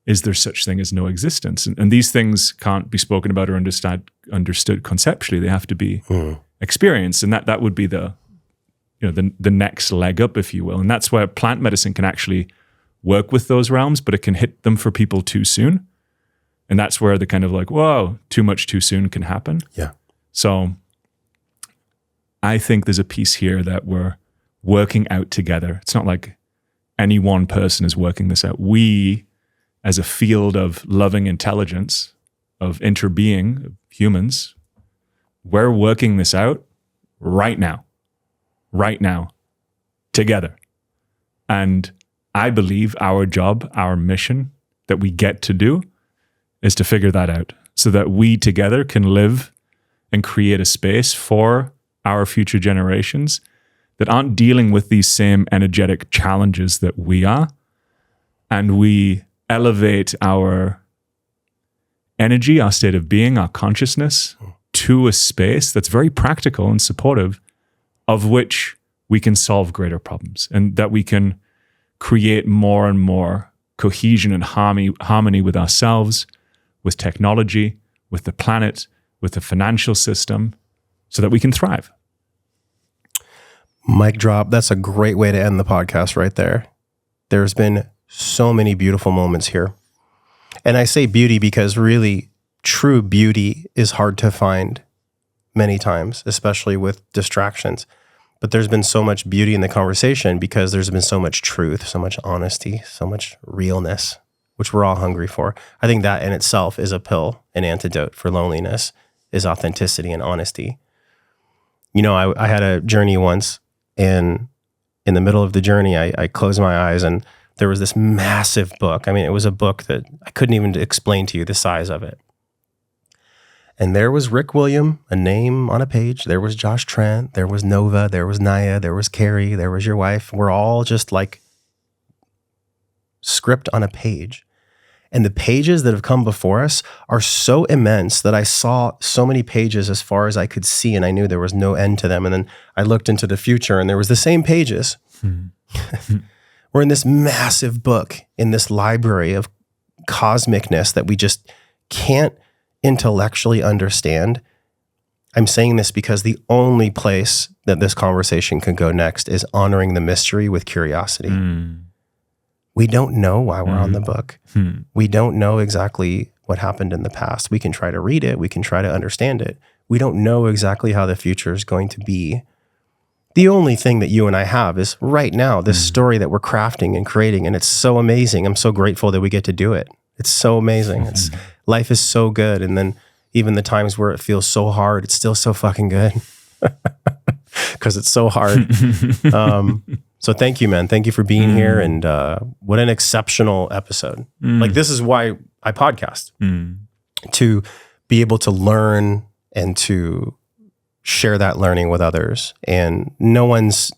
is there such thing as no existence? And these things can't be spoken about or understood conceptually. They have to be experienced. And that would be the next leg up, if you will. And that's where plant medicine can actually work with those realms, but it can hit them for people too soon. And that's where the kind of like, whoa, too much too soon can happen. Yeah. So I think there's a piece here that we're working out together. It's not like any one person is working this out. We, as a field of loving intelligence, of interbeing, of humans, we're working this out right now, together. And I believe our job, our mission that we get to do is to figure that out, so that we together can live and create a space for our future generations that aren't dealing with these same energetic challenges that we are. And we elevate our energy, our state of being, our consciousness to a space that's very practical and supportive, of which we can solve greater problems, and that we can create more and more cohesion and harmony with ourselves, with technology, with the planet, with the financial system, so that we can thrive. Mic drop. That's a great way to end the podcast right there. There's been so many beautiful moments here. And I say beauty because really true beauty is hard to find many times, especially with distractions. But there's been so much beauty in the conversation because there's been so much truth, so much honesty, so much realness, which we're all hungry for. I think that in itself is a pill, an antidote for loneliness, is authenticity and honesty. I had a journey once, and in the middle of the journey, I closed my eyes, and there was this massive book. I mean, it was a book that I couldn't even explain to you the size of it. And there was Rick William, a name on a page. There was Josh Trent. There was Nova. There was Naya. There was Carrie. There was your wife. We're all just like script on a page. And the pages that have come before us are so immense that I saw so many pages as far as I could see, and I knew there was no end to them. And then I looked into the future, and there was the same pages. We're in this massive book, in this library of cosmicness that we just can't intellectually understand. I'm saying this because the only place that this conversation can go next is honoring the mystery with curiosity. We don't know why we're on the book. We don't know exactly what happened in the past. We can try to read it. We can try to understand it. We don't know exactly how the future is going to be. The only thing that you and I have is right now, this story that we're crafting and creating, and it's so amazing. I'm so grateful that we get to do it. It's so amazing. Life is so good. And then even the times where it feels so hard, it's still so fucking good because it's so hard. So thank you, man. Thank you for being here. And what an exceptional episode. Like, this is why I podcast, to be able to learn and to share that learning with others. And no one's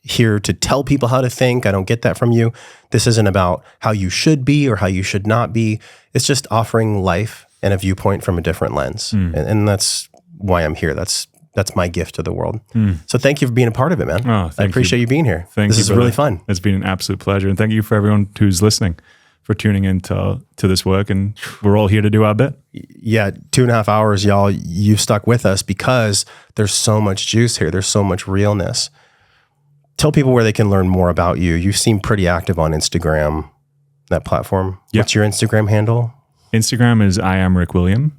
here to tell people how to think. I don't get that from you. This isn't about how you should be or how you should not be. It's just offering life and a viewpoint from a different lens. And that's why I'm here. That's my gift to the world. So thank you for being a part of it, man. I appreciate you being here. Thank you. This is really fun. It's been an absolute pleasure. And thank you for everyone who's listening, for tuning in to this work. And we're all here to do our bit. Yeah, 2.5 hours, y'all. You've stuck with us because there's so much juice here. There's so much realness. Tell people where they can learn more about you. You seem pretty active on Instagram, that platform. Yeah. What's your Instagram handle? Instagram is I am Rick William.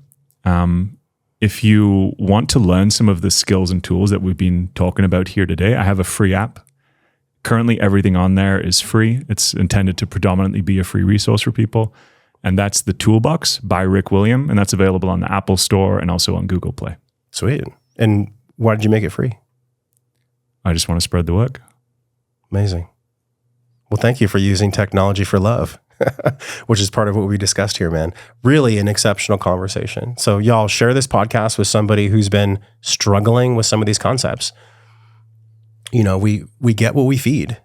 If you want to learn some of the skills and tools that we've been talking about here today, I have a free app. Currently, everything on there is free. It's intended to predominantly be a free resource for people. And that's the Toolbox by Rick William. And that's available on the Apple Store and also on Google Play. Sweet. And why did you make it free? I just want to spread the work. Amazing. Well, thank you for using technology for love, which is part of what we discussed here, man. Really an exceptional conversation. So y'all share this podcast with somebody who's been struggling with some of these concepts. You know, we get what we feed.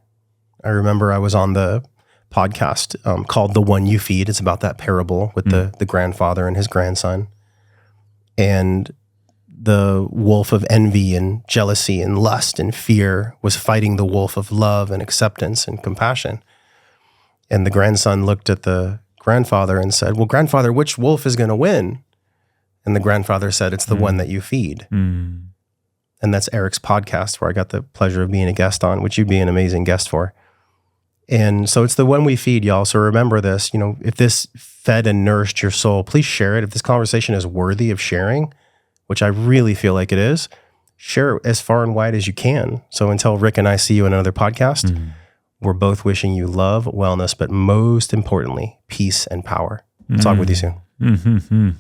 I remember I was on the podcast called The One You Feed. It's about that parable with the grandfather and his grandson. And the wolf of envy and jealousy and lust and fear was fighting the wolf of love and acceptance and compassion. And the grandson looked at the grandfather and said, well, grandfather, which wolf is going to win? And the grandfather said, it's the one that you feed. And that's Eric's podcast, where I got the pleasure of being a guest on, which you'd be an amazing guest for. And so it's the one we feed, y'all. So remember this, you know, if this fed and nourished your soul, please share it. If this conversation is worthy of sharing, which I really feel like it is, share it as far and wide as you can. So until Rick and I see you in another podcast, we're both wishing you love, wellness, but most importantly, peace and power. Talk with you soon.